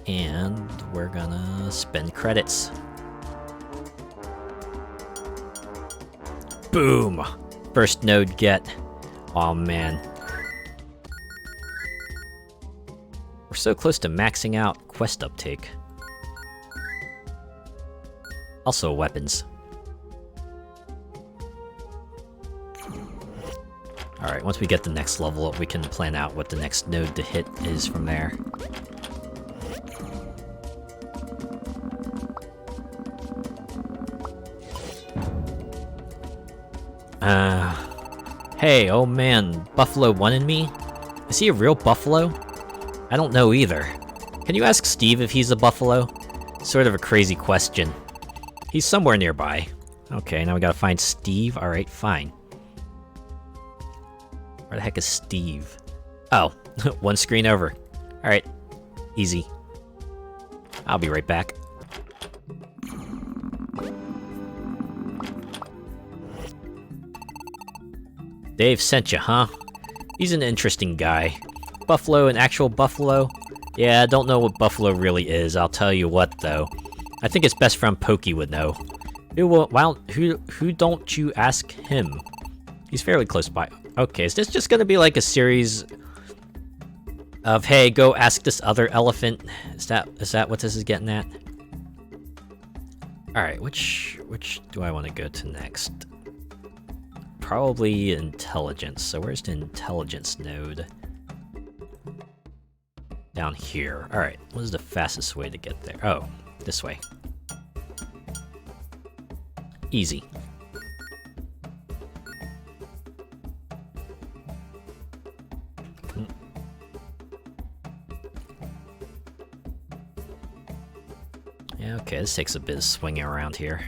And we're gonna spend credits. Boom! First node get. Aw, man. We're so close to maxing out quest uptake. Also weapons. Alright, once we get the next level up, we can plan out what the next node to hit is from there. Hey, oh man, Buffalo wanted me? Is he a real buffalo? I don't know either. Can you ask Steve if he's a buffalo? Sort of a crazy question. He's somewhere nearby. Okay, now we gotta find Steve. Alright, fine. Where the heck is Steve? Oh, one screen over. Alright, easy. I'll be right back. Dave sent you, huh? He's an interesting guy. Buffalo, an actual buffalo? Yeah, I don't know what buffalo really is, I'll tell you what, though. I think his best friend Pokey would know. Who don't you ask him? He's fairly close by. Okay, is this just gonna be like a series of, hey, go ask this other elephant? Is that what this is getting at? Alright, which do I want to go to next? Probably intelligence. So where's the intelligence node? Down here. Alright, what is the fastest way to get there? Oh, this way. Easy. Yeah, okay, this takes a bit of swinging around here.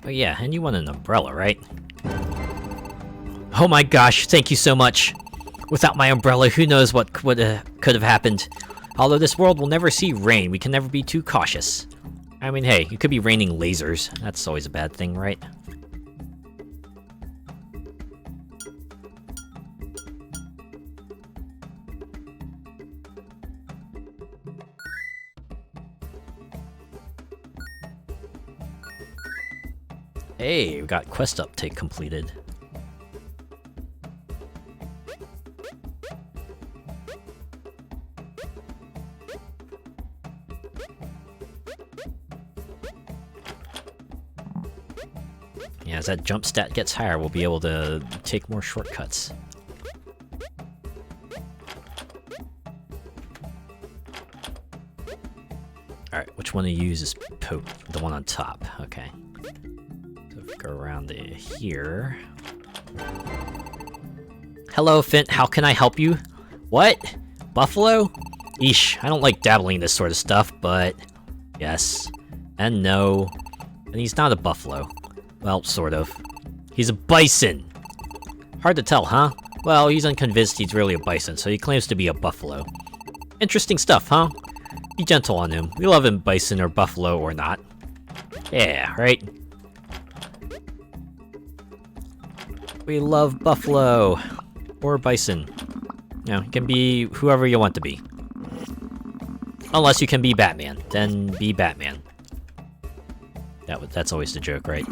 Oh yeah, and you want an umbrella, right? Oh my gosh, thank you so much! Without my umbrella, who knows what could have happened. Although this world will never see rain, we can never be too cautious. I mean, hey, it could be raining lasers. That's always a bad thing, right? Hey, we got quest uptake completed. Yeah, as that jump stat gets higher, we'll be able to take more shortcuts. Alright, which one to use is the one on top. Okay. So if we go around to here. Hello, Fint, how can I help you? What? Buffalo? Eesh, I don't like dabbling in this sort of stuff, but... yes. And no. And he's not a buffalo. Well, sort of. He's a bison! Hard to tell, huh? Well, he's unconvinced he's really a bison, so he claims to be a buffalo. Interesting stuff, huh? Be gentle on him. We love him, bison or buffalo or not. Yeah, right? We love buffalo. Or bison. You know, you can be whoever you want to be. Unless you can be Batman. Then be Batman. That's always the joke, right?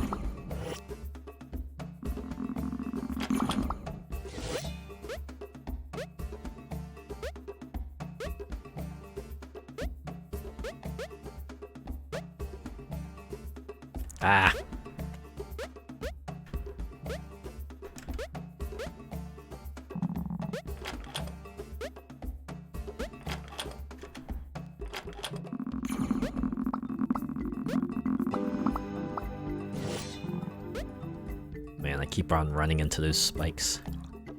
Ah. Man, I keep on running into those spikes.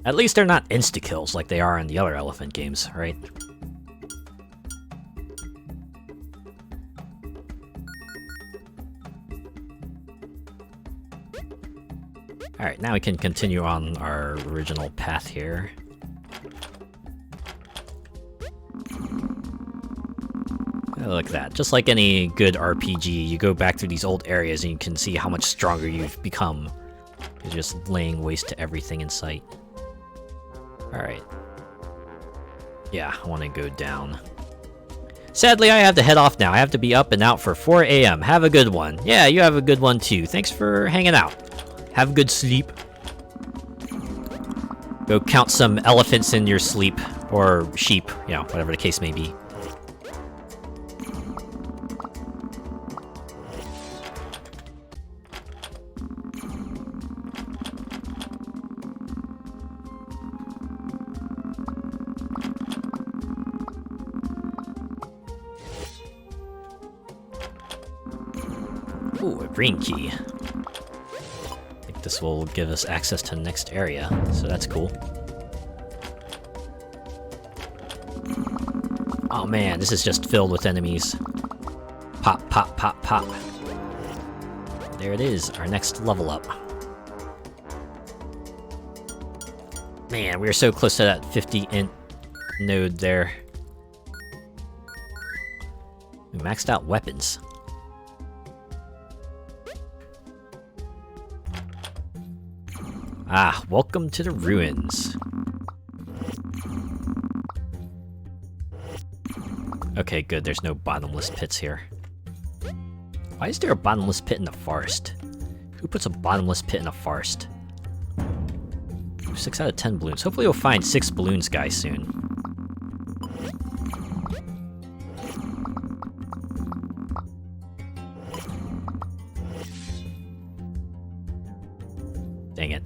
At least they're not insta-kills like they are in the other elephant games, right? Alright, now we can continue on our original path here. Oh, look at that. Just like any good RPG, you go back through these old areas and you can see how much stronger you've become. You're just laying waste to everything in sight. Alright. Yeah, I want to go down. Sadly, I have to head off now. I have to be up and out for 4 a.m. Have a good one. Yeah, you have a good one too. Thanks for hanging out. Have good sleep. Go count some elephants in your sleep. Or sheep, you know, whatever the case may be. Ooh, a green key. this will give us access to the next area, so that's cool. Oh man, this is just filled with enemies. Pop, pop, pop, pop. There it is, our next level up. Man, we were so close to that 50 int node there. We maxed out weapons. Ah, welcome to the ruins. Okay, good, there's no bottomless pits here. Why is there a bottomless pit in the forest? Who puts a bottomless pit in a forest? 6 out of 10 balloons. Hopefully we'll find 6 balloons guys soon. Dang it.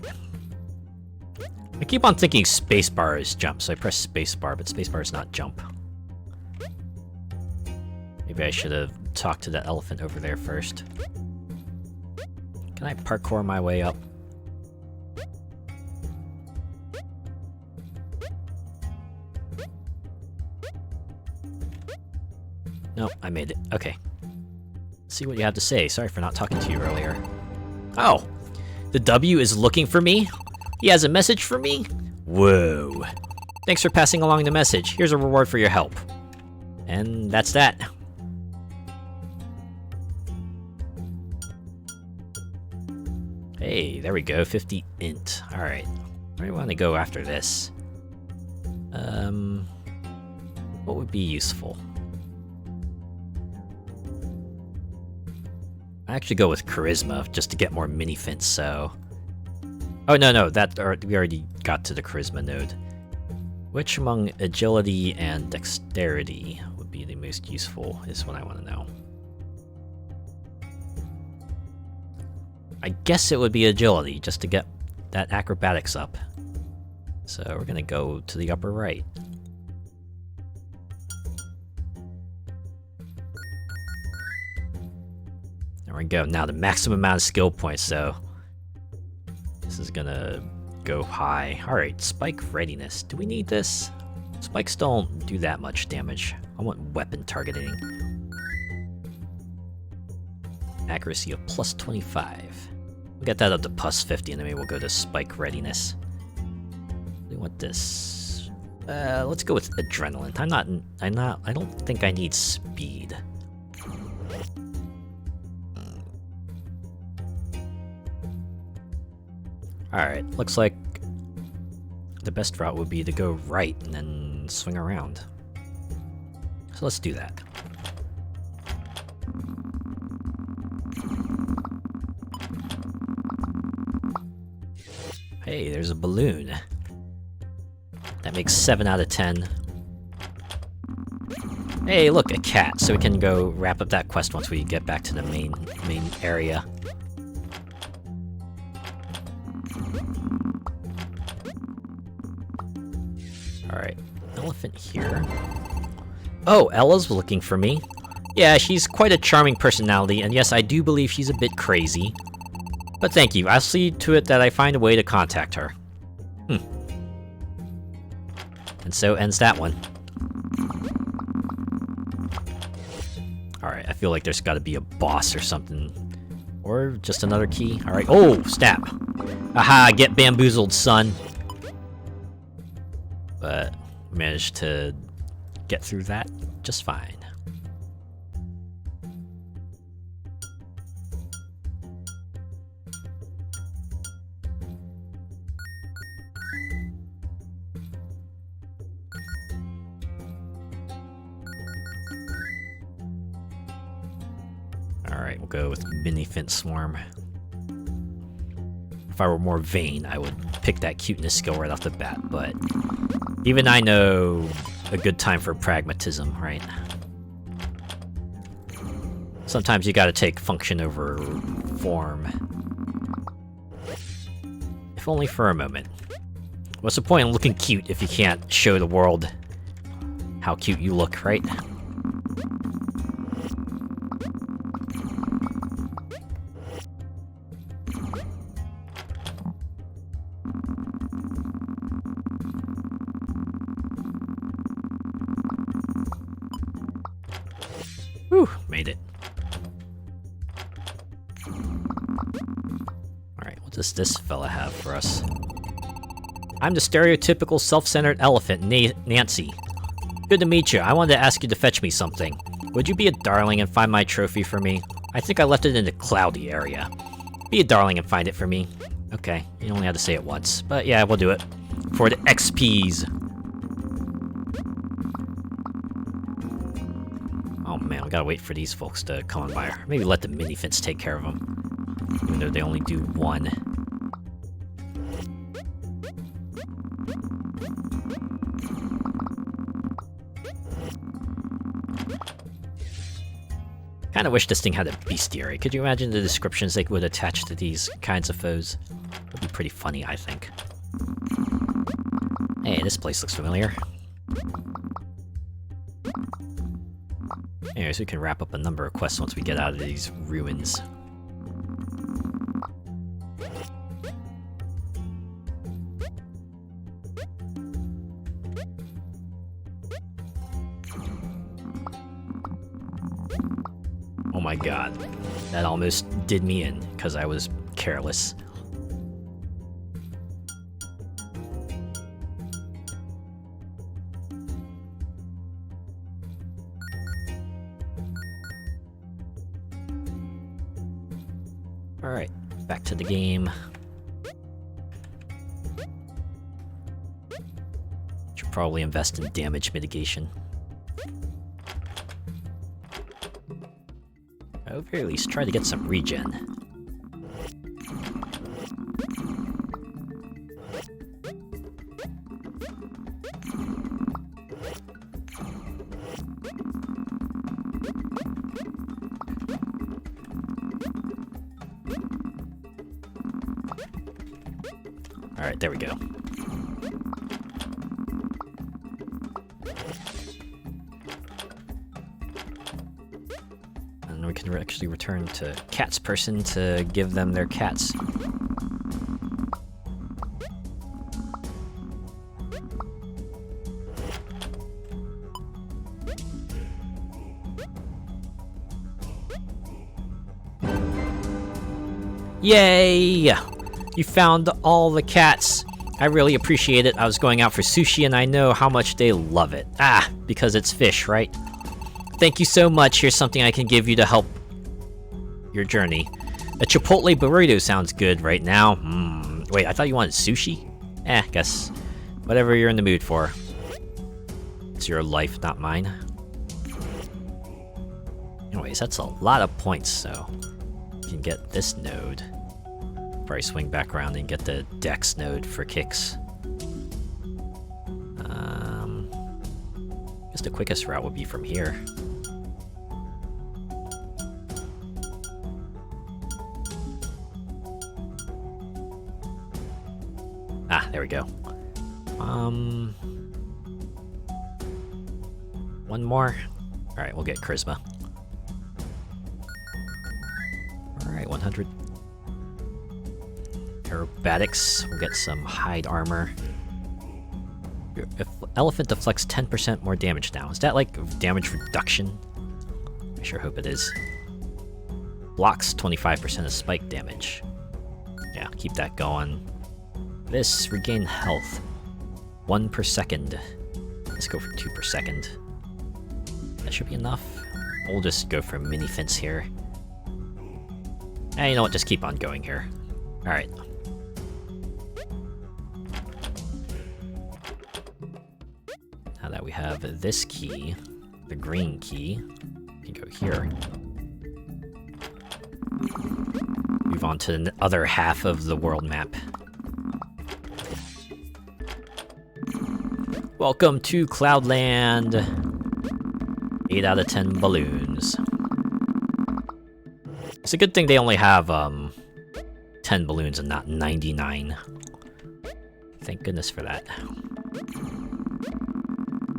I keep on thinking spacebar is jump, so I press spacebar, but spacebar is not jump. Maybe I should have talked to that elephant over there first. Can I parkour my way up? No, I made it. Okay. Let's see what you have to say. Sorry for not talking to you earlier. Oh! The W is looking for me? He has a message for me? Whoa. Thanks for passing along the message. Here's a reward for your help. And that's that. Hey, there we go. 50 int. Alright. Where do I want to go after this? What would be useful? I actually go with charisma just to get more mini-fints, so... Oh, no, we already got to the charisma node. Which among agility and dexterity would be the most useful is what I want to know. I guess it would be agility, just to get that acrobatics up. So we're gonna go to the upper right. There we go. Now the maximum amount of skill points, so this is gonna go high. Alright, spike readiness. Do we need this? Spikes don't do that much damage. I want weapon targeting. Accuracy of plus 25. We'll get that up to plus 50 and then maybe we'll go to spike readiness. We want this. Let's go with adrenaline. I don't think I need speed. Alright, looks like the best route would be to go right and then swing around. So let's do that. Hey, there's a balloon. That makes 7 out of 10. Hey, look, a cat. So we can go wrap up that quest once we get back to the main area. Alright, elephant here. Oh, Ella's looking for me. Yeah, she's quite a charming personality, and yes, I do believe she's a bit crazy. But thank you, I'll see to it that I find a way to contact her. And so ends that one. Alright, I feel like there's gotta be a boss or something. Or just another key. Alright, oh, snap! Aha, get bamboozled, son! But managed to get through that just fine. Alright, we'll go with Mini-Fint Swarm. If I were more vain, I would pick that cuteness skill right off the bat, but even I know a good time for pragmatism, right? Sometimes you gotta take function over form. If only for a moment. What's the point in looking cute if you can't show the world how cute you look, right? Whew, made it. Alright, what does this fella have for us? I'm the stereotypical self-centered elephant, Nancy. Good to meet you. I wanted to ask you to fetch me something. Would you be a darling and find my trophy for me? I think I left it in the cloudy area. Be a darling and find it for me. Okay, you only had to say it once. But yeah, we'll do it. For the XPs. Oh man, we gotta wait for these folks to come on by. Or maybe let the minifins take care of them. Even though they only do one. Kinda wish this thing had a bestiary. Could you imagine the descriptions they would attach to these kinds of foes? Would be pretty funny, I think. Hey, this place looks familiar. Anyways, we can wrap up a number of quests once we get out of these ruins. Oh my god, that almost did me in, because I was careless. Alright, back to the game. Should probably invest in damage mitigation. At the very least, try to get some regen. Alright, there we go. And we can actually return to Cat's person to give them their cats. Yay! You found all the cats. I really appreciate it. I was going out for sushi and I know how much they love it. Ah, because it's fish, right? Thank you so much. Here's something I can give you to help your journey. A Chipotle burrito sounds good right now. Wait, I thought you wanted sushi? Guess whatever you're in the mood for. It's your life, not mine. Anyways, that's a lot of points, so you can get this node. Probably swing back around and get the Dex node for kicks. Guess the quickest route would be from here. Ah, there we go. One more. Alright, we'll get Charisma. Alright, 100. Aerobatics, we'll get some hide armor. If elephant deflects 10% more damage now. Is that like damage reduction? I sure hope it is. Blocks 25% of spike damage. Yeah, keep that going. This, regain health. 1 per second. Let's go for 2 per second. That should be enough. We'll just go for mini fence here. You know what, just keep on going here. Alright. Now that we have this key, the green key, we can go here. Move on to the other half of the world map. Welcome to Cloudland! 8 out of 10 balloons. It's a good thing they only have, 10 balloons and not 99. Thank goodness for that.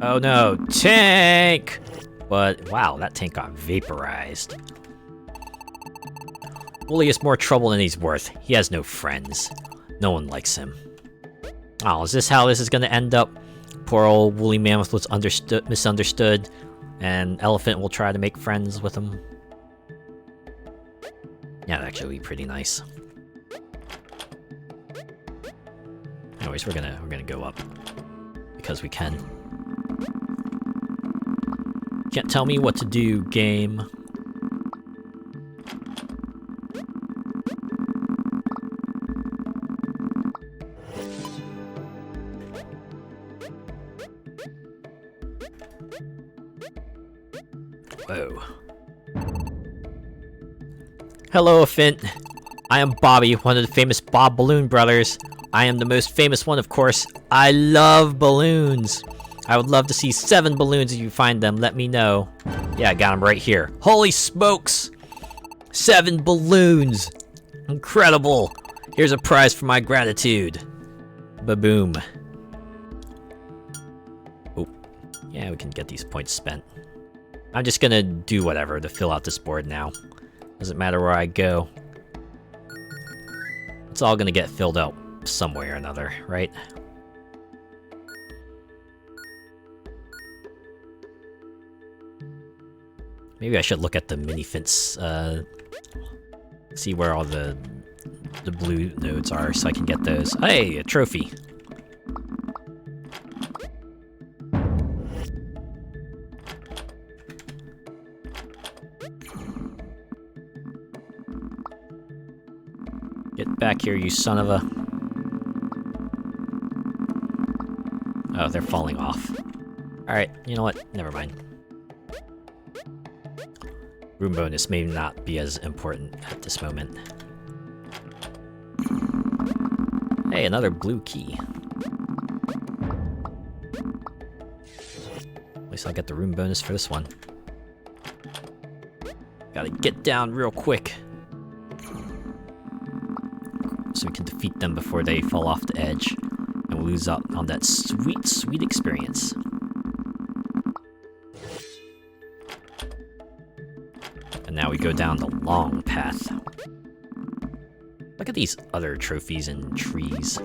Oh no, tank! But, wow, that tank got vaporized. Wooly is more trouble than he's worth. He has no friends. No one likes him. Oh, is this how this is gonna end up? Poor old Woolly Mammoth was misunderstood. and Elephant will try to make friends with him. Yeah, that'd actually be pretty nice. Anyways, we're gonna go up because we can. Can't tell me what to do, game. Whoa. Hello, Elephant. I am Bobby, one of the famous Bob Balloon brothers. I am the most famous one, of course. I love balloons. I would love to see 7 balloons if you find them. Let me know. Yeah, I got them right here. Holy smokes! 7 balloons! Incredible! Here's a prize for my gratitude. Ba-boom. Oh, yeah, we can get these points spent. I'm just gonna do whatever to fill out this board now. Doesn't matter where I go. It's all gonna get filled out some way or another, right? Maybe I should look at the mini-fence, see where all the blue nodes are so I can get those. Hey, a trophy! Get back here, you son of a... Oh, they're falling off. Alright, you know what? Never mind. Room bonus may not be as important at this moment. Hey, another blue key. At least I get the room bonus for this one. Gotta get down real quick. So we can defeat them before they fall off the edge. And we'll lose out on that sweet, sweet experience. And now we go down the long path. Look at these other trophies and trees.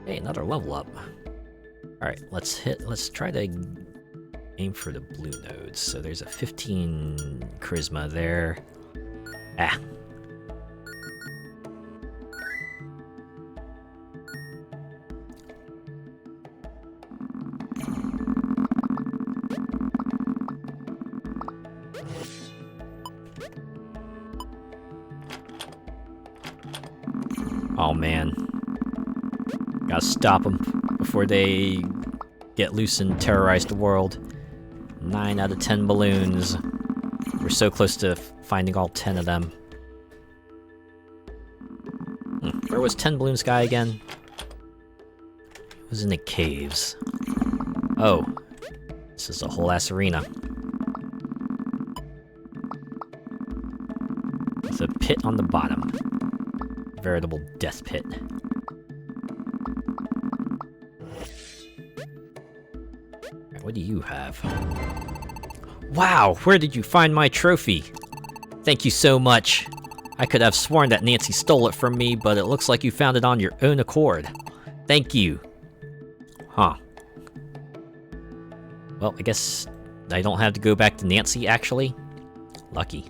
Hey, another level up. Alright, let's try to aim for the blue nodes. So there's a 15 charisma there. Ah. Oh man. Gotta stop them before they get loose and terrorize the world. 9 out of 10 balloons. We're so close to finding all 10 of them. Where was 10 Balloons guy again? It was in the caves. Oh. This is a whole ass arena. With a pit on the bottom. Veritable death pit. Right, what do you have? Wow, where did you find my trophy? Thank you so much. I could have sworn that Nancy stole it from me, but it looks like you found it on your own accord. Thank you. Huh. Well, I guess I don't have to go back to Nancy, actually. Lucky.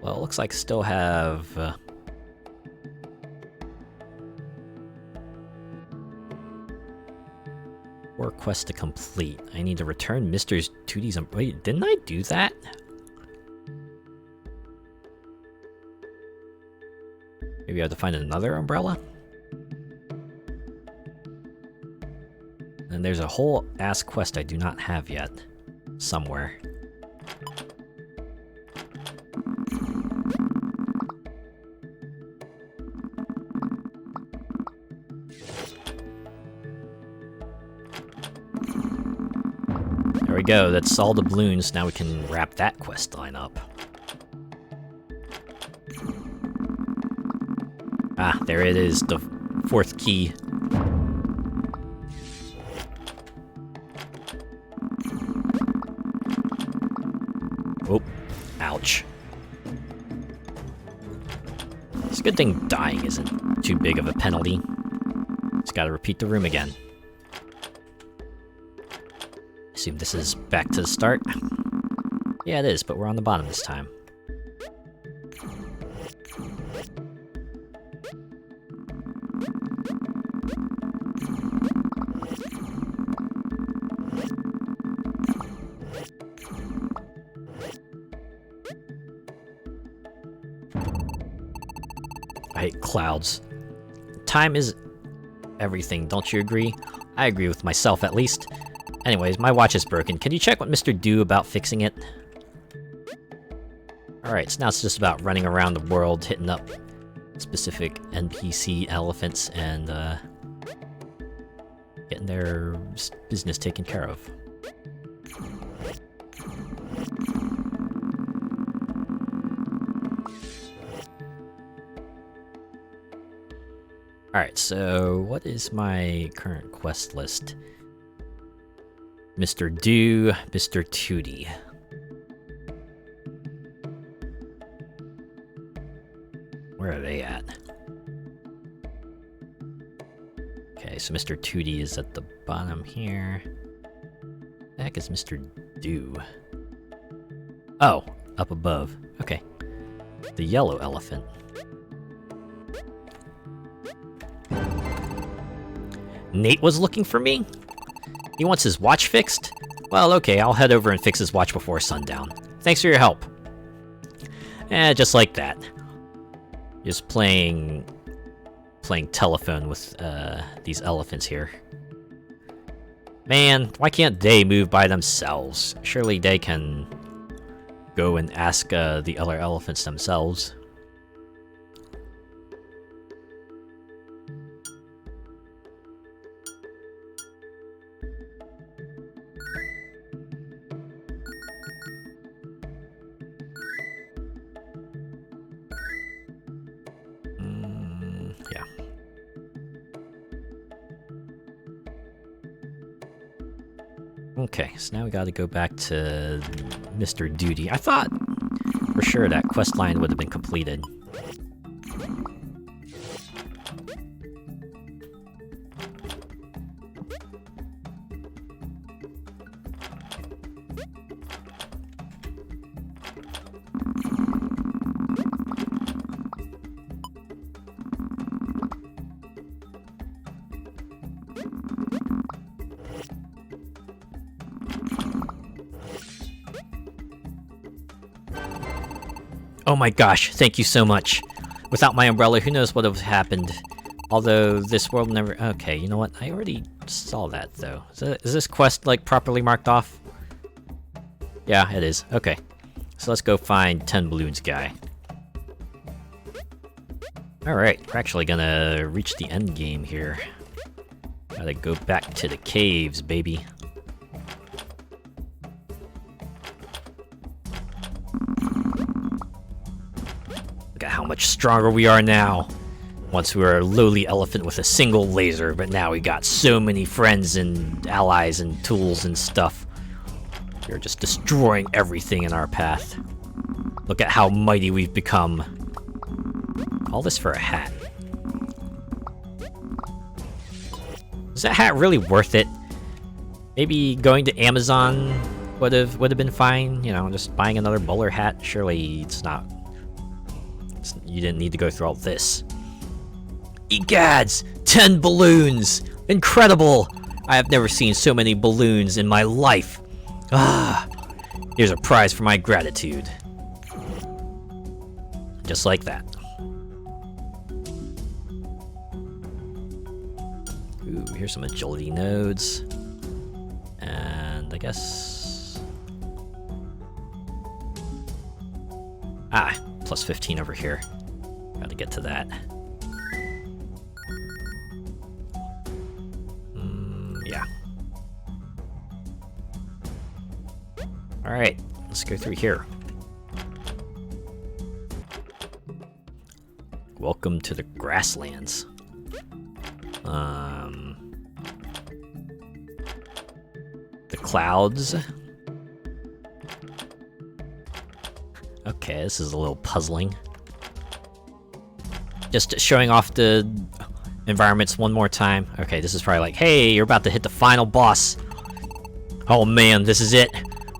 Well, it looks like I still have... Or quest to complete. I need to return Mr. 2D's... Wait, didn't I do that? Maybe I have to find another umbrella? And there's a whole ass quest I do not have yet. Somewhere. There we go, that's all the balloons. Now we can wrap that quest line up. Ah, there it is, the 4th key. Oh, ouch. It's a good thing dying isn't too big of a penalty. Just gotta repeat the room again. assume this is back to the start. Yeah, it is, but we're on the bottom this time. I hate clouds. Time is everything, don't you agree? I agree with myself, at least. Anyways, my watch is broken. Can you check with Mr. Do about fixing it? Alright, so now it's just about running around the world, hitting up specific NPC elephants, and getting their business taken care of. Alright, so what is my current quest list? Mr. Do, Mr. Tootie. Where are they at? Okay, so Mr. Tootie is at the bottom here. The heck is Mr. Do? Oh, up above. Okay. The yellow elephant. Nate was looking for me? He wants his watch fixed? Well, okay, I'll head over and fix his watch before sundown. Thanks for your help. Just like that. Just playing telephone with these elephants here. Man, why can't they move by themselves? Surely they can go and ask the other elephants themselves. Yeah. Okay, so now we gotta go back to Mr. Duty. I thought for sure that quest line would have been completed. Oh my gosh, thank you so much. Without my umbrella, who knows what would have happened. Although, this world never... Okay, you know what? I already saw that, though. Is this quest, like, properly marked off? Yeah, it is. Okay. So let's go find 10 Balloons guy. Alright, we're actually gonna reach the end game here. Gotta go back to the caves, baby. Look at how much stronger we are now. Once we were a lowly elephant with a single laser, but now we got so many friends and allies and tools and stuff. We're just destroying everything in our path. Look at how mighty we've become. All this for a hat. Is that hat really worth it? Maybe going to Amazon would have been fine. You know, just buying another bowler hat. Surely it's not. You didn't need to go through all this. Egads! 10 balloons! Incredible! I have never seen so many balloons in my life. Ah! Here's a prize for my gratitude. Just like that. Ooh, here's some agility nodes. And I guess... Ah, plus 15 over here. Gotta get to that. Yeah. Alright, let's go through here. Welcome to the grasslands. The clouds. Okay, this is a little puzzling. Just showing off the environments one more time. Okay, this is probably like, hey, you're about to hit the final boss. Oh man, this is it.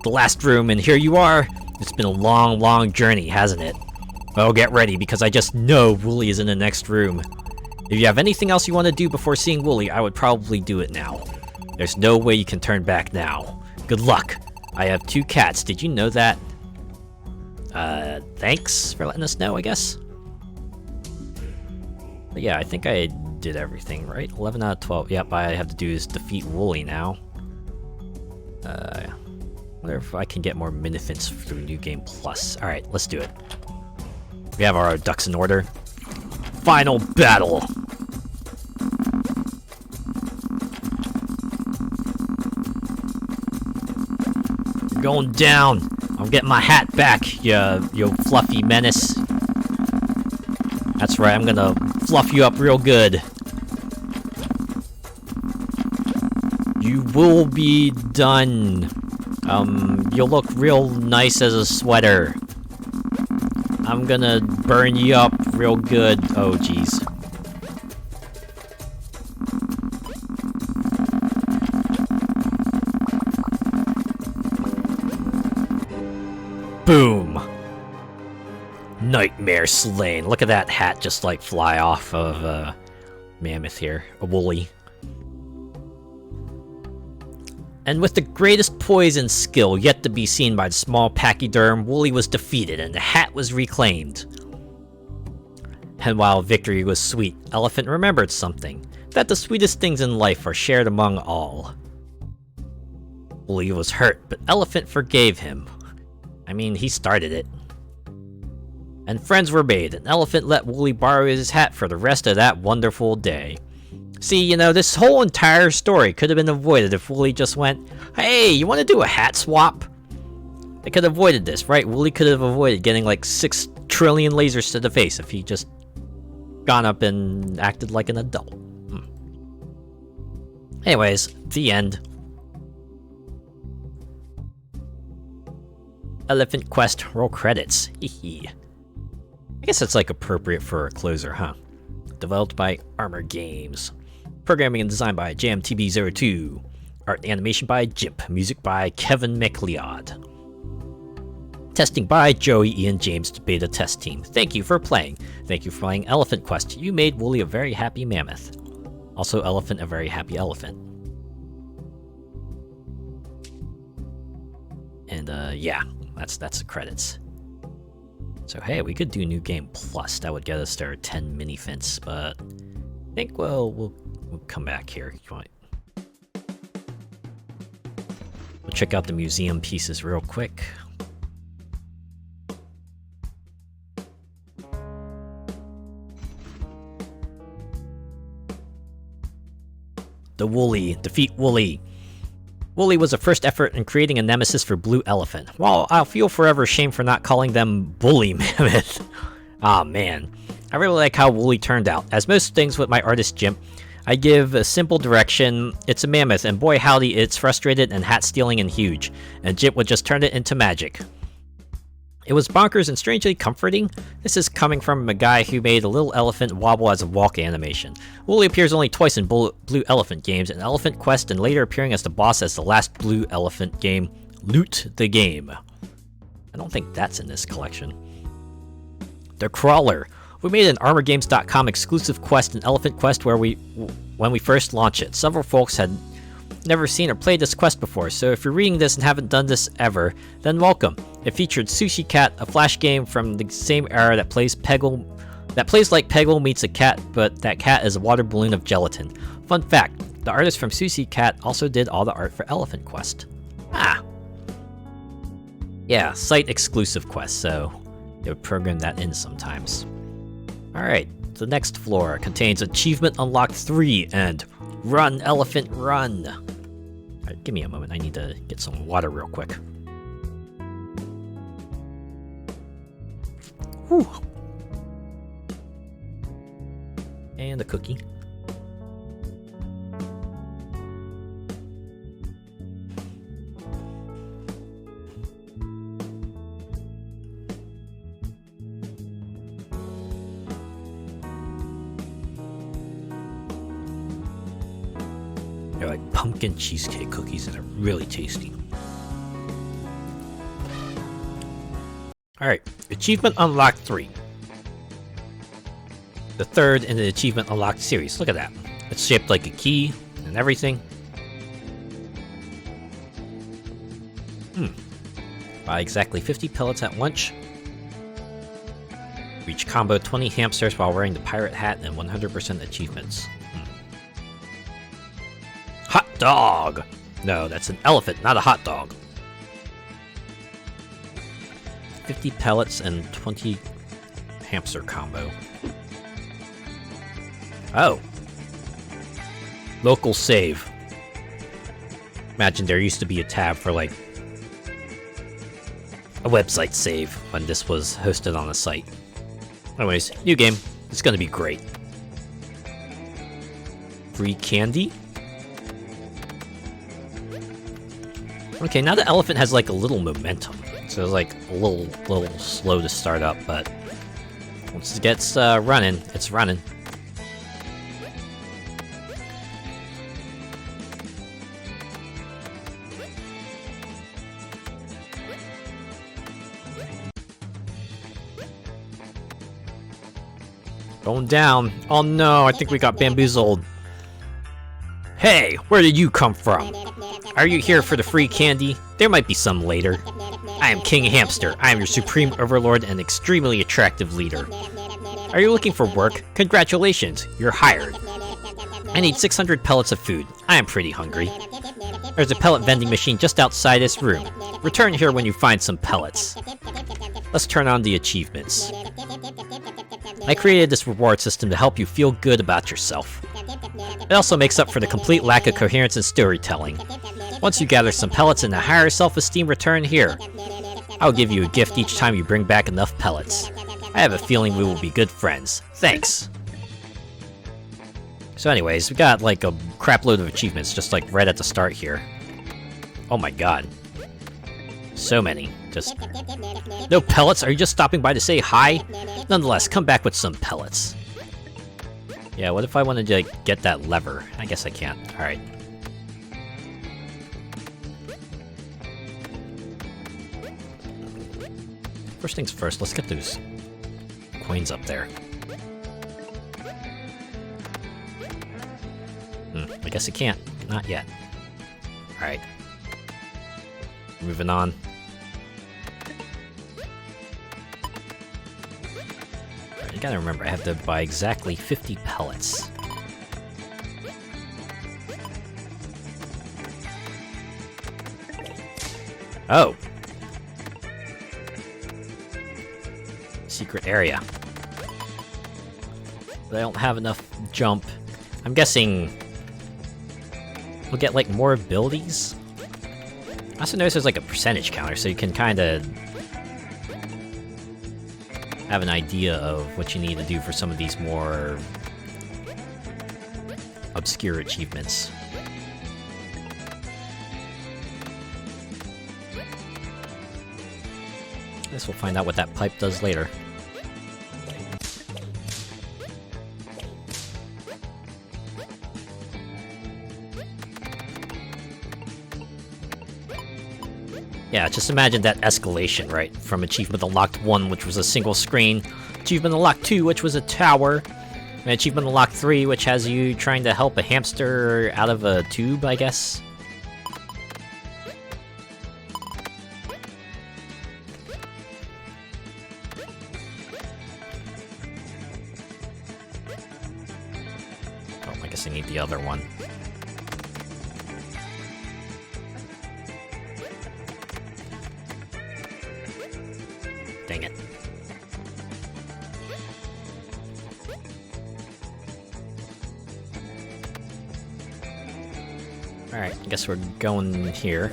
The last room, and here you are. It's been a long, long journey, hasn't it? Oh, get ready, because I just know Wooly is in the next room. If you have anything else you want to do before seeing Wooly, I would probably do it now. There's no way you can turn back now. Good luck. I have 2 cats, did you know that? Thanks for letting us know, I guess. But yeah, I think I did everything, right? 11 out of 12. Yep, I have to do is defeat Wooly now. Wonder if I can get more Minifins through New Game Plus. Alright, let's do it. We have our ducks in order. Final battle! You're going down! I'm getting my hat back, you fluffy menace. That's right, I'm gonna fluff you up real good. You will be done. You'll look real nice as a sweater. I'm gonna burn you up real good. Oh, jeez. Boom! Nightmare slain. Look at that hat just like fly off of Mammoth here. A Wooly. And with the greatest poise and skill yet to be seen by the small pachyderm, Wooly was defeated and the hat was reclaimed. And while victory was sweet, Elephant remembered something. That the sweetest things in life are shared among all. Wooly was hurt, but Elephant forgave him. I mean, he started it. And friends were made, and Elephant let Wooly borrow his hat for the rest of that wonderful day. See, you know, this whole entire story could have been avoided if Wooly just went, "Hey, you want to do a hat swap?" They could have avoided this, right? Wooly could have avoided getting like 6 trillion lasers to the face if he just gone up and acted like an adult. Anyways, the end. Elephant Quest roll credits. Hehe. I guess that's like appropriate for a closer, huh? Developed by Armor Games. Programming and design by JMTB02. Art and animation by Jimp. Music by Kevin MacLeod. Testing by Joey, Ian, James, Beta Test Team. Thank you for playing. Thank you for playing Elephant Quest. You made Wooly a very happy mammoth. Also, Elephant a very happy elephant. And yeah, that's the credits. So hey, we could do New Game Plus. That would get us there 10 Minifins, but I think we'll come back here. We'll check out the museum pieces real quick. The Wooly. Defeat Wooly. Wooly was the first effort in creating a nemesis for Blue Elephant. While I'll feel forever shame for not calling them Bully Mammoth. Aw, man. I really like how Wooly turned out. As most things with my artist Jimp, I give a simple direction. It's a mammoth, and boy howdy, it's frustrated and hat-stealing and huge. And Jimp would just turn it into magic. It was bonkers and strangely comforting. This is coming from a guy who made a little elephant wobble as a walk animation. Wooly appears only twice in Blue Elephant games, in Elephant Quest, and later appearing as the boss as the last Blue Elephant game, Loot the Game. I don't think that's in this collection. The Crawler. We made an ArmorGames.com exclusive quest in Elephant Quest when we first launched it. Several folks had never seen or played this quest before, so if you're reading this and haven't done this ever, then welcome. It featured Sushi Cat, a flash game from the same era that plays like Peggle meets a cat, but that cat is a water balloon of gelatin. Fun fact, the artist from Sushi Cat also did all the art for Elephant Quest. Ah! Yeah, site exclusive quest, so they would program that in sometimes. Alright, the next floor contains Achievement Unlocked 3 and Run, Elephant, Run! Alright, give me a moment, I need to get some water real quick. Whew. And a cookie. They're like pumpkin cheesecake cookies and they're really tasty. Alright, Achievement Unlocked 3. The third in the Achievement Unlocked series. Look at that. It's shaped like a key and everything. Buy exactly 50 pellets at lunch. Reach combo 20 hamsters while wearing the pirate hat and 100% achievements. Hot dog! No, that's an elephant, not a hot dog. 50 pellets and 20 hamster combo. Oh. Local save. Imagine there used to be a tab for like a website save when this was hosted on a site. Anyways, new game. It's gonna be great. Free candy? Okay, now the elephant has like a little momentum. So it's like a little slow to start up, but once it gets running, it's running. Going down. Oh no, I think we got bamboozled. Hey, where did you come from? Are you here for the free candy? There might be some later. I am King Hamster. I am your supreme overlord and extremely attractive leader. Are you looking for work? Congratulations, you're hired. I need 600 pellets of food. I am pretty hungry. There's a pellet vending machine just outside this room. Return here when you find some pellets. Let's turn on the achievements. I created this reward system to help you feel good about yourself. It also makes up for the complete lack of coherence in storytelling. Once you gather some pellets and a higher self-esteem, return here. I'll give you a gift each time you bring back enough pellets. I have a feeling we will be good friends. Thanks! So anyways, we got like a crap load of achievements just like right at the start here. Oh my god. So many. Just... No pellets? Are you just stopping by to say hi? Nonetheless, come back with some pellets. Yeah, what if I wanted to like, get that lever? I guess I can't. Alright. First things first, let's get those coins up there. I guess I can't. Not yet. Alright. Moving on. Alright, you gotta remember, I have to buy exactly 50 pellets. Oh! Secret area. But I don't have enough jump. I'm guessing we'll get like more abilities. I also noticed there's like a percentage counter, so you can kind of have an idea of what you need to do for some of these more obscure achievements. I guess we'll find out what that pipe does later. Yeah, just imagine that escalation, right? From Achievement Unlocked 1, which was a single screen, Achievement Unlocked 2, which was a tower, and Achievement Unlocked 3, which has you trying to help a hamster out of a tube, I guess? Oh, I guess I need the other one. Dang it. Alright, I guess we're going here.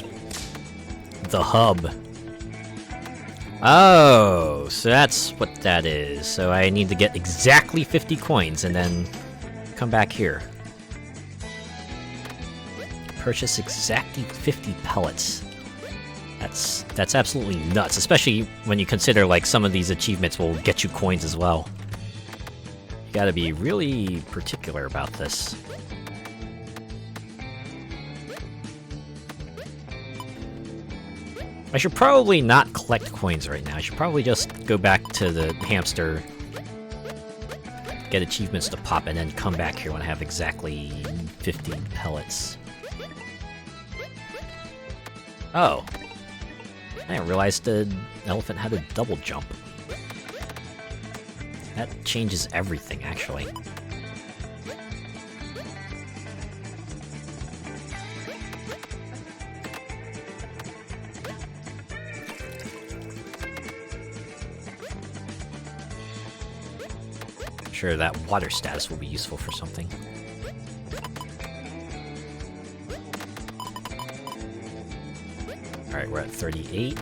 The hub. Oh, so that's what that is. So I need to get exactly 50 coins and then come back here. Purchase exactly 50 pellets. That's absolutely nuts, especially when you consider like some of these achievements will get you coins as well. You gotta be really particular about this. I should probably not collect coins right now. I should probably just go back to the hamster, get achievements to pop, and then come back here when I have exactly 15 pellets. Oh. I didn't realize the elephant had a double jump. That changes everything, actually. Sure, that water status will be useful for something. Alright, we're at 38.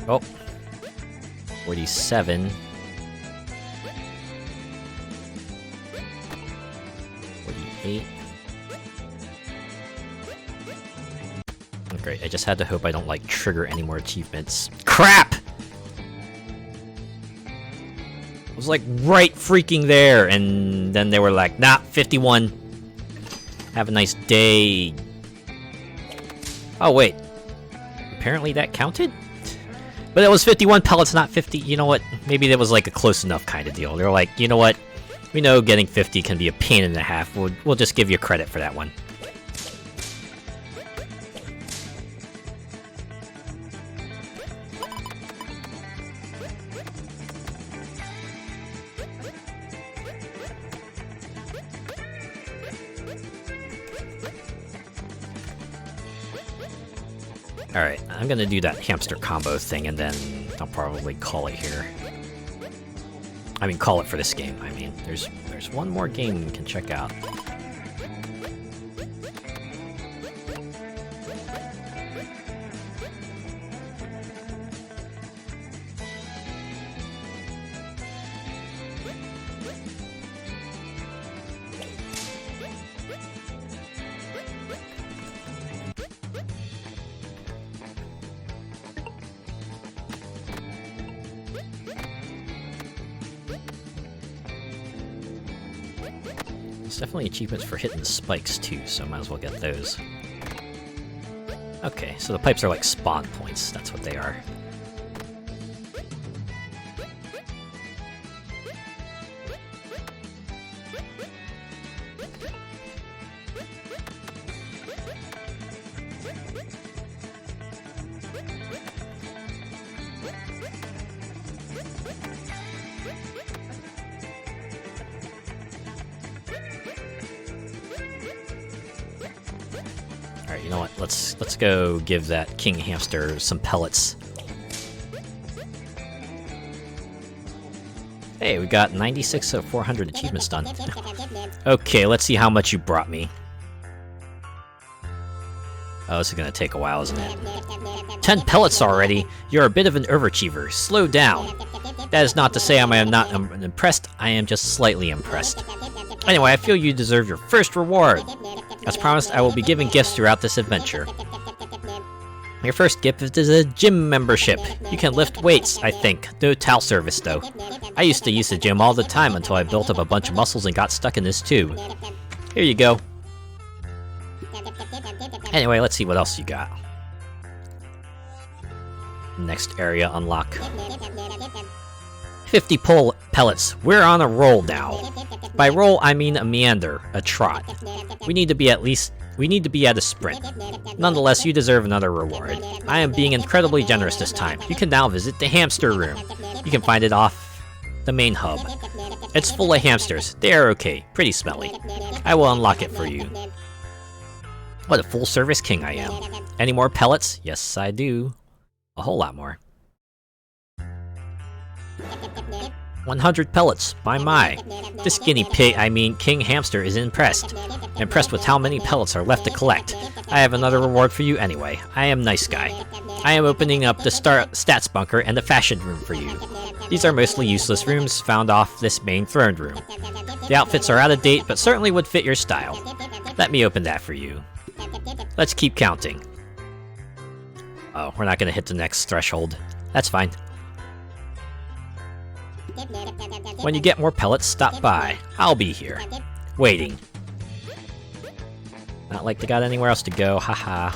Oh. 47. 48. Great, I just had to hope I don't, like, trigger any more achievements. Crap! I was, like, right freaking there, and then they were like, nah, 51. Have a nice day. Oh, wait. Apparently that counted? But it was 51 pellets, not 50. You know what? Maybe that was, like, a close enough kind of deal. They're like, you know what? We know getting 50 can be a pain in the half. We'll just give you credit for that one. Alright, I'm gonna do that hamster combo thing, and then I'll probably call it here. I mean, call it for this game. I mean, there's one more game we can check out. There's definitely achievements for hitting the spikes too, so might as well get those. Okay, so the pipes are like spawn points, that's what they are. Alright, you know what? Let's go give that king hamster some pellets. Hey, we got 96 of 400 achievements done. Okay, let's see how much you brought me. Oh, this is gonna take a while, isn't it? 10 pellets already? You're a bit of an overachiever. Slow down. That is not to say I am not impressed, I am just slightly impressed. Anyway, I feel you deserve your first reward. As promised, I will be giving gifts throughout this adventure. Your first gift is a gym membership. You can lift weights, I think. No towel service, though. I used to use the gym all the time until I built up a bunch of muscles and got stuck in this tube. Here you go. Anyway, let's see what else you got. Next area unlock. 50 pellets. We're on a roll now. By roll, I mean a meander, a trot. We need to be at a sprint. Nonetheless, you deserve another reward. I am being incredibly generous this time. You can now visit the hamster room. You can find it off the main hub. It's full of hamsters. They are okay, pretty smelly. I will unlock it for you. What a full-service king I am. Any more pellets? Yes, I do. A whole lot more. 100 pellets, my. This guinea pig, king hamster is impressed. Impressed with how many pellets are left to collect. I have another reward for you anyway. I am nice guy. I am opening up the stats bunker and the fashion room for you. These are mostly useless rooms found off this main throne room. The outfits are out of date, but certainly would fit your style. Let me open that for you. Let's keep counting. Oh, we're not gonna hit the next threshold. That's fine. When you get more pellets, stop by. I'll be here. Waiting. Not like they got anywhere else to go, haha.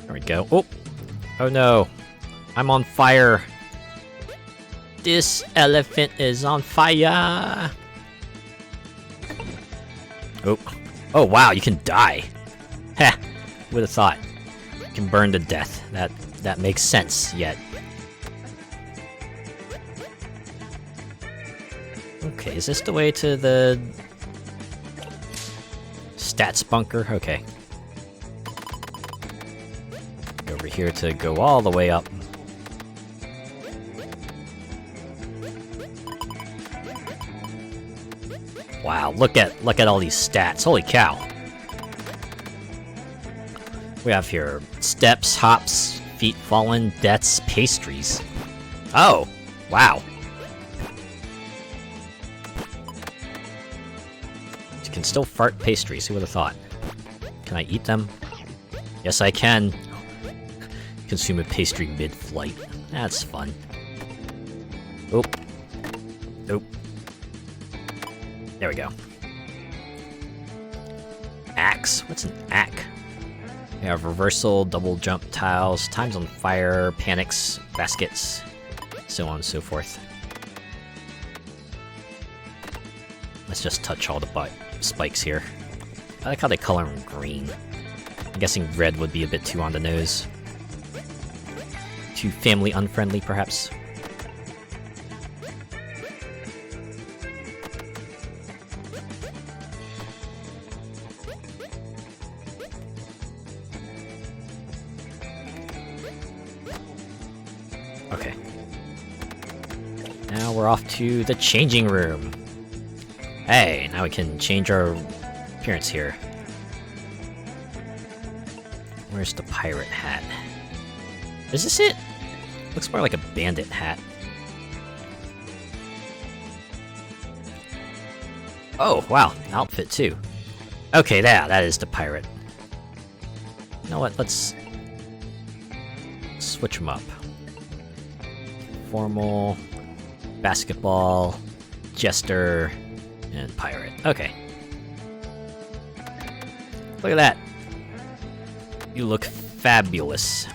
There we go. Oh! Oh no! I'm on fire! This elephant is on fire! Oh. Oh wow, you can die! Heh! Would have thought. You can burn to death. That makes sense, yet. Okay, is this the way to the... stats bunker? Okay. Over here to go all the way up. Wow, look at all these stats. Holy cow. We have here steps, hops, feet fallen, deaths, pastries. Oh, wow. You can still fart pastries, who would have thought? Can I eat them? Yes, I can. Consume a pastry mid-flight. That's fun. Oop. Oop. There we go. Axe? What's an axe? We have reversal, double jump tiles, times on fire, panics, baskets, so on and so forth. Let's just touch all the spikes here. I like how they color them green. I'm guessing red would be a bit too on the nose. Too family unfriendly, perhaps. Okay. Now we're off to the changing room. Hey, now we can change our appearance here. Where's the pirate hat? Is this it? Looks more like a bandit hat. Oh, wow, outfit too. Okay, that is the pirate. You know what, let's switch them up. Formal, basketball, jester, and pirate. Okay. Look at that. You look fabulous.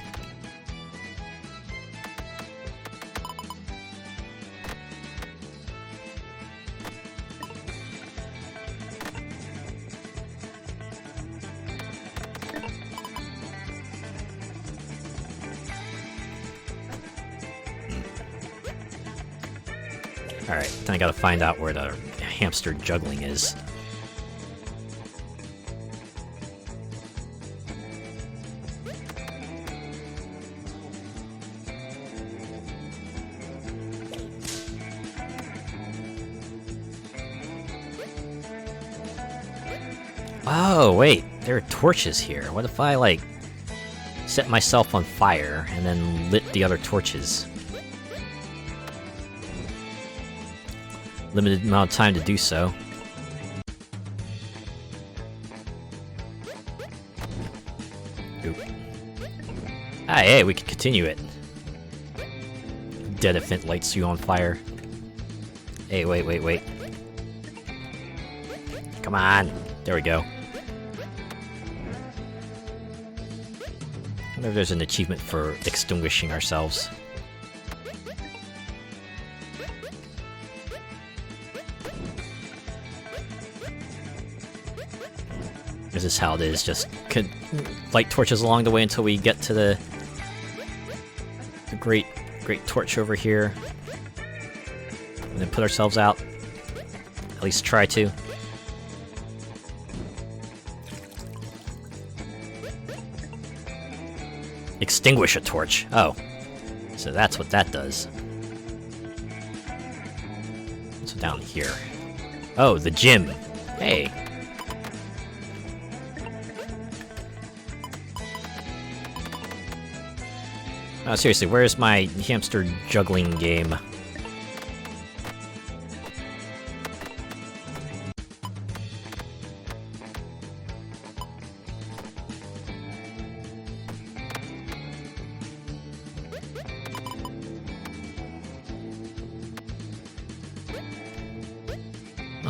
Alright, then I gotta find out where the hamster juggling is. Oh, wait, there are torches here. What if I, like, set myself on fire and then lit the other torches? Limited amount of time to do so. Oop. Ah, hey, we can continue it. Dead Elephant lights you on fire. Hey, wait. Come on. There we go. I wonder if there's an achievement for extinguishing ourselves. This is how it is, just light torches along the way until we get to the great torch over here. And then put ourselves out. At least try to. Extinguish a torch. Oh. So that's what that does. What's down here? Oh, the gym. Hey. Oh, seriously, where's my hamster juggling game?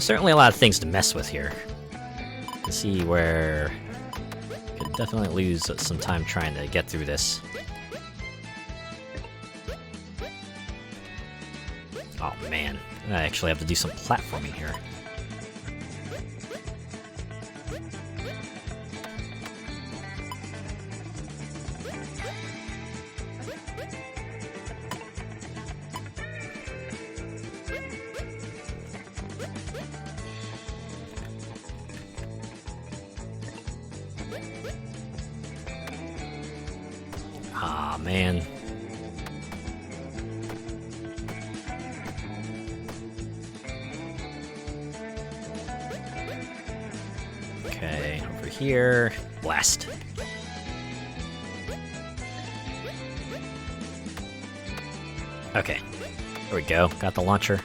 Well, certainly a lot of things to mess with here. Let's see where... Could definitely lose some time trying to get through this. Oh man, I actually have to do some platforming here. Ah, man. Okay, over here. Blast. Okay. There we go. Got the launcher.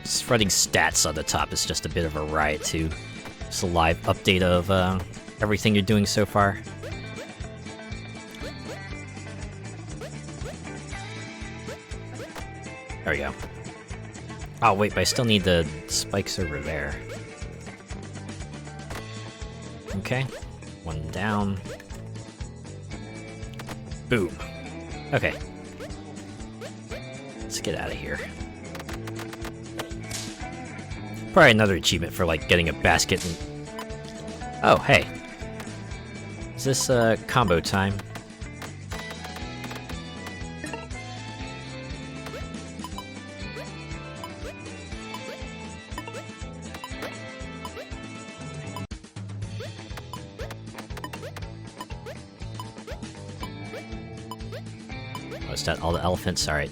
Spreading stats on the top is just a bit of a riot too. Just a live update of everything you're doing so far. There we go. Oh wait, but I still need the spikes over there. Okay, one down. Boom. Okay. Let's get out of here. Probably another achievement for, like, getting a basket and... Oh, hey. Is this, combo time? Oh, is that all the elephants? Alright.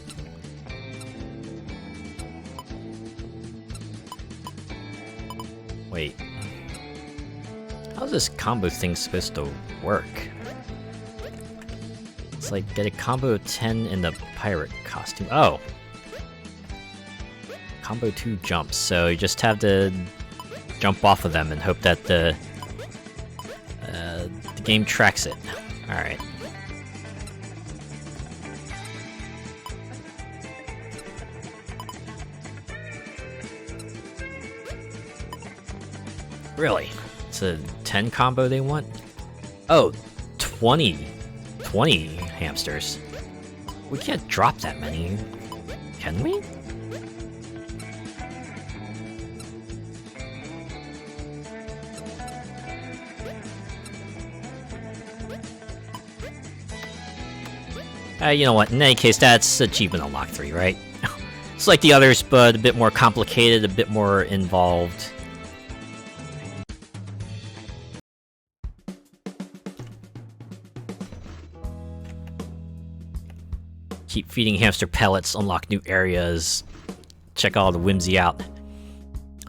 Wait. How's this combo thing supposed to work? It's like, get a combo 10 in the pirate costume. Oh! Combo 2 jumps, so you just have to jump off of them and hope that the game tracks it. Alright. Really? It's a 10 combo they want? Oh, 20 hamsters. We can't drop that many, can we? You know what, in any case, that's achievement unlock 3, right? It's like the others, but a bit more complicated, a bit more involved. Keep feeding hamster pellets, unlock new areas, check all the whimsy out.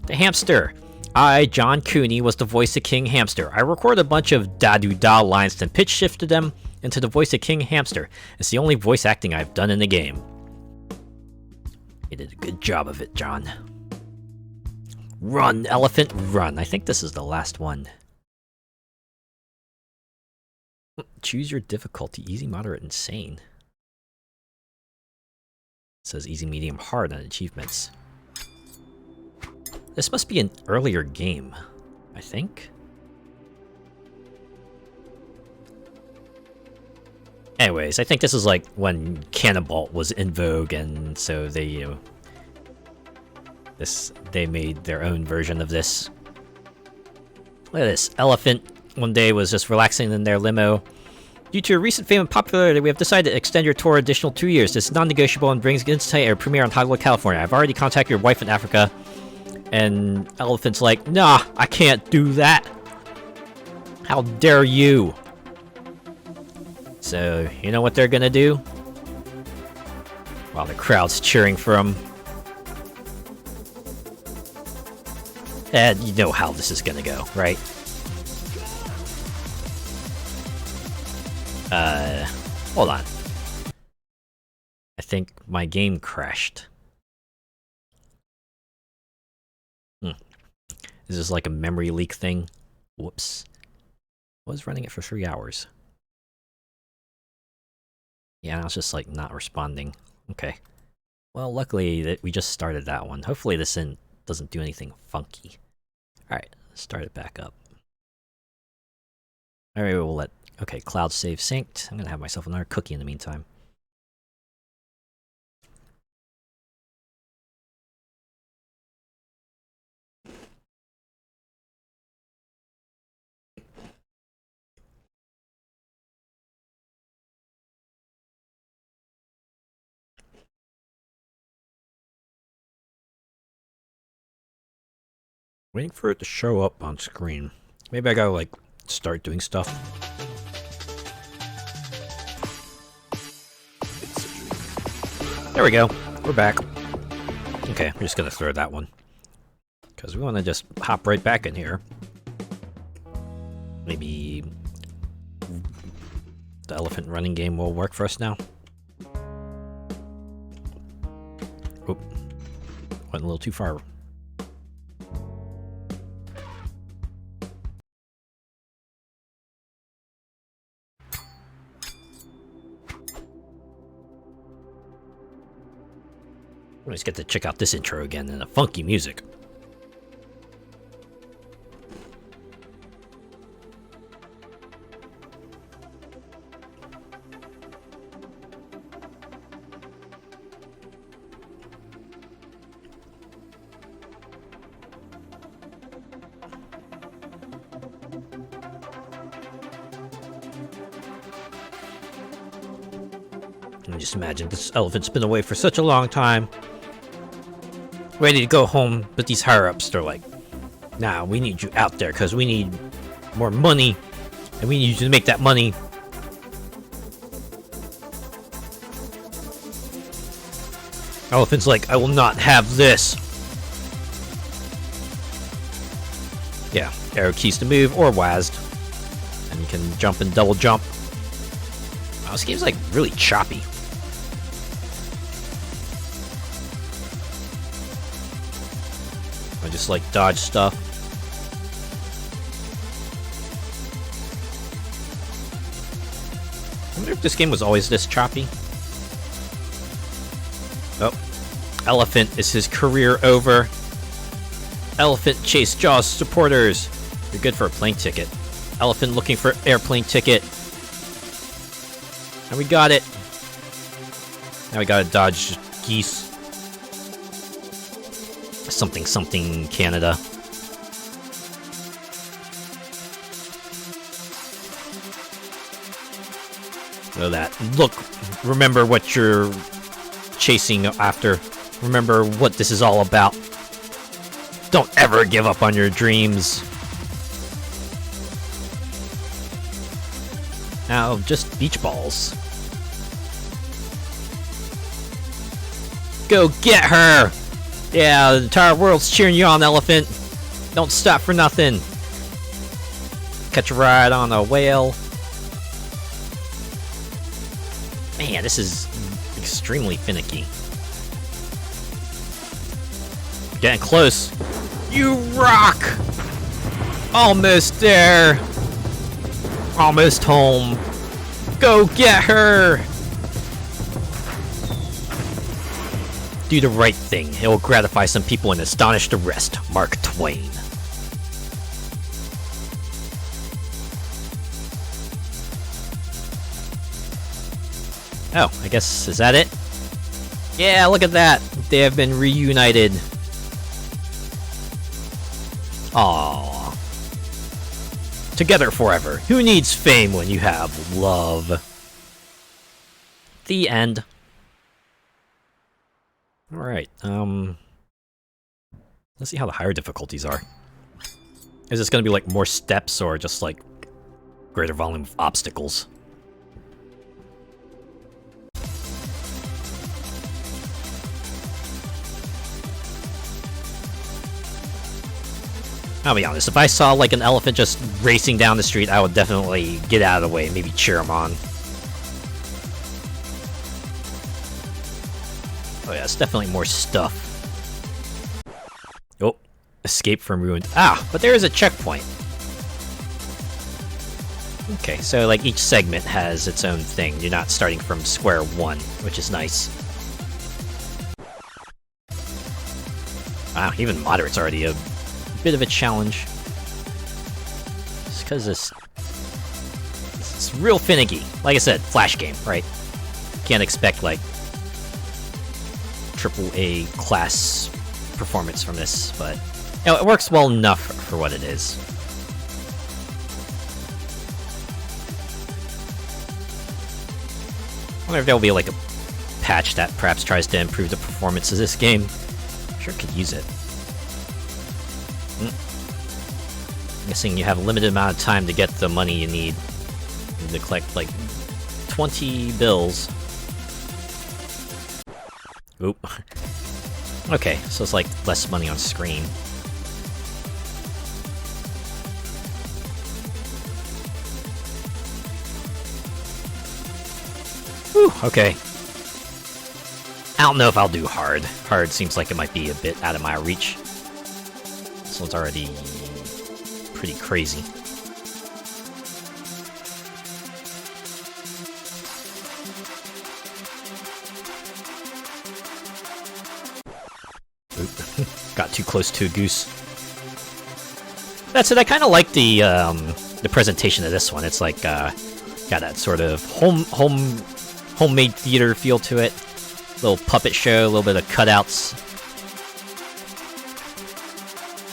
The hamster. I, John Cooney, was the voice of King Hamster. I recorded a bunch of da-doo-da lines, then pitch shifted them into the voice of King Hamster. It's the only voice acting I've done in the game. You did a good job of it, John. Run, elephant, run. I think this is the last one. Choose your difficulty, easy, moderate, insane. It says easy, medium, hard on achievements. This must be an earlier game, I think. Anyways, I think this is like when Cannonball was in vogue, and so they, you know, they made their own version of this. Look at this. Elephant one day was just relaxing in their limo. Due to your recent fame and popularity, we have decided to extend your tour additional 2 years. This is non-negotiable and brings instant air premiere on Hollywood, California. I've already contacted your wife in Africa. And Elephant's like, nah, I can't do that. How dare you? So, you know what they're gonna do? While the crowd's cheering for him. And you know how this is gonna go, right? Hold on. I think my game crashed. Is this like a memory leak thing? Whoops. I was running it for 3 hours. Yeah, now it's just like not responding. Okay. Well, luckily that we just started that one. Hopefully this doesn't do anything funky. Alright, let's start it back up. Alright, we'll let... Okay, cloud save synced. I'm gonna have myself another cookie in the meantime. Waiting for it to show up on screen. Maybe I gotta, like, start doing stuff. There we go. We're back. Okay, we're just gonna throw that one. Because we want to just hop right back in here. Maybe... the elephant running game will work for us now. Oop. Went a little too far. Let's get to check out this intro again and the funky music. And just imagine this elephant's been away for such a long time. Ready to go home, but these higher-ups, they're like, nah, we need you out there because we need more money, and we need you to make that money. Elephant's like, I will not have this. Yeah, arrow keys to move, or WASD. And you can jump and double jump. Wow, this game's like really choppy. I just like dodge stuff. I wonder if this game was always this choppy. Oh. Elephant, is his career over? Elephant chase Jaws supporters. You're good for a plane ticket. Elephant looking for airplane ticket. And we got it. Now we gotta dodge geese. Something something Canada. So that. Look, remember what you're chasing after. Remember what this is all about. Don't ever give up on your dreams. Now, just beach balls. Go get her! Yeah, the entire world's cheering you on, Elephant. Don't stop for nothing. Catch a ride on a whale. Man, this is extremely finicky. Getting close. You rock! Almost there. Almost home. Go get her! Do the right thing. It will gratify some people and astonish the rest. Mark Twain. Oh, I guess, is that it? Yeah, look at that. They have been reunited. Aww. Together forever. Who needs fame when you have love? The end. Alright, let's see how the higher difficulties are. Is this gonna be like more steps or just like greater volume of obstacles? I'll be honest, if I saw like an elephant just racing down the street, I would definitely get out of the way and maybe cheer him on. Yeah, it's definitely more stuff. Oh, escape from ruined. Ah, but there is a checkpoint. Okay, so like each segment has its own thing. You're not starting from square one, which is nice. Wow, even moderate's already a bit of a challenge. Just because it's real finicky. Like I said, Flash game, right? Can't expect like AAA class performance from this, but you know, it works well enough for what it is. I wonder if there'll be like a patch that perhaps tries to improve the performance of this game. Sure could use it. I'm guessing you have a limited amount of time to get the money you need. You need to collect like 20 bills. Oop. Okay, so it's like less money on screen. Whew, okay. I don't know if I'll do hard. Hard seems like it might be a bit out of my reach. This one's already pretty crazy. Oop. Got too close to a goose. That's it. I kind of like the presentation of this one. It's like got that sort of homemade theater feel to it. Little puppet show, a little bit of cutouts.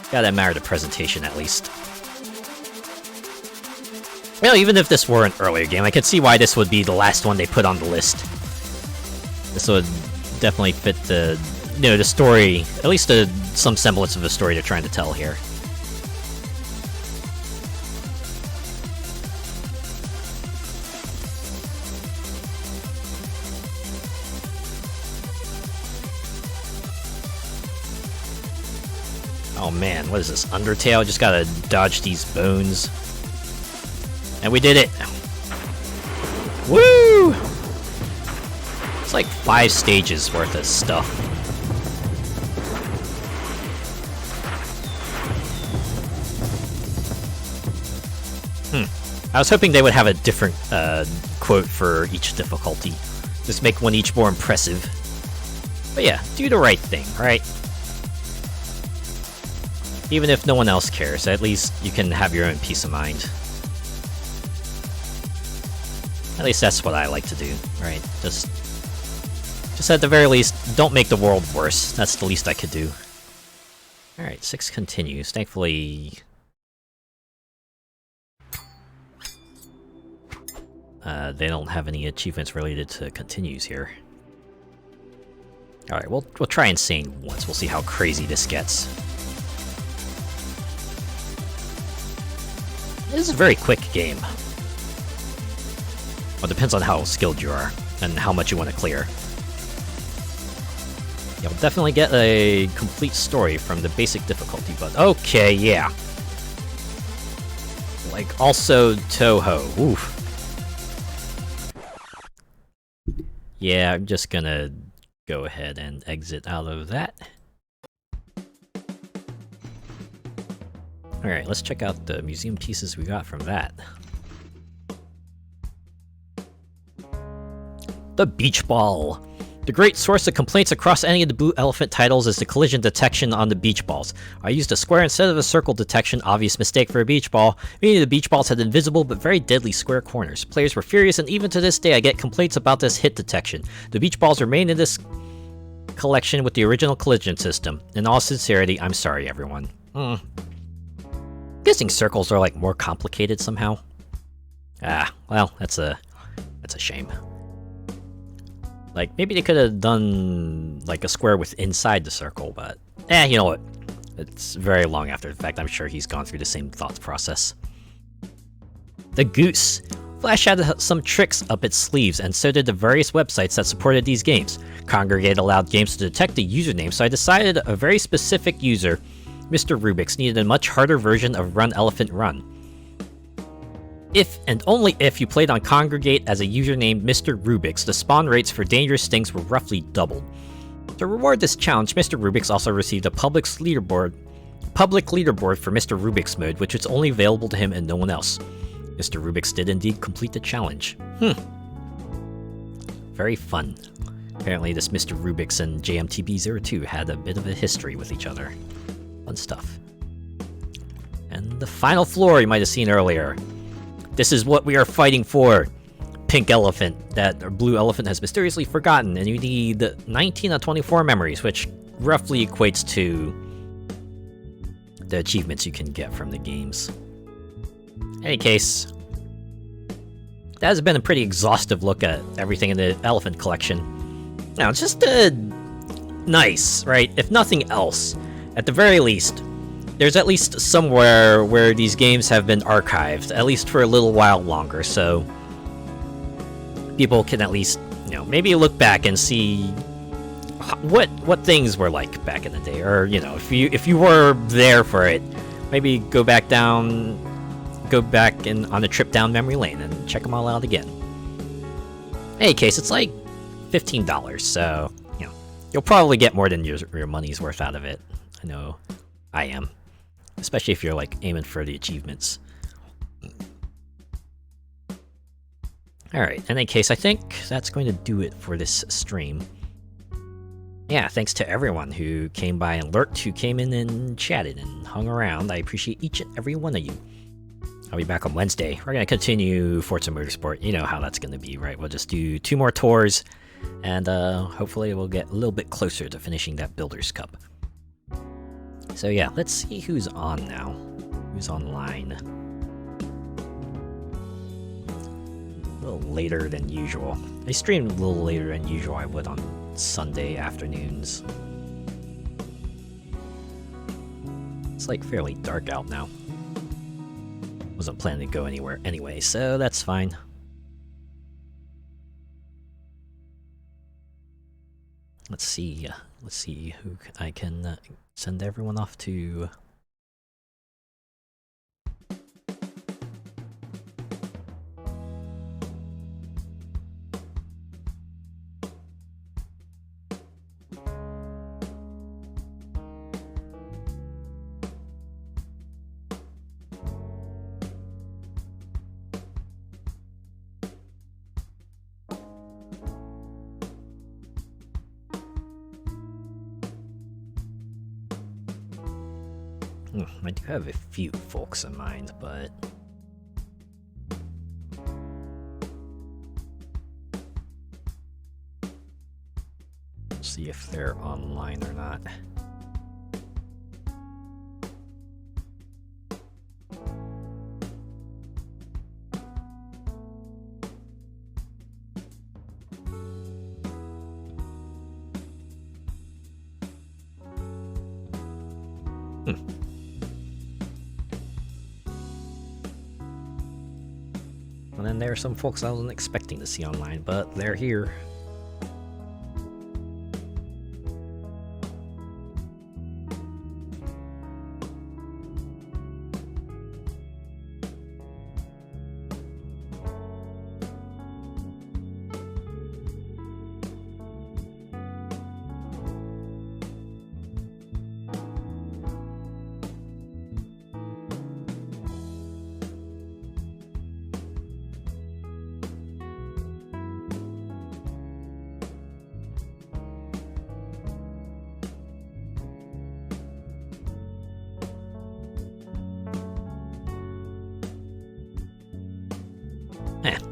Gotta admire the presentation at least. Well, even if this were an earlier game, I could see why this would be the last one they put on the list. This would definitely fit the, you know, the story, at least some semblance of a story they're trying to tell here. Oh man, what is this, Undertale? Just gotta dodge these bones. And we did it! Woo! It's like 5 stages worth of stuff. I was hoping they would have a different quote for each difficulty. Just make one each more impressive. But yeah, do the right thing, right? Even if no one else cares, at least you can have your own peace of mind. At least that's what I like to do, right? Just at the very least, don't make the world worse. That's the least I could do. Alright, 6 continues. Thankfully... they don't have any achievements related to continues here. Alright, we'll try insane once. We'll see how crazy this gets. This is a very quick game. Well, it depends on how skilled you are, and how much you want to clear. You'll definitely get a complete story from the basic difficulty, but okay, yeah. Like, also Toho, oof. Yeah, I'm just gonna go ahead and exit out of that. Alright, let's check out the museum pieces we got from that. The Beach Ball. The great source of complaints across any of the Blue Elephant titles is the collision detection on the beach balls. I used a square instead of a circle detection, obvious mistake for a beach ball, meaning the beach balls had invisible but very deadly square corners. Players were furious, and even to this day I get complaints about this hit detection. The beach balls remain in this collection with the original collision system. In all sincerity, I'm sorry everyone. I'm guessing circles are like more complicated somehow. Ah, well, that's a shame. Like, maybe they could have done, like, a square with inside the circle, but... you know what? It's very long after the fact. I'm sure he's gone through the same thought process. The Goose. Flash had some tricks up its sleeves, and so did the various websites that supported these games. Kongregate allowed games to detect the username, so I decided a very specific user, Mr. Rubik's, needed a much harder version of Run Elephant Run. If, and only if, you played on Kongregate as a user named Mr. Rubik's, the spawn rates for dangerous things were roughly doubled. To reward this challenge, Mr. Rubik's also received a public leaderboard for Mr. Rubik's mode, which is only available to him and no one else. Mr. Rubik's did indeed complete the challenge. Very fun. Apparently this Mr. Rubik's and JMTB02 had a bit of a history with each other. Fun stuff. And the final floor you might have seen earlier. This is what we are fighting for. Pink elephant, or blue elephant has mysteriously forgotten, and you need 19 of 24 memories, which roughly equates to the achievements you can get from the games. In any case, that has been a pretty exhaustive look at everything in the elephant collection. Now, it's just nice, right? If nothing else, at the very least, there's at least somewhere where these games have been archived, at least for a little while longer, so people can at least, maybe look back and see what things were like back in the day, or if you were there for it, maybe go back on a trip down memory lane and check them all out again. In any case, it's like $15, so you'll probably get more than your money's worth out of it. I know I am, especially if you're like aiming for the achievements. Alright, in any case, I think that's going to do it for this stream. Yeah, thanks to everyone who came by and lurked, who came in and chatted and hung around. I appreciate each and every one of you. I'll be back on Wednesday. We're going to continue Forza Motorsport. You know how that's going to be, right? We'll just do 2 more tours, and hopefully we'll get a little bit closer to finishing that Builders Cup. So yeah, let's see who's on now. Who's online. A little later than usual. I streamed a little later than usual I would on Sunday afternoons. It's like fairly dark out now. Wasn't planning to go anywhere anyway, so that's fine. Let's see who I can send everyone off to. I do have a few folks in mind, but see if they're online or not. And then there are some folks I wasn't expecting to see online, but they're here.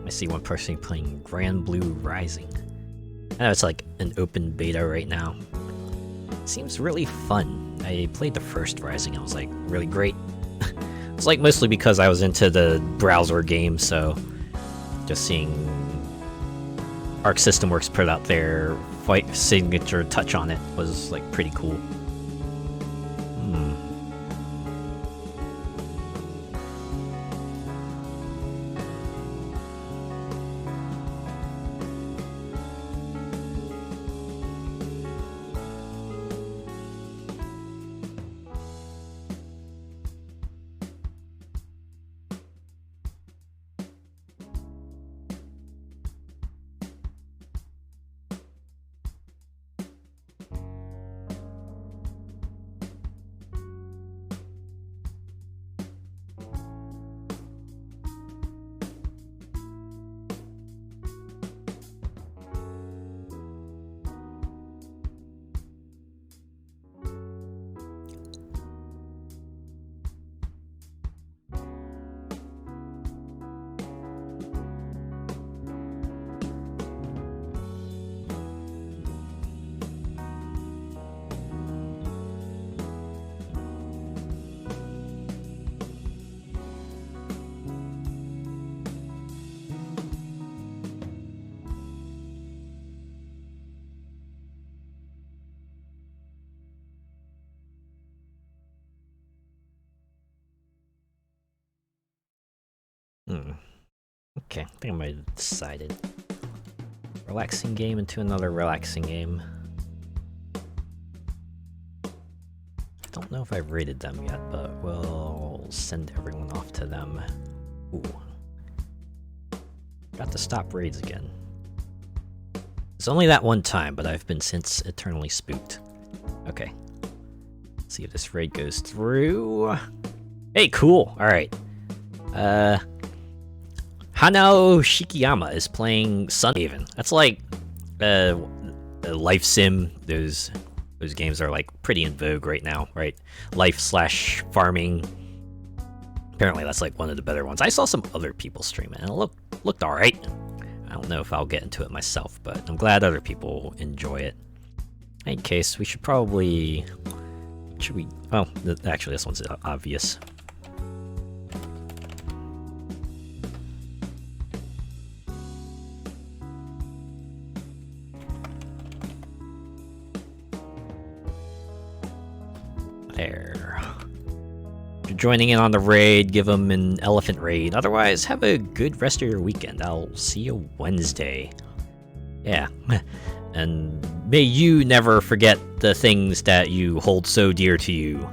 I see one person playing Grand Blue Rising. I know it's like an open beta right now. It seems really fun. I played the first Rising, and it was like really great. It's like mostly because I was into the browser game, so just seeing Arc System Works put out their signature touch on it was like pretty cool. Okay, I think I might have decided. Relaxing game into another relaxing game. I don't know if I've rated them yet, but we'll send everyone off to them. Ooh. Got to stop raids again. It's only that one time, but I've been since eternally spooked. Okay. Let's see if this raid goes through. Hey, cool! Alright. Hanao Shikiyama is playing Sunhaven. That's like a life sim. Those games are like pretty in vogue right now, right? Life/farming. Apparently that's like one of the better ones. I saw some other people stream it and it looked alright. I don't know if I'll get into it myself, but I'm glad other people enjoy it. In any case, we should probably... Well, actually this one's obvious. There. If you're joining in on the raid, give them an Elephant Raid. Otherwise, have a good rest of your weekend. I'll see you Wednesday. Yeah. And may you never forget the things that you hold so dear to you.